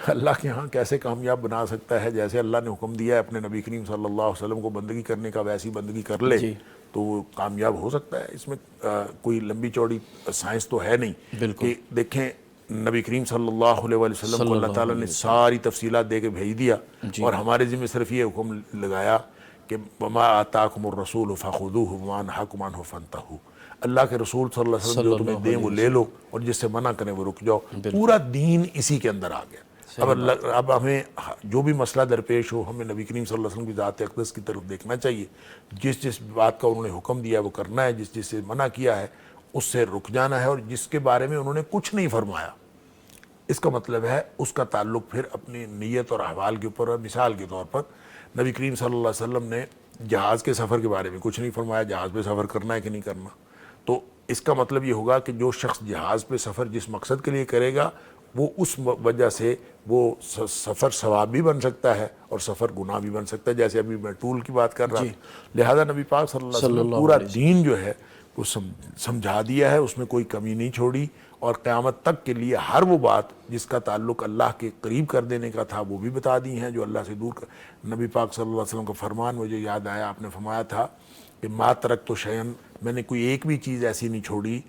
اللہ کے ہاں کیسے کامیاب بنا سکتا ہے؟ جیسے اللہ نے حکم دیا ہے اپنے نبی کریم صلی اللہ علیہ وسلم کو بندگی کرنے کا، ویسی بندگی کر لے تو وہ کامیاب ہو سکتا ہے. اس میں کوئی لمبی چوڑی سائنس تو ہے نہیں. کہ دیکھیں نبی کریم صلی اللہ علیہ وسلم کو اللہ تعالیٰ نے ساری تفصیلات دے کے بھیج دیا، اور ہمارے ذمہ صرف یہ حکم لگایا کہ وما آتاکم الرسول فخذوہ وما نہاکم عنہ فانتہوا. اللہ کے رسول صلی اللہ علیہ وسلم جو تمہیں دیں وہ لے لو، اور جس سے منع کریں وہ رک جاؤ. پورا دین اسی کے اندر آ گیا. اب ہمیں جو بھی مسئلہ درپیش ہو، ہمیں نبی کریم صلی اللہ علیہ وسلم کی ذات اقدس کی طرف دیکھنا چاہیے. جس بات کا انہوں نے حکم دیا وہ کرنا ہے، جس سے منع کیا ہے اس سے رک جانا ہے. اور جس کے بارے میں انہوں نے کچھ نہیں فرمایا، اس کا مطلب ہے اس کا تعلق پھر اپنی نیت اور احوال کے اوپر. مثال کے طور پر نبی کریم صلی اللہ علیہ وسلم نے جہاز کے سفر کے بارے میں کچھ نہیں فرمایا، جہاز پہ سفر کرنا ہے کہ نہیں کرنا. تو اس کا مطلب یہ ہوگا کہ جو شخص جہاز پہ سفر جس مقصد کے لیے کرے گا وہ اس وجہ سے وہ سفر ثواب بھی بن سکتا ہے اور سفر گناہ بھی بن سکتا ہے. جیسے ابھی میں ٹول کی بات کر رہا تھا، لہذا نبی پاک صلی اللہ علیہ وسلم پورا دین جو ہے وہ سمجھا دیا ہے، اس میں کوئی کمی نہیں چھوڑی. اور قیامت تک کے لیے ہر وہ بات جس کا تعلق اللہ کے قریب کر دینے کا تھا وہ بھی بتا دی ہیں، جو اللہ سے دور کر. نبی پاک صلی اللہ علیہ وسلم کا فرمان مجھے یاد آیا، آپ نے فرمایا تھا کہ ما ترکت شیئا، میں نے کوئی ایک بھی چیز ایسی نہیں چھوڑی،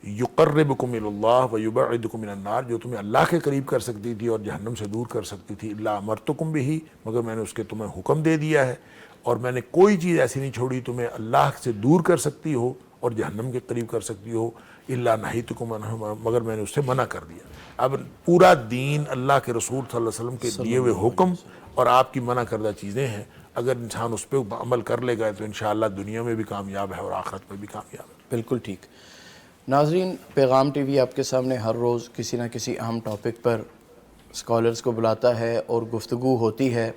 یقربکم الی اللہ ویبعدکم من النار، جو تمہیں اللہ کے قریب کر سکتی تھی اور جہنم سے دور کر سکتی تھی، الا امرتکم بہ، مگر میں نے اس کے تمہیں حکم دے دیا ہے. اور میں نے کوئی چیز ایسی نہیں چھوڑی تمہیں اللہ سے دور کر سکتی ہو اور جہنم کے قریب کر سکتی ہو، الا نہیتکم عنہ، مگر میں نے اس سے منع کر دیا۔ اب پورا دین اللہ کے رسول صلی اللہ علیہ وسلم کے دیے ہوئے حکم اور آپ کی منع کردہ چیزیں ہیں، اگر انسان اس پہ عمل کر لے گا تو انشاءاللہ دنیا میں بھی کامیاب ہے اور آخرت میں بھی کامیاب ہے۔ بالکل ٹھیک۔ ناظرین، پیغام ٹی وی آپ کے سامنے ہر روز کسی نہ کسی اہم ٹاپک پر اسکالرز کو بلاتا ہے اور گفتگو ہوتی ہے۔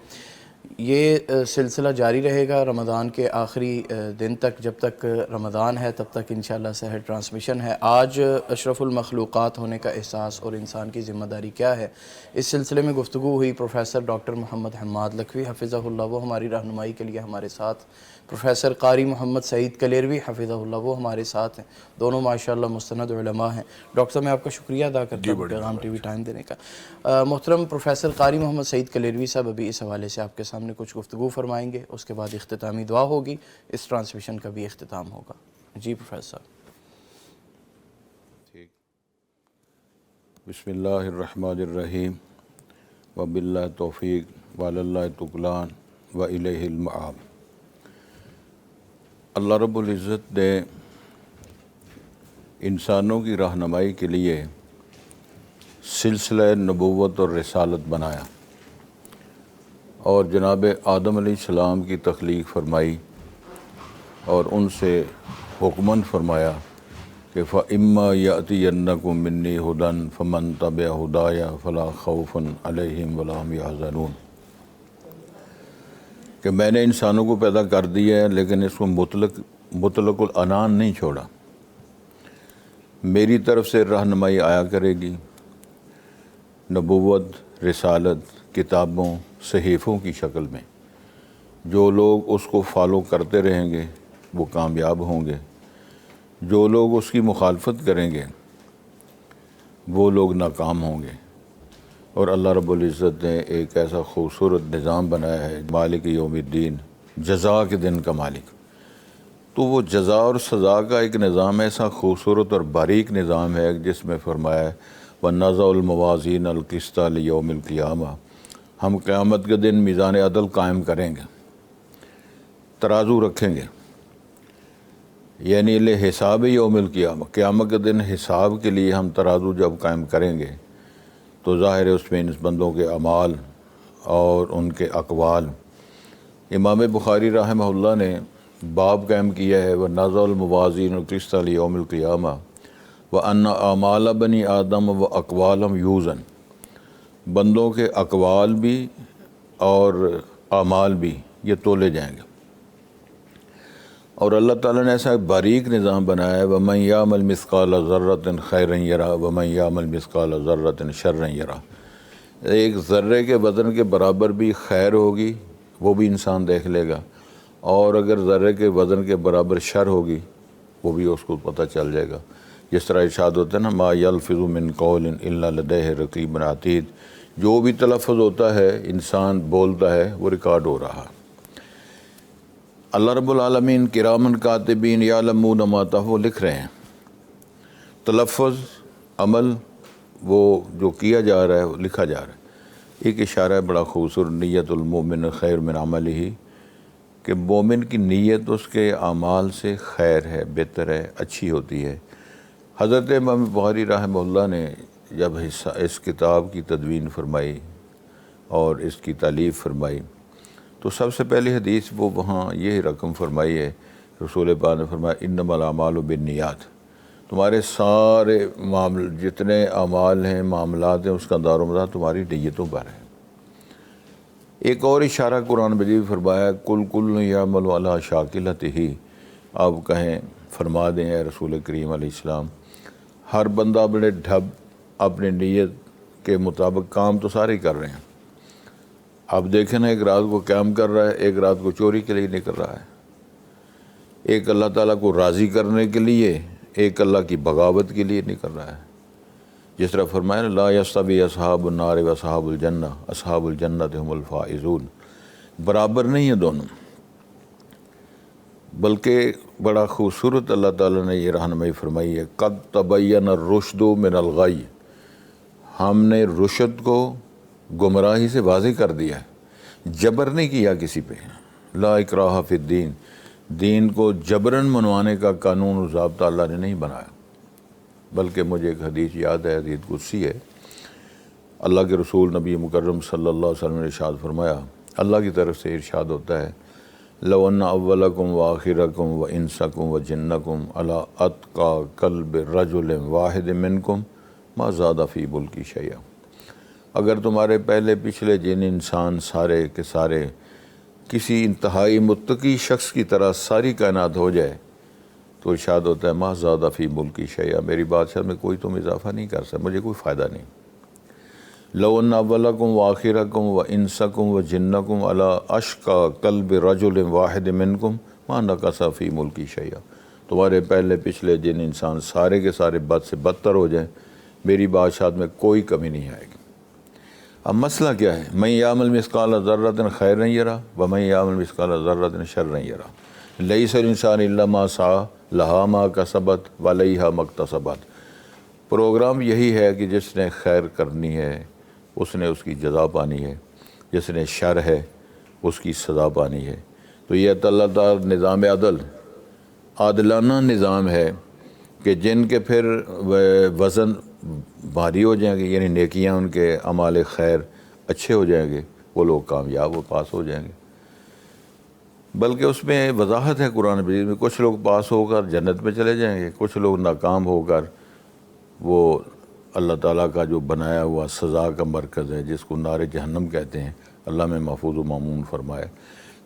یہ سلسلہ جاری رہے گا رمضان کے آخری دن تک، جب تک رمضان ہے تب تک انشاءاللہ سحر ٹرانسمیشن ہے۔ آج اشرف المخلوقات ہونے کا احساس اور انسان کی ذمہ داری کیا ہے، اس سلسلے میں گفتگو ہوئی پروفیسر ڈاکٹر محمد حماد لکھوی حفظہ اللہ، وہ ہماری رہنمائی کے لیے ہمارے ساتھ، پروفیسر قاری محمد سعید کلیروی حفظہ اللہ، وہ ہمارے ساتھ ہیں، دونوں ماشاءاللہ مستند علماء ہیں۔ ڈاکٹر صاحب میں آپ کا شکریہ ادا کرتا ہوں پیغام ٹی وی ٹائم دینے کا۔ محترم پروفیسر قاری محمد سعید کلیروی صاحب ابھی اس حوالے سے آپ کے سامنے کچھ گفتگو فرمائیں گے، اس کے بعد اختتامی دعا ہوگی، اس ٹرانسمیشن کا بھی اختتام ہوگا۔ جی پروفیسر صاحب۔ ٹھیک۔ بسم اللہ الرحمن الرحیم، وباللہ توفیق وعلی اللہ تکلان والیہ المآب۔ اللہ رب العزت نے انسانوں کی رہنمائی کے لیے سلسلہ نبوت اور رسالت بنایا اور جناب آدم علیہ السلام کی تخلیق فرمائی اور ان سے حکماً فرمایا کہ فَإِمَّا يَأْتِيَنَّكُم مِّنِّي هُدًى فَمَن تَبِعَ هُدَايَ فَلَا خَوْفٌ عَلَيْهِمْ وَلَا هُمْ يَحْزَنُونَ، کہ میں نے انسانوں کو پیدا کر دیا ہے لیکن اس کو مطلق العنان نہیں چھوڑا، میری طرف سے رہنمائی آیا کرے گی، نبوت، رسالت، کتابوں، صحیفوں کی شکل میں۔ جو لوگ اس کو فالو کرتے رہیں گے وہ کامیاب ہوں گے، جو لوگ اس کی مخالفت کریں گے وہ لوگ ناکام ہوں گے۔ اور اللہ رب العزت نے ایک ایسا خوبصورت نظام بنایا ہے، مالک یوم الدین، جزا کے دن کا مالک۔ تو وہ جزا اور سزا کا ایک نظام ایسا خوبصورت اور باریک نظام ہے جس میں فرمایا ہے وَنَضَعُ الْمَوَازِينَ الْقِسْطَ لِيَوْمِ الْقِيَامَةِ، ہم قیامت کے دن میزان عدل قائم کریں گے، ترازو رکھیں گے، یعنی حساب یوم القیامہ، قیامت کے دن حساب کے لیے ہم ترازو جب قائم کریں گے تو ظاہر ہے اس میں ان بندوں کے اعمال اور ان کے اقوال۔ امام بخاری رحمہ اللہ نے باب قائم کیا ہے وَنَضَعُ الْمَوَازِينَ الْقِسْطَ لِيَوْمِ الْقِيَامَةِ وَأَنَّ أَعْمَالَ بَنِي آدَمَ وَأَقْوَالَهُمْ يُوزَنُ، بندوں کے اقوال بھی اور اعمال بھی یہ تولے جائیں گے۔ اور اللہ تعالیٰ نے ایسا باریک نظام بنایا ہے وَمَن يَعْمَلْ مِثْقَالَ ذَرَّةٍ خَيْرًا يَرَهُ وَمَن يَعْمَلْ مِثْقَالَ ذَرَّةٍ شَرًّا يَرَهُ، ایک ذرے کے وزن کے برابر بھی خیر ہوگی وہ بھی انسان دیکھ لے گا، اور اگر ذرے کے وزن کے برابر شر ہوگی وہ بھی اس کو پتہ چل جائے گا۔ جس طرح ارشاد ہوتا ہے نا مَا يَلْفِظُ مِن قَوْلٍ إِلَّا لَدَيْهِ رَقِيبٌ عَتِيدٌ، جو بھی تلفظ ہوتا ہے انسان بولتا ہے وہ ریکارڈ ہو رہا۔ اللہ رب العالمین کرامن کاتبین یعلمون ما تفعلون، وہ لکھ رہے ہیں، تلفظ، عمل وہ جو کیا جا رہا ہے وہ لکھا جا رہا ہے۔ ایک اشارہ ہے بڑا خوبصورت، نیت المومن خیر من عملہ، کہ مومن کی نیت اس کے اعمال سے خیر ہے، بہتر ہے، اچھی ہوتی ہے۔ حضرت امام بخاری رحمہ اللہ نے جب اس کتاب کی تدوین فرمائی اور اس کی تالیف فرمائی تو سب سے پہلی حدیث وہ وہاں یہ رقم فرمائی ہے، رسول پاک نے فرمایا انما الاعمال بالنیات، تمہارے سارے جتنے اعمال ہیں، معاملات ہیں، اس کا دار و مدار تمہاری نیتوں پر ہے۔ ایک اور اشارہ قرآن مجید فرمایا کل کل یعمل علی شاکلتہ، آپ کہیں فرما دیں اے رسول کریم علیہ السلام، ہر بندہ بڑے ڈھب اپنے نیت کے مطابق کام تو سارے کر رہے ہیں۔ آپ دیکھیں نا، ایک رات کو قیام کر رہا ہے، ایک رات کو چوری کے لیے نکل رہا ہے، ایک اللہ تعالیٰ کو راضی کرنے کے لیے، ایک اللہ کی بغاوت کے لیے نکل رہا ہے۔ جس طرح فرمایا نا لا یستوی اصحاب النار و اصحاب الجنہ، اصحاب الجنۃ هم الفائزون، برابر نہیں ہیں دونوں، بلکہ بڑا خوبصورت اللہ تعالیٰ نے یہ رہنمائی فرمائی ہے قد تبین الرشد من الغی، ہم نے رشد کو گمراہی سے واضح کر دیا ہے، جبر نہیں کیا کسی پہ، لا اکراہ فی الدین، دین کو جبراً منوانے کا قانون و ضابطہ اللہ نے نہیں بنایا، بلکہ مجھے ایک حدیث یاد ہے، حدیث قدسی ہے۔ اللہ کے رسول نبی مکرم صلی اللہ علیہ وسلم نے ارشاد فرمایا، اللہ کی طرف سے ارشاد ہوتا ہے، لو ان اولکم و آخرکم و انسکم و جنکم علی اتقى قلب رجل واحد منکم ما زاد فی ملکی شیئا۔ اگر تمہارے پہلے پچھلے جن انسان سارے کے سارے کسی انتہائی متقی شخص کی طرح ساری کائنات ہو جائے تو ارشاد ہوتا ہے ما زاد فی ملکی شیئا، میری بادشاہ میں کوئی تم اضافہ نہیں کر سکتے، مجھے کوئی فائدہ نہیں۔ لو ان اولکم و آخرکم و انسکم و جنکم علی اشقى قلب رجل واحد منکم ما نقص فی ملکی شیئا، تمہارے پہلے پچھلے جن انسان سارے کے سارے بد سے بدتر ہو جائیں، میری بادشاہت میں کوئی کمی نہیں آئے گی۔ اب مسئلہ کیا ہے؟ من یعمل مثقال ذرۃ خیرا یرہ ومن یعمل مثقال ذرۃ شرا یرہ، لیس الانسان الا ما سعی لہا ما کسبت وعلیہا ما اکتسبت۔ پروگرام یہی ہے کہ جس نے خیر کرنی ہے اس نے اس کی جزا پانی ہے، جس نے شر ہے اس کی سزا پانی ہے۔ تو یہ اللہ تعالیٰ نظام عدل، عادلانہ نظام ہے کہ جن کے پھر وزن بھاری ہو جائیں گے، یعنی نیکیاں ان کے اعمال خیر اچھے ہو جائیں گے، وہ لوگ کامیاب و پاس ہو جائیں گے۔ بلکہ اس میں وضاحت ہے قرآن مجید میں، کچھ لوگ پاس ہو کر جنت میں چلے جائیں گے، کچھ لوگ ناکام ہو کر وہ اللہ تعالیٰ کا جو بنایا ہوا سزا کا مرکز ہے جس کو نار جہنم کہتے ہیں، اللہ میں محفوظ و مامون فرمائے۔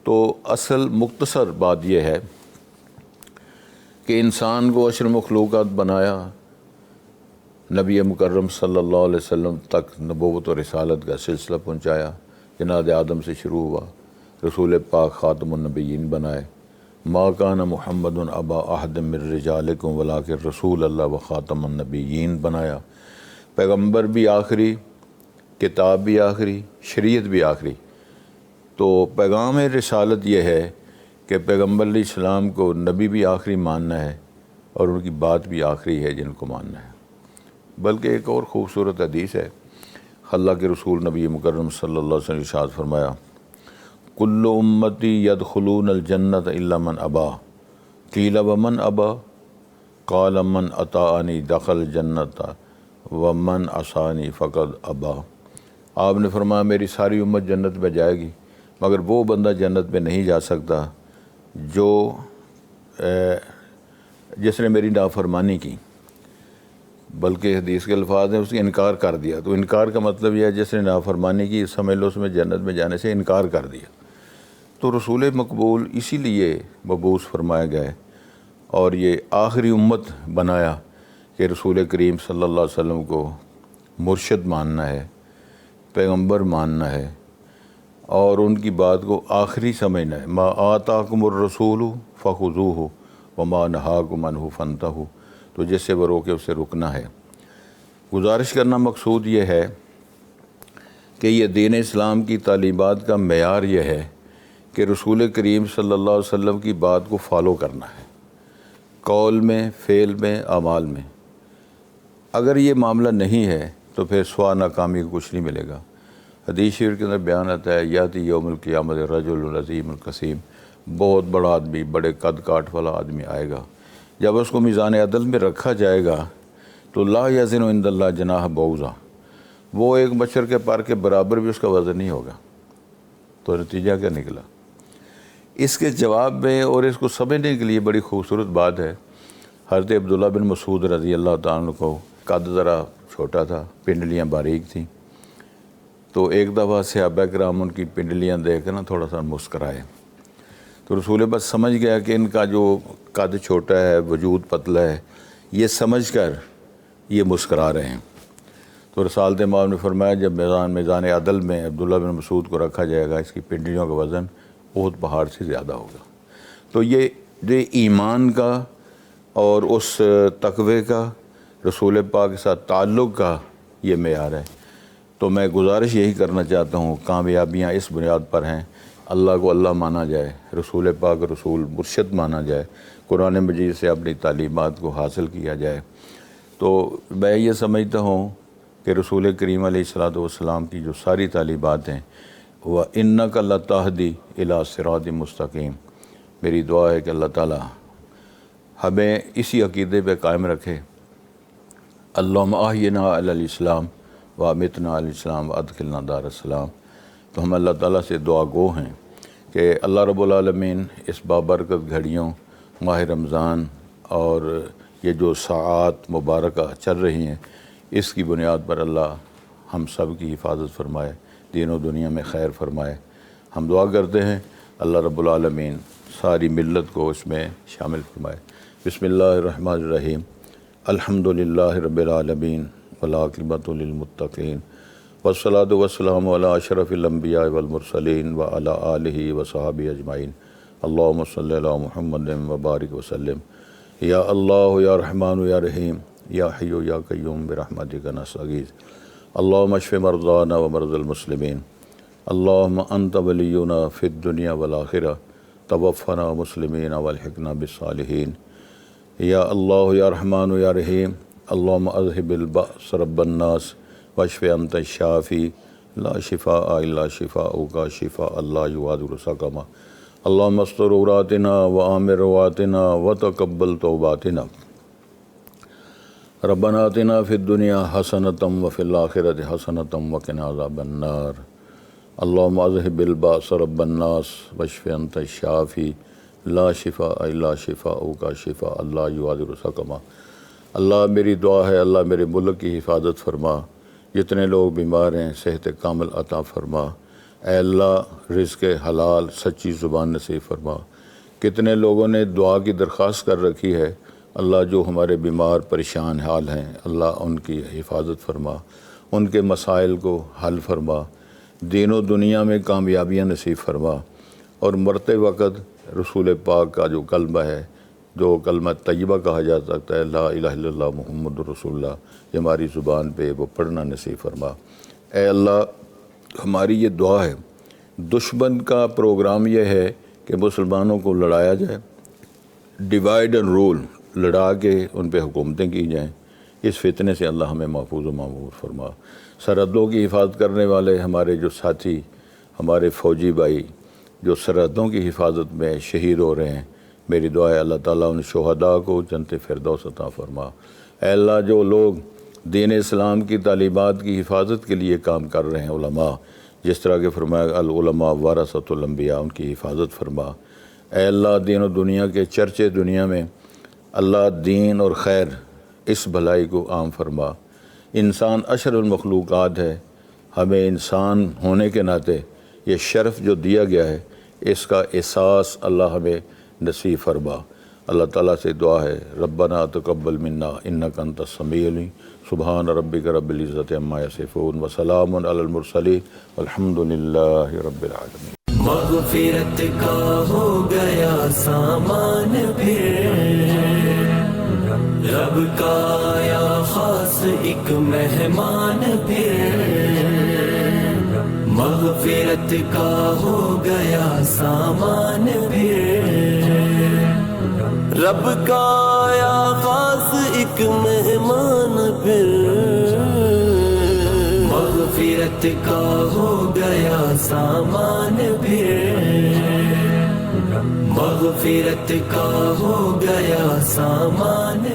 تو اصل مختصر بات یہ ہے کہ انسان کو اشرف مخلوقات بنایا، نبی مکرم صلی اللہ علیہ وسلم تک نبوت و رسالت کا سلسلہ پہنچایا، جناب آدم سے شروع ہوا، رسول پاک خاتم النبیین بنائے۔ ما کان محمد ابا احد من رجالکم ولکن رسول اللہ و خاتم النبیین بنایا۔ پیغمبر بھی آخری، کتاب بھی آخری، شریعت بھی آخری۔ تو پیغام رسالت یہ ہے کہ پیغمبر علیہ السلام کو نبی بھی آخری ماننا ہے اور ان کی بات بھی آخری ہے جن کو ماننا ہے۔ بلکہ ایک اور خوبصورت حدیث ہے، اللہ کے رسول نبی مکرم صلی اللہ علیہ وسلم ارشاد فرمایا، کل امتی یدخلون الجنت الا من ابا، قیل ومن ابا، قال من اطاعنی دخل الجنت ومن عصانی فقد ابا۔ آپ نے فرمایا میری ساری امت جنت میں جائے گی مگر وہ بندہ جنت میں نہیں جا سکتا جو جس نے میری نافرمانی کی۔ بلکہ حدیث کے الفاظ ہیں اس نے انکار کر دیا۔ تو انکار کا مطلب یہ ہے جس نے نافرمانی کی سمجھ لو اس میں جنت میں جانے سے انکار کر دیا۔ تو رسول مقبول اسی لیے مبعوث فرمایا گیا ہے اور یہ آخری امت بنایا کہ رسول کریم صلی اللہ علیہ وسلم کو مرشد ماننا ہے، پیغمبر ماننا ہے اور ان کی بات کو آخری سمجھنا ہے۔ ما آتاکم الرسول فخذوہ وما نہاکم عنہ فانتہوا، تو جس سے وہ روکے اس سے رکنا ہے۔ گزارش کرنا مقصود یہ ہے کہ یہ دین اسلام کی تعلیمات کا معیار یہ ہے کہ رسول کریم صلی اللہ علیہ وسلم کی بات کو فالو کرنا ہے، قول میں، فعل میں، اعمال میں۔ اگر یہ معاملہ نہیں ہے تو پھر سوا ناکامی کو کچھ نہیں ملے گا۔ حدیث شریف کے اندر بیان آتا ہے، یاتی یوم القیامت رجل العظیم القسیم، بہت بڑا آدمی، بڑے قد کاٹ والا آدمی آئے گا، جب اس کو میزان عدل میں رکھا جائے گا تو لا یزن عند اللہ جناح بعوضہ، وہ ایک مچھر کے پر کے برابر بھی اس کا وزن نہیں ہوگا۔ تو نتیجہ کیا نکلا؟ اس کے جواب میں اور اس کو سمجھنے کے لیے بڑی خوبصورت بات ہے۔ حضرت عبداللہ بن مسعود رضی اللہ تعالیٰ عنہ کو قد ذرا چھوٹا تھا، پنڈلیاں باریک تھیں، تو ایک دفعہ صحابہ کرام ان کی پنڈلیاں دیکھ کر تھوڑا سا مسکرائے۔ تو رسول بس سمجھ گیا کہ ان کا جو قد چھوٹا ہے، وجود پتلا ہے، یہ سمجھ کر یہ مسکرا رہے ہیں۔ تو رسالت مآب نے فرمایا جب میزان عدل میں عبداللہ بن مسعود کو رکھا جائے گا اس کی پنڈلیوں کا وزن احد پہاڑ سے زیادہ ہوگا۔ تو یہ ایمان کا اور اس تقوی کا، رسول پاک کے ساتھ تعلق کا یہ معیار ہے۔ تو میں گزارش یہی کرنا چاہتا ہوں، کامیابیاں اس بنیاد پر ہیں، اللہ کو اللہ مانا جائے، رسول پاک رسول مرشد مانا جائے، قرآن مجید سے اپنی تعلیمات کو حاصل کیا جائے۔ تو میں یہ سمجھتا ہوں کہ رسول کریم علیہ الصلوۃ والسلام کی جو ساری تعلیمات ہیں وہ اِنَّکَ لَتَہْدِی اِلیٰ صِرَاطٍ مستقیم، میری دعا ہے کہ اللہ تعالیٰ ہمیں اسی عقیدے پہ قائم رکھے. اللہم احینا علی الاسلام و امیتنا علی الاسلام و ادخلنا دار السلام. تو ہم اللہ تعالیٰ سے دعا گو ہیں کہ اللہ رب العالمین اس بابرکت گھڑیوں ماہ رمضان اور یہ جو ساعات مبارکہ چل رہی ہیں اس کی بنیاد پر اللہ ہم سب کی حفاظت فرمائے، دین و دنیا میں خیر فرمائے. ہم دعا کرتے ہیں اللہ رب العالمین ساری ملت کو اس میں شامل فرمائے. بسم اللہ الرحمن الرحیم. الحمدللہ رب العالمین والعاقبۃ للمتقین والصلاۃ والسلام علی اشرف الانبیاء والمرسلین وعلی آلہ وصحبہ اجمعین. اللہم صلی علی محمد وبارک وسلم. یا اللہ یا رحمان یا رحیم یا حی یا قیوم برحمتک نستغیث. اللہم اشف مرضانا ومرضى المسلمین. اللہم انت ولینا فی الدنیا والآخرہ توفنا مسلمین والحقنا بالصالحین. یا اللہ یا رحمان یا رحیم. اللہم اذہب البأس رب الناس واشف انت الشافی لا شفاء الا شفاؤک شفاء لا یغادر سقما. اللہم استر عوراتنا وآمن رواتنا وتقبل توباتنا. ربنا آتنا فی الدنیا حسنۃ وفی الآخرۃ حسنۃ وقنا عذاب النار. اللہم اذہب البأس رب الناس واشف انت الشافی لا شفاء الا شفاؤک شفاء لا یغادر سقما. اللہ میری دعا ہے اللہ میرے ملک کی حفاظت فرما. جتنے لوگ بیمار ہیں صحت کامل عطا فرما. اے اللہ رزق حلال سچی زبان نصیب فرما. کتنے لوگوں نے دعا کی درخواست کر رکھی ہے، اللہ جو ہمارے بیمار پریشان حال ہیں اللہ ان کی حفاظت فرما، ان کے مسائل کو حل فرما، دین و دنیا میں کامیابیاں نصیب فرما. اور مرتے وقت رسول پاک کا جو کلمہ ہے، جو کلمہ طیبہ کہا جا سکتا ہے، لا الہ الا اللہ محمد رسول اللہ، یہ ہماری زبان پہ وہ پڑھنا نصیب فرما. اے اللہ ہماری یہ دعا ہے، دشمن کا پروگرام یہ ہے کہ مسلمانوں کو لڑایا جائے، ڈیوائڈ اینڈ رول، لڑا کے ان پہ حکومتیں کی جائیں. اس فتنے سے اللہ ہمیں محفوظ و معمور فرما. سرحدوں کی حفاظت کرنے والے ہمارے جو ساتھی، ہمارے فوجی بھائی جو سرحدوں کی حفاظت میں شہید ہو رہے ہیں، میری دعا ہے اللہ تعالیٰ ان شہداء کو جنت فردوس عطا فرما. اے اللہ جو لوگ دین اسلام کی تعلیمات کی حفاظت کے لیے کام کر رہے ہیں، علماء، جس طرح کہ فرمایا العلماء ورثۃ الانبیاء، ان کی حفاظت فرما. اے اللہ دین و دنیا کے چرچے دنیا میں اللہ دین اور خیر اس بھلائی کو عام فرما. انسان اشرف المخلوقات ہے، ہمیں انسان ہونے کے ناطے یہ شرف جو دیا گیا ہے اس کا احساس اللہ ہمیں نصیب فرما. اللہ تعالیٰ سے دعا ہے ربنا تقبل منا انک انت السمیع العلیم. سبحان ربک رب العزت عما یصفون وسلام علی المرسلین والحمد للہ رب العالمین. مغفرت کا ہو گیا سامان پھر، رب کا آیا خاص ایک مہمان پھر. مغفرت کا ہو گیا سامان پھر، رب کا آیا خاص ایک مہمان پھر. مغفرت کا ہو گیا سامان پھر، مغفرت کا ہو گیا سامان